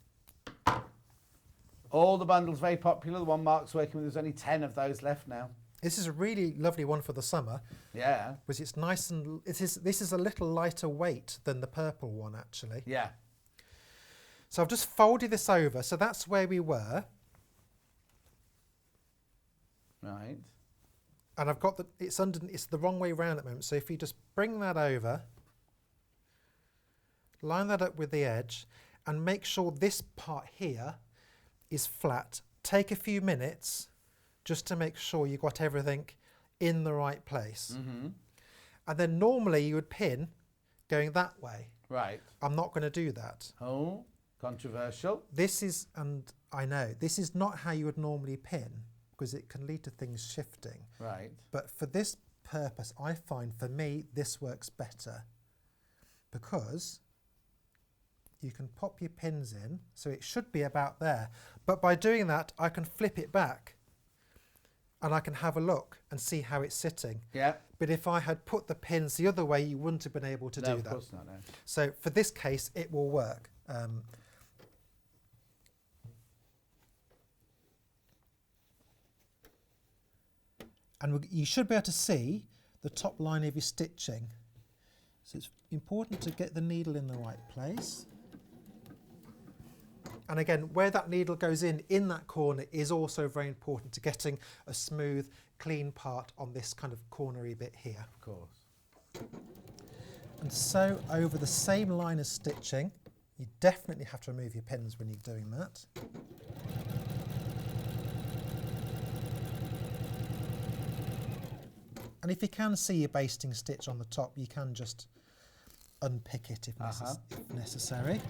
All the bundles very popular. The one Mark's working with, there's only 10 of those left now. This is a really lovely one for the summer. Yeah. Because it's nice and this is a little lighter weight than the purple one actually. Yeah. So I've just folded this over. So that's where we were. Right. And I've got it's the wrong way round at the moment. So if you just bring that over, line that up with the edge and make sure this part here is flat. Take a few minutes just to make sure you got everything in the right place. Mm-hmm. And then normally you would pin going that way. Right. I'm not going to do that. Oh, controversial. This is, and I know, this is not how you would normally pin because it can lead to things shifting. Right. But for this purpose, I find for me this works better because you can pop your pins in, so it should be about there. But by doing that, I can flip it back and I can have a look and see how it's sitting. Yeah. But if I had put the pins the other way, you wouldn't have been able to do that. No, of course not, no. So for this case, it will work. And you should be able to see the top line of your stitching. So it's important to get the needle in the right place. And again, where that needle goes in that corner is also very important to getting a smooth, clean part on this kind of cornery bit here. Of course. And sew over the same line of stitching. You definitely have to remove your pins when you're doing that. And if you can see your basting stitch on the top, you can just unpick it if necessary.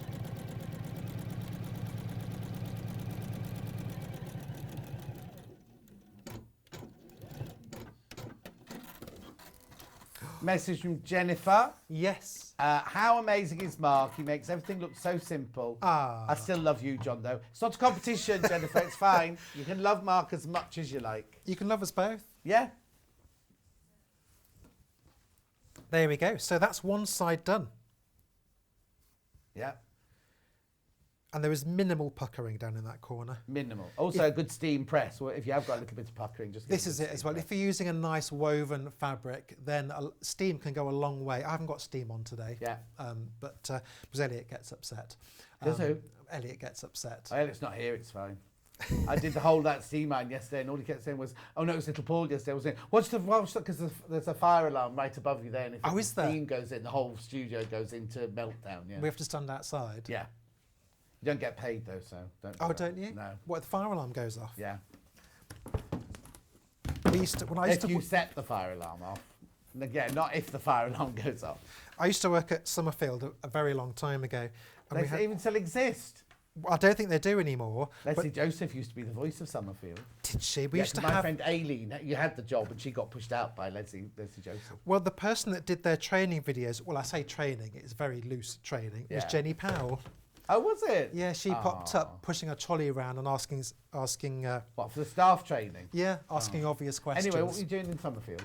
Message from Jennifer. Yes. How amazing is Mark? He makes everything look so simple. I still love you, John, though. It's not a competition, Jennifer. It's fine. You can love Mark as much as you like. You can love us both. Yeah. There we go. So that's one side done. Yeah. And there is minimal puckering down in that corner. Minimal. Also, a good steam press. Well, if you have got a little bit of puckering, just this is it as well. If you're using a nice woven fabric, then steam can go a long way. I haven't got steam on today. Yeah. But because Elliot gets upset. Does who? Elliot gets upset. Oh, Elliot's not here. It's fine. I did the whole that steam iron yesterday, and all he kept saying was, "Oh no, it was little Paul yesterday." I was saying, "What's the?" Because there's a fire alarm right above you there, and if the steam goes in, the whole studio goes into meltdown. Yeah. We have to stand outside. Yeah. You don't get paid though, so don't. Oh, don't you? No. What, if the fire alarm goes off? Yeah. If you set the fire alarm off. Yeah, not if the fire alarm goes off. I used to work at Summerfield a very long time ago. And they even still exist. I don't think they do anymore. Leslie Joseph used to be the voice of Summerfield. Did she? We used to my friend Aileen, you had the job, and she got pushed out by Leslie Joseph. Well, the person that did their training videos, well, I say training, it's very loose training, was Jenny Powell. Oh, was it? Yeah, she popped up pushing a trolley around and asking. What, for the staff training? Yeah, asking obvious questions. Anyway, what were you doing in Summerfield?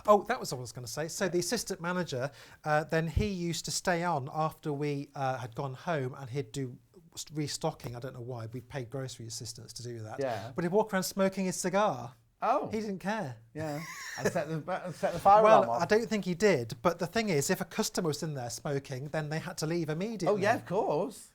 Oh, that was what I was going to say. So the assistant manager, then he used to stay on after we had gone home, and he'd do restocking. I don't know why. We paid grocery assistants to do that. Yeah. But he'd walk around smoking his cigar. Oh. He didn't care. Yeah. And set the fire alarm off. Well, I don't think he did. But the thing is, if a customer was in there smoking, then they had to leave immediately. Oh, yeah, of course.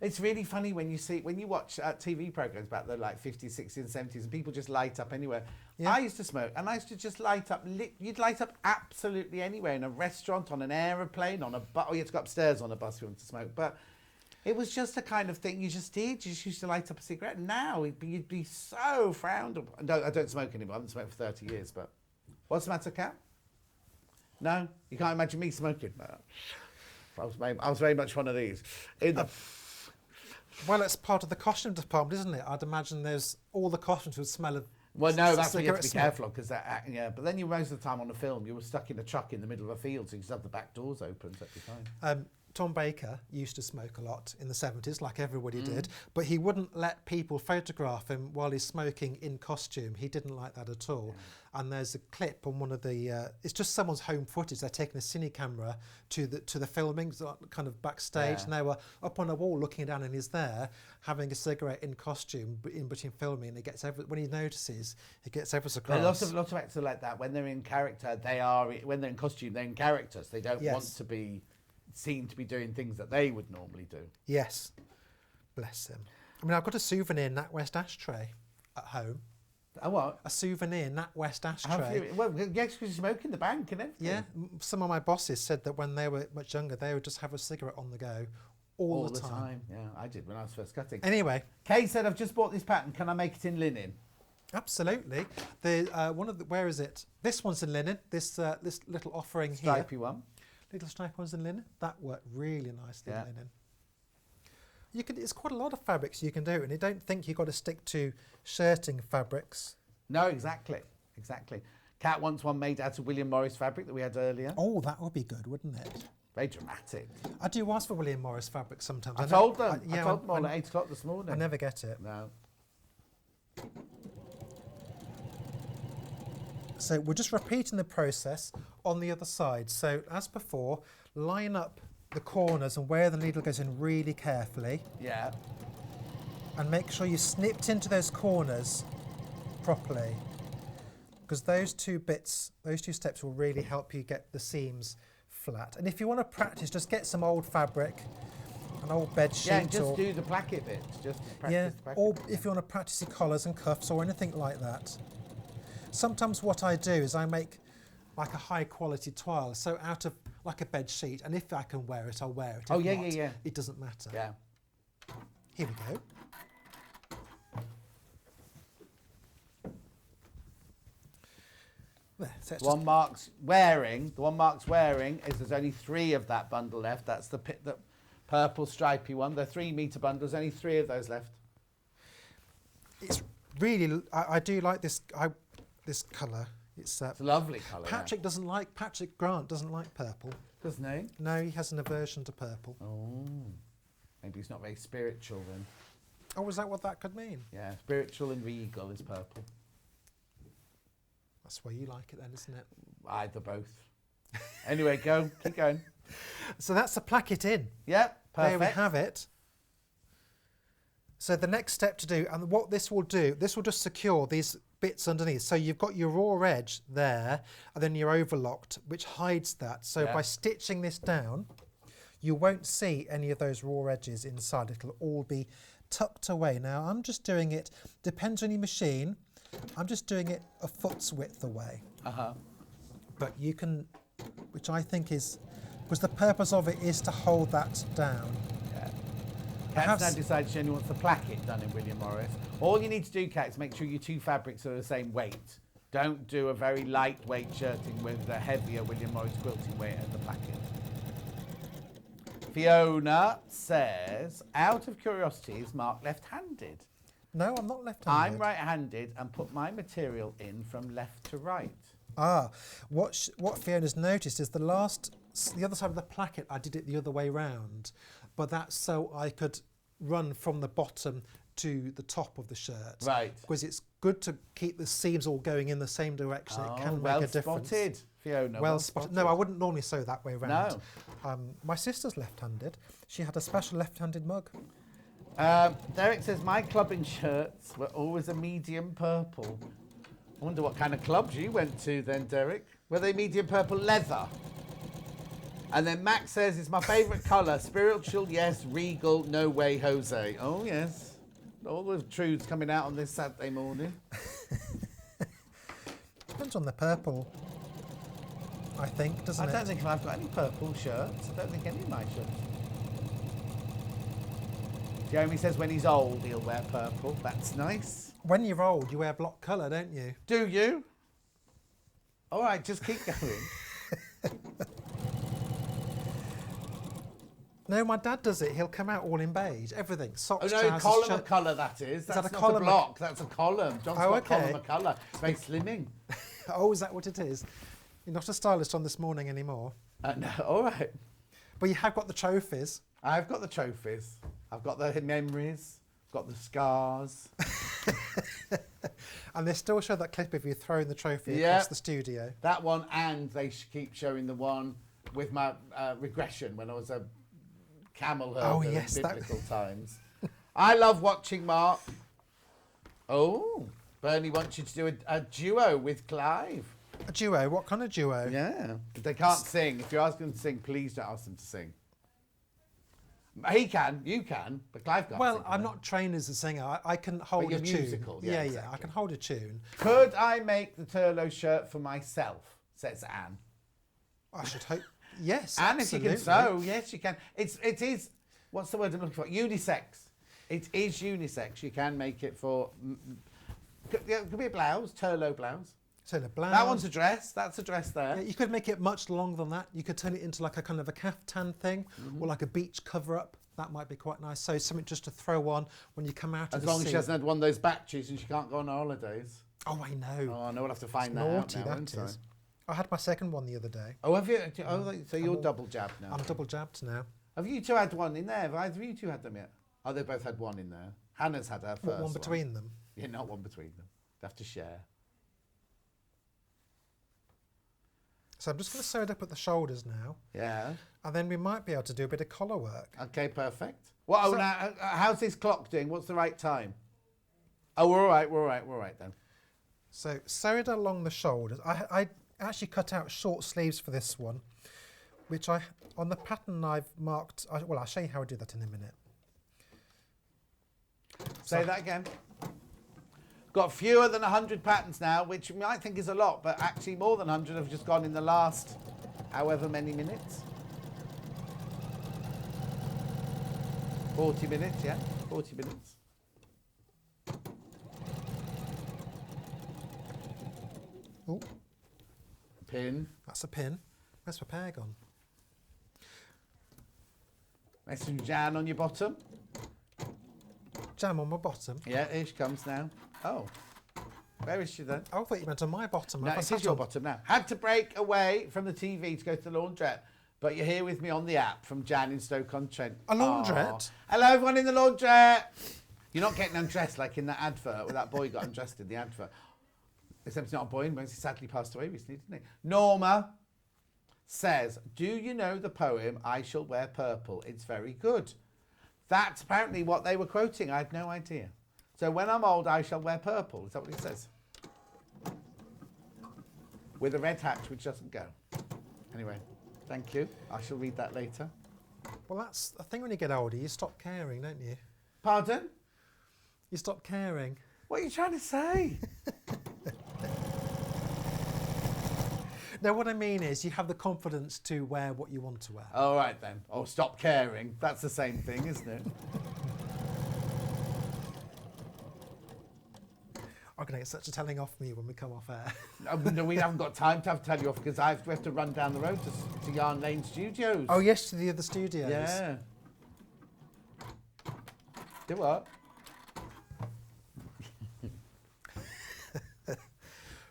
It's really funny when you watch TV programs about the 50s, 60s and 70s, and people just light up anywhere. Yeah. I used to smoke, and I used to just light up. You'd light up absolutely anywhere, in a restaurant, on an aeroplane, on a bus. Oh, you had to go upstairs on a bus if you wanted to smoke. But it was just the kind of thing you just did. You just used to light up a cigarette. Now you'd be so frowned upon. No, I don't smoke anymore. I haven't smoked for 30 years. But what's the matter, Kat? No, you can't imagine me smoking. No. I was very much one of these. Well, it's part of the costume department, isn't it? I'd imagine all the costumes would smell of. Well, no, that's what you have to be careful of, because but then most of the time on a film, you were stuck in a truck in the middle of a field, so you just have the back doors open, so that'd be fine. Tom Baker used to smoke a lot in the 70s, like everybody did, but he wouldn't let people photograph him while he's smoking in costume. He didn't like that at all. Yeah. And there's a clip on one of the, it's just someone's home footage. They're taking a cine camera to the filming, kind of backstage, and they were up on a wall looking down, and he's there having a cigarette in costume in between filming, and when he notices, he gets ever so cross. Lots of actors are like that. When they're in character, when they're in costume, they're in characters. They don't want to be seem to be doing things that they would normally do. Yes. Bless him. I mean, I've got a souvenir NatWest ashtray at home. A what? A souvenir NatWest ashtray. Well, yes, because you smoke in the bank and everything. Yeah. Some of my bosses said that when they were much younger, they would just have a cigarette on the go all the time. Yeah, I did when I was first cutting. Anyway. Kay said, I've just bought this pattern. Can I make it in linen? Absolutely. Where is it? This one's in linen. This little offering Stripy here. one. Little stripe ones in linen. That worked really nicely in linen. It's quite a lot of fabrics you can do, and you don't think you've got to stick to shirting fabrics. No, exactly. Kat wants one made out of William Morris fabric that we had earlier. Oh, that would be good, wouldn't it? Very dramatic. I do ask for William Morris fabric sometimes. I told them. I told them all at 8 o'clock this morning. I never get it. No. So we're just repeating the process on the other side. So as before, line up the corners and where the needle goes in really carefully. Yeah. And make sure you snipped into those corners properly, because those two steps will really help you get the seams flat. And if you want to practice, just get some old fabric, an old bed sheet. Yeah, just do the placket bit. Just practice the placket or bit. if you want to practice your collars and cuffs or anything like that. Sometimes what I do is I make like a high quality toile, so out of like a bed sheet, and if I can wear it, I'll wear it. If not, it doesn't matter. Yeah. Here we go. So it's The one Mark's wearing is there's only 3 of that bundle left. That's the purple stripy one. The 3 metre bundles, only 3 of those left. It's really, I do like this this colour. It's a lovely colour. Patrick Grant doesn't like purple. Doesn't he? No, he has an aversion to purple. Oh, maybe he's not very spiritual then. Oh, is that what that could mean? Yeah, spiritual and regal is purple. That's why you like it then, isn't it? Either both. Anyway, keep going. So that's the placket in. Yep, perfect. There we have it. So the next step to do, and what this will do, this will just secure these bits underneath. So you've got your raw edge there, and then you're overlocked, which hides that. So by stitching this down, you won't see any of those raw edges inside. It'll all be tucked away. Now, I'm just doing it, depends on your machine, I'm just doing it a foot's width away. But you can, which I think is, because the purpose of it is to hold that down. Kat's now decided she only wants the placket done in William Morris. All you need to do, Kat, is make sure your 2 fabrics are the same weight. Don't do a very lightweight shirting with a heavier William Morris quilting weight at the placket. Fiona says, out of curiosity, is Mark left-handed? No, I'm not left-handed. I'm right-handed and put my material in from left to right. What Fiona's noticed is the other side of the placket, I did it the other way round, but that's so I could run from the bottom to the top of the shirt. Right. Because it's good to keep the seams all going in the same direction. It can make a difference. Well spotted, Fiona. Well spotted. No, I wouldn't normally sew that way round. No. My sister's left-handed. She had a special left-handed mug. Derek says, my clubbing shirts were always a medium purple. I wonder what kind of clubs you went to then, Derek. Were they medium purple leather? And then Max says, it's my favourite colour. Spiritual, yes. Regal, no way, Jose. Oh, yes. All the truths coming out on this Saturday morning. Depends on the purple, I think, doesn't it? I don't think I've got any purple shirts. I don't think any of my shirts. Jeremy says when he's old, he'll wear purple. That's nice. When you're old, you wear block colour, don't you? Do you? All right, just keep going. No, my dad does it. He'll come out all in beige. Everything. Socks, Oh, no, trousers, column shirt. of colour, that is. That's that a not column a block. That's a column. John's got column of colour. It's very slimming. Oh, is that what it is? You're not a stylist on This Morning anymore. No, all right. But you have got the trophies. I've got the trophies. I've got the memories. I've got the scars. And they still show that clip of you throwing the trophy across the studio. That one, and they keep showing the one with my regression when I was a camel herder in biblical times. I love watching Mark. Oh, Bernie wants you to do a duo with Clive. A duo? What kind of duo? Yeah. They can't sing. If you're asking them to sing, please don't ask them to sing. He can, you can, but Clive can't. Well, sing, I'm not trained as a singer. I can hold you're a tune. musical, Yeah, exactly. I can hold a tune. Could I make the Turlough shirt for myself? Says Anne. I should hope. Yes, And absolutely. if you can sew, yes, you can. It is. What's the word I'm looking for? Unisex. It is unisex. You can make it for. Could be a blouse, Turlough blouse. So the blouse. That one's a dress. That's a dress there. Yeah, you could make it much longer than that. You could turn it into like a kind of a caftan thing, or like a beach cover-up. That might be quite nice. So something just to throw on when you come out of the sea. As long as she hasn't had one of those batches and she can't go on holidays. Oh, I know. Oh, no, we'll have to find It's that naughty, out now, that won't is. I had my second one the other day. Oh, have you? Oh, so you're double jabbed now. I'm double jabbed now. Have you two had one in there? Have either of you two had them yet? Oh, they both had one in there. Hannah's had her first What, one between them? Yeah, not one between them. They have to share. So I'm just going to sew it up at the shoulders now. Yeah. And then we might be able to do a bit of collar work. Okay, perfect. Well, now, how's this clock doing? What's the right time? Oh, we're all right then. So sew it along the shoulders. I actually cut out short sleeves for this one, which on the pattern I've marked. Well, I'll show you how I do that in a minute. Say that again. Got fewer than 100 patterns now, which you might think is a lot, but actually more than 100 have just gone in the last however many minutes. 40 minutes, yeah, 40 minutes. Oh, Pin. That's a pin. Where's my pear gone? Nice some jam on your bottom. Jam on my bottom. Yeah, here she comes now. Oh, where is she then? Oh, I thought you meant on my bottom. No, Have I it is sat your on- bottom now. Had to break away from the TV to go to the laundrette, but you're here with me on the app from Jan in Stoke-on-Trent. A laundrette? Aw. Hello, everyone in the laundrette. You're not getting undressed like in that advert where that boy got undressed in the advert. Except he's not a boy anymore. He sadly passed away recently, didn't he? Norma says, do you know the poem I Shall Wear Purple? It's very good. That's apparently what they were quoting. I had no idea. So when I'm old, I shall wear purple. Is that what it says? With a red hatch, which doesn't go. Anyway, thank you. I shall read that later. Well, that's a thing when you get older. You stop caring, don't you? Pardon? You stop caring. What are you trying to say? No, what I mean is you have the confidence to wear what you want to wear. All right then. Oh, stop caring. That's the same thing, isn't it? I'm going to get such a telling off me when we come off air. No, we haven't got time to tell you off because we have to run down the road to Yarn Lane Studios. Oh, yes, to the other studios. Yeah. Do what?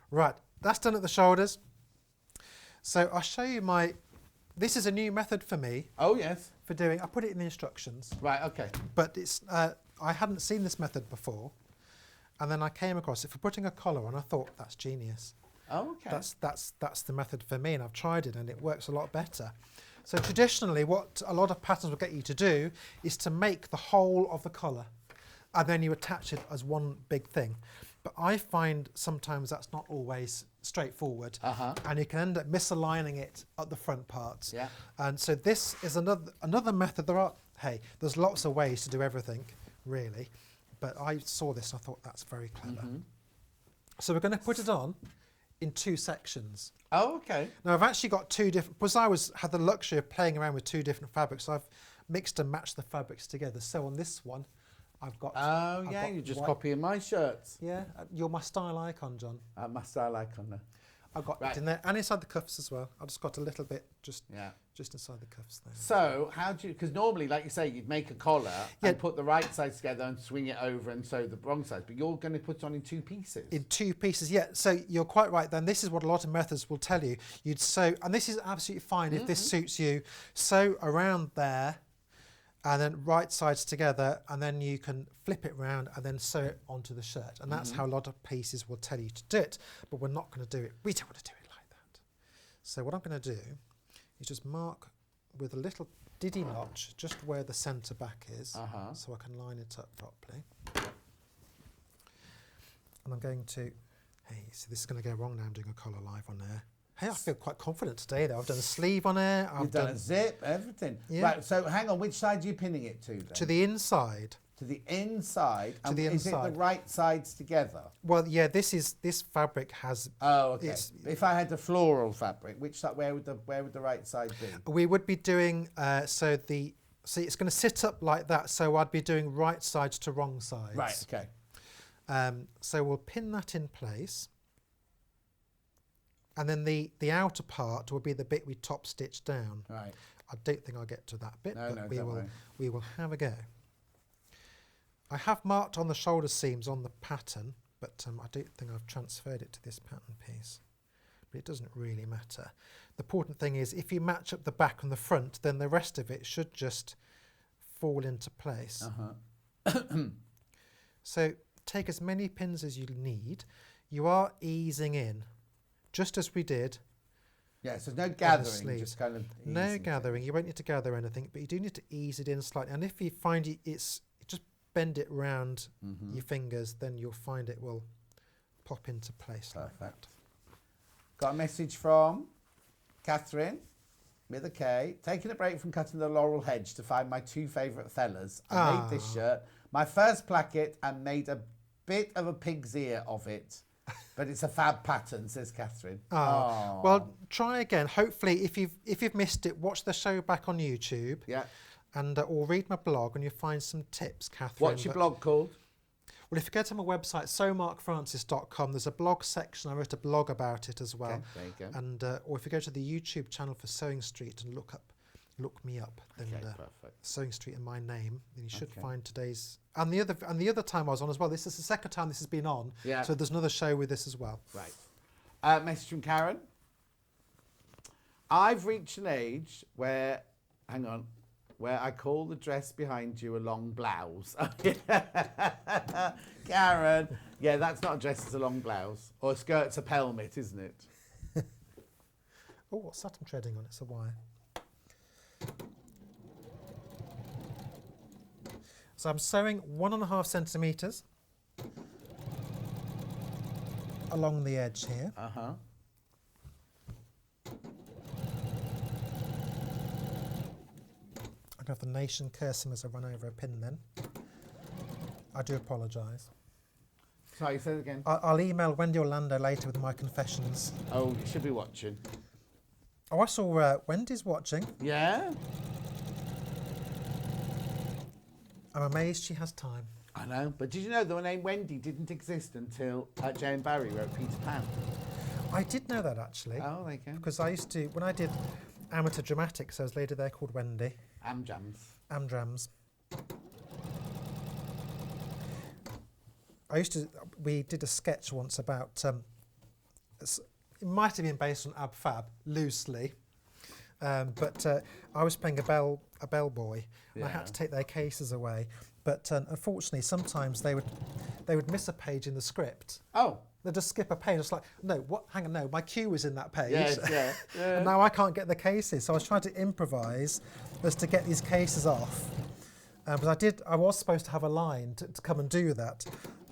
Right, that's done at the shoulders. So I'll show you this is a new method for me Oh, yes. for doing, I put it in the instructions, Right, okay. but it's I hadn't seen this method before. And then I came across it for putting a collar on. I thought, that's genius. Oh, okay. That's the method for me, and I've tried it and it works a lot better. So traditionally, what a lot of patterns will get you to do is to make the whole of the collar, and then you attach it as one big thing. But I find sometimes that's not always straightforward, and you can end up misaligning it at the front parts. Yeah. And so this is another method. There's lots of ways to do everything, really. But I saw this and I thought that's very clever. So we're going to put it on in 2 sections. Oh, okay. Now I've actually got 2 different, because I had the luxury of playing around with 2 different fabrics, so I've mixed and matched the fabrics together. So on this one, I've got... Oh, I've yeah, got you're just white- copying my shirts. Yeah, you're my style icon, John. My style icon there. I've got Right. it in there, and inside the cuffs as well. I've just got a little bit just inside the cuffs there. So how do you, because normally, like you say, you'd make a collar and put the right sides together and swing it over and sew the wrong sides, but you're going to put it on in 2 pieces. In 2 pieces, yeah. So you're quite right then. This is what a lot of methods will tell you. You'd sew, and this is absolutely fine if this suits you. Sew around there, and then right sides together, and then you can flip it round and then sew it onto the shirt. And that's how a lot of pieces will tell you to do it, but we're not going to do it. We don't want to do it like that. So what I'm going to do is just mark with a little diddy notch just where the centre back is, so I can line it up properly. And I'm going to, so this is going to go wrong now, I'm doing a collar live on air. Hey, I feel quite confident today though. I've done a sleeve on air. You've done a zip, everything. Yeah. Right, so hang on, which side are you pinning it to then? to the inside. To the inside? To the Is it inside. the right sides together? Well, yeah, this fabric has. Oh, okay. It's- If I had the floral fabric, which side, where would the right side be? We would be doing see, it's going to sit up like that. So I'd be doing right sides to wrong sides. Right, okay. So we'll pin that in place, and then the outer part will be the bit we top stitched down. Right. I don't think I'll get to that bit, No, but don't we will have a go. I have marked on the shoulder seams on the pattern, but I don't think I've transferred it to this pattern piece. But it doesn't really matter. The important thing is if you match up the back and the front, then the rest of it should just fall into place. So take as many pins as you need. You are easing in, just as we did. Yeah, so no on the gathering, sleeves. just kind of No easing gathering. You won't need to gather anything, but you do need to ease it in slightly. And if you find just bend it round your fingers, then you'll find it will pop into place like that. Got a message from Catherine with a K. Taking a break from cutting the laurel hedge to find my 2 favourite fellas. I made this shirt, my first placket, and made a bit of a pig's ear of it. But it's a fab pattern, says Catherine. Well, try again. Hopefully, if you've missed it, watch the show back on YouTube. Yeah. And or read my blog, and you'll find some tips, Catherine. What's your blog called? Well, if you go to my website, sewmarkfrancis.com, there's a blog section. I wrote a blog about it as well. Okay, there you go. And or if you go to the YouTube channel for Sewing Street and look me up, then Okay, perfect. Sewing Street and my name, then you should Okay. find today's. And the other time I was on as well. This is the second time this has been on. Yeah. So there's another show with this as well. Right. Message from Karen. I've reached an age where, hang on, where I call the dress behind you a long blouse. Karen. Yeah, that's not a dress, it's a long blouse. Or a skirt's a pelmet, isn't it? Oh, what's that I'm treading on? It's a wire. So I'm sewing 1.5 centimetres along the edge here. Uh-huh. I don't know if the nation cursing as I run over a pin then. I do apologise. Sorry, say it again. I'll email Wendy Orlando later with my confessions. Oh, you should be watching. Oh, I saw Wendy's watching. Yeah? I'm amazed she has time. I know, but did you know the name Wendy didn't exist until Jane Barry wrote Peter Pan? I did know that actually. Oh, there you go. Because I used to, when I did amateur dramatics, there was a lady there called Wendy. Amjams. We did a sketch once about, it might have been based on Ab Fab, loosely, but I was playing a bellboy, and I had to take their cases away. But unfortunately, sometimes they would miss a page in the script. Oh. They'd just skip a page. It's like, no, what? Hang on, no, my cue was in that page. Yes, yeah. And now I can't get the cases. So I was trying to improvise as to get these cases off. But I was supposed to have a line to come and do that.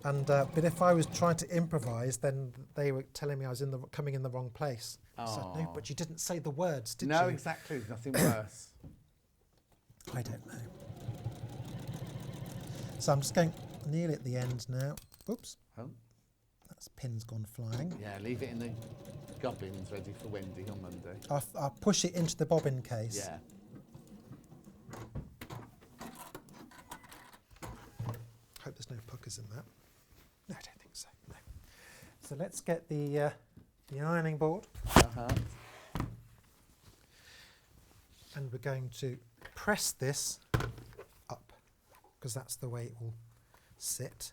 And but if I was trying to improvise, then they were telling me I was coming in the wrong place. I said, no, but you didn't say the words, did you? No, exactly. There's nothing worse. I don't know. So I'm just going nearly at the end now. Oops. Oh. That's pin's gone flying. Yeah, leave it in the goblins ready for Wendy on Monday. I'll push it into the bobbin case. Yeah. Hope there's no puckers in that. No, I don't think so. No. So let's get the ironing board. Uh-huh. And we're going to press this up because that's the way it will sit.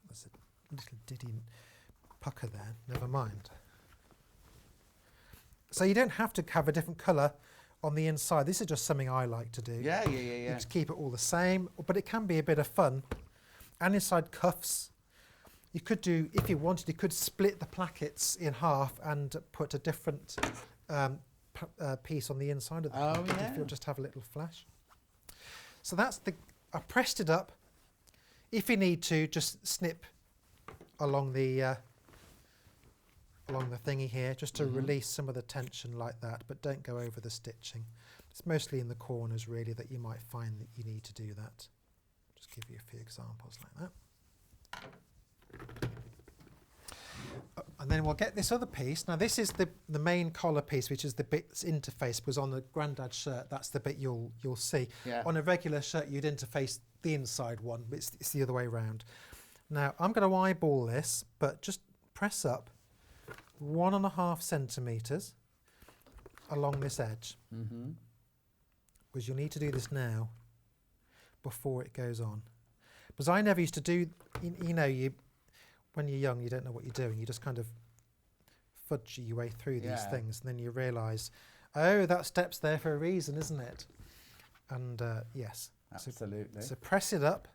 There's a little diddy pucker there, never mind. So you don't have to have a different colour on the inside. This is just something I like to do. Yeah. You just keep it all the same, but it can be a bit of fun. And inside cuffs, you could do, if you wanted, you could split the plackets in half and put a different piece on the inside of the placket if you'll just have a little flash. So that's I pressed it up. If you need to, just snip along the thingy here, just to release some of the tension like that, but don't go over the stitching. It's mostly in the corners really that you might find that you need to do that. Just give you a few examples like that. And then we'll get this other piece. Now this is the main collar piece, which is the bit that's interfaced, because on the Grandad shirt, that's the bit you'll see. Yeah. On a regular shirt, you'd interface the inside one, but it's the other way around. Now I'm going to eyeball this, but just press up 1.5 centimetres along this edge. Because you'll need to do this now before it goes on. Because I never used to do, when you're young, you don't know what you're doing. You just kind of fudge your way through these things, and then you realise, oh, that step's there for a reason, isn't it? And yes. Absolutely. So press it up.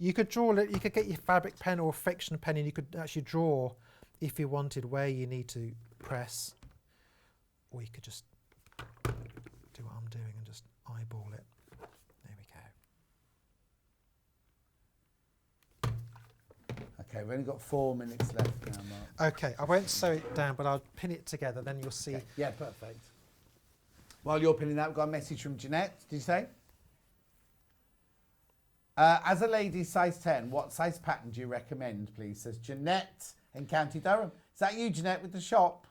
You could draw it. You could get your fabric pen or friction pen, and you could actually draw, if you wanted, where you need to press, or you could just do what I'm doing and just eyeball it. There we go. Okay, we've only got 4 minutes left now, Mark. Okay, I won't sew it down, but I'll pin it together, then you'll see. Okay. Yeah, perfect. While you're pinning that, we've got a message from Jeanette. Did you say? As a lady size 10, what size pattern do you recommend, please? Says Jeanette in County Durham. Is that you, Jeanette, with the shop?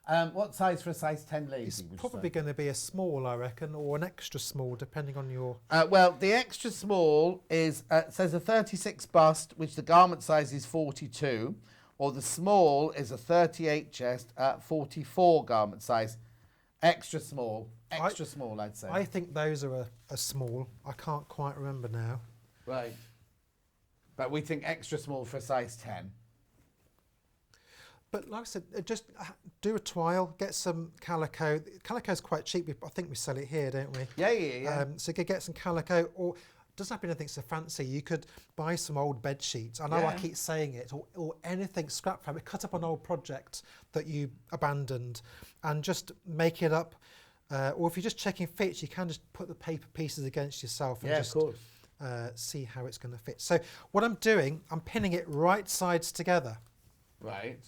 What size for a size 10 lady? It's would you probably say? going to be a small, I reckon, or an extra small, depending on your... Well, the extra small is says a 36 bust, which the garment size is 42, or the small is a 38 chest at 44 garment size. Extra small, small, I'd say. I think those are a small. I can't quite remember now. Right. But we think extra small for a size 10. But like I said, just do a trial, get some calico. Calico's quite cheap. I think we sell it here, don't we? Yeah. So you could get some calico, or doesn't have to be anything so fancy. You could buy some old bed sheets. I know I Yeah. keep saying it, or anything scrap fabric. Cut up an old project that you abandoned, and just make it up. Or if you're just checking fits, you can just put the paper pieces against yourself and just of course. see how it's going to fit. So what I'm doing, I'm pinning it right sides together. Right.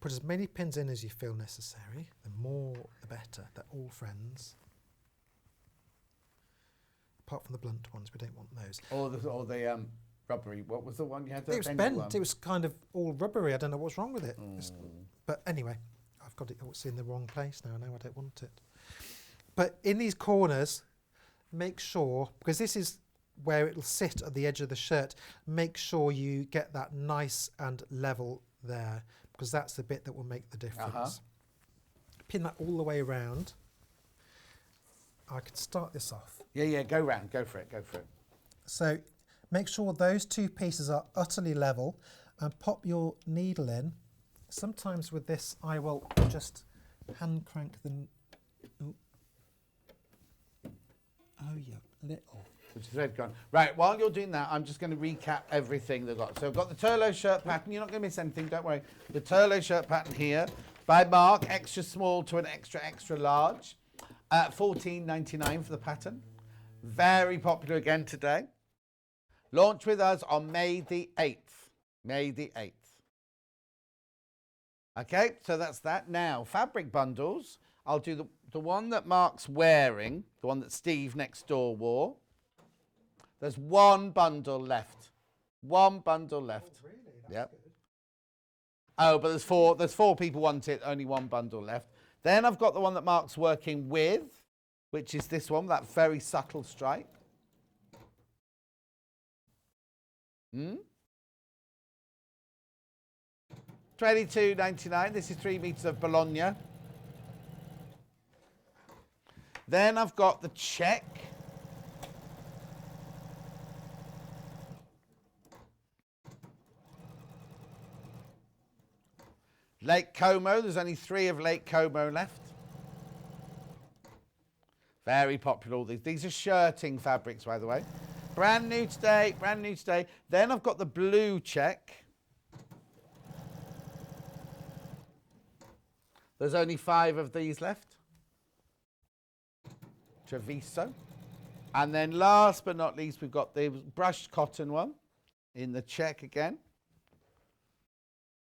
Put as many pins in as you feel necessary. The more, the better. They're all friends. Apart from the blunt ones, we don't want those. Or the rubbery. What was the one you had? The It was bendy bent. one? It was kind of all rubbery. I don't know what's wrong with it. But anyway, I've got it. It's in the wrong place now. I don't want it. But in these corners, make sure, because this is where it'll sit at the edge of the shirt, make sure you get that nice and level there, because that's the bit that will make the difference. Pin that all the way around. I could start this off. Yeah, go round. Go for it. So make sure those two pieces are utterly level and pop your needle in. Sometimes with this, I will just hand crank the... Oh, yeah, little. Which is red gone. Right, while you're doing that, I'm just going to recap everything they've got. So I've got the Turlough shirt pattern. You're not going to miss anything, don't worry. The Turlough shirt pattern here by Mark, extra small to an extra large. $14.99 for the pattern. Very popular again today. Launch with us on May the 8th. May the 8th. Okay, so that's that. Now, fabric bundles. I'll do the one that Mark's wearing, the one that Steve next door wore. There's one bundle left. One bundle left. Oh, really? Yep. Good. Oh, but there's four people want it, only one bundle left. Then I've got the one that Mark's working with, which is this one, that very subtle stripe. $22.99. This is 3 meters of Bologna. Then I've got the check. Lake Como, there's only 3 of Lake Como left. Very popular, all these. These are shirting fabrics, by the way. Brand new today, brand new today. Then I've got the blue check. There's only 5 of these left. Treviso. And then last but not least, we've got the brushed cotton one in the check again.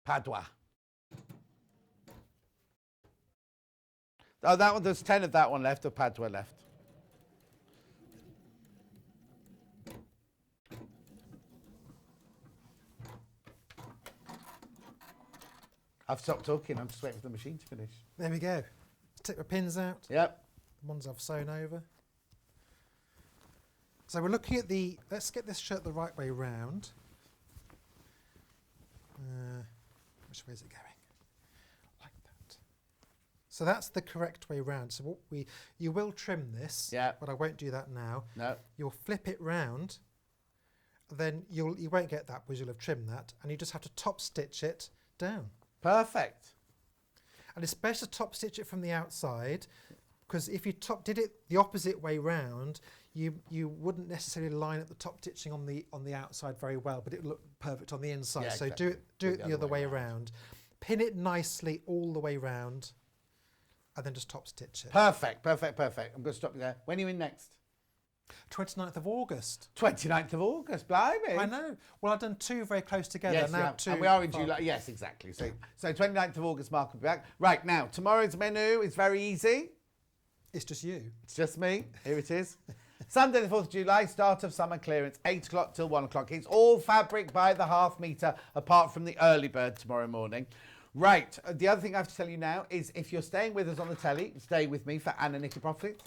Padua. Oh, that one, there's 10 of that one left, of Padua left. I've stopped talking, I'm just waiting for the machine to finish. There we go. Take the pins out. Yep. The ones I've sewn over. So we're looking at the... Let's get this shirt the right way round. Which way is it going? Like that. So that's the correct way round. So what you will trim this, but I won't do that now. No. You'll flip it round, then you won't get that because you'll have trimmed that, and you just have to top stitch it down. Perfect. And it's best to top stitch it from the outside, because if you did it the opposite way round, you wouldn't necessarily line up the top stitching on the outside very well, but it would look perfect on the inside. Yeah, so exactly. do it the other way around. Pin it nicely all the way round, and then just top stitch it. Perfect, perfect, perfect. I'm going to stop you there. When are you in next? 29th of August. 29th of August, blimey. I know. Well, I've done 2 very close together. Yes, now yeah. 2 and we are in far. July. Yes, exactly. So 29th of August, Mark will be back. Right, now, tomorrow's menu is very easy. It's just you. It's just me. Here it is. Sunday the 4th of July, start of summer clearance, 8 o'clock till 1 o'clock. It's all fabric by the half metre, apart from the early bird tomorrow morning. Right, the other thing I have to tell you now is if you're staying with us on the telly, stay with me for Anna Nikki Profits,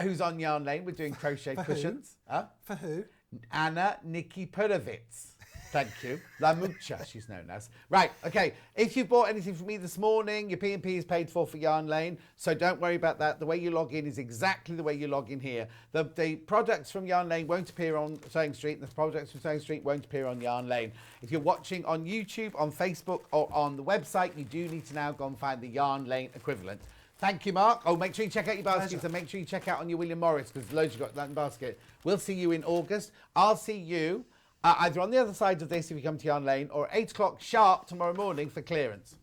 who's on Yarn Lane. We're doing crochet cushions. For who? Anna Nikki Purovitz. Thank you. La Mucha, she's known as. Right, okay. If you bought anything from me this morning, your P&P is paid for Yarn Lane, so don't worry about that. The way you log in is exactly the way you log in here. The products from Yarn Lane won't appear on Sewing Street, and the products from Sewing Street won't appear on Yarn Lane. If you're watching on YouTube, on Facebook, or on the website, you do need to now go and find the Yarn Lane equivalent. Thank you, Mark. Oh, make sure you check out your baskets and make sure you check out on your William Morris because loads you've got that basket. We'll see you in August. I'll see you either on the other side of this if you come to Yarn Lane or 8 o'clock sharp tomorrow morning for clearance.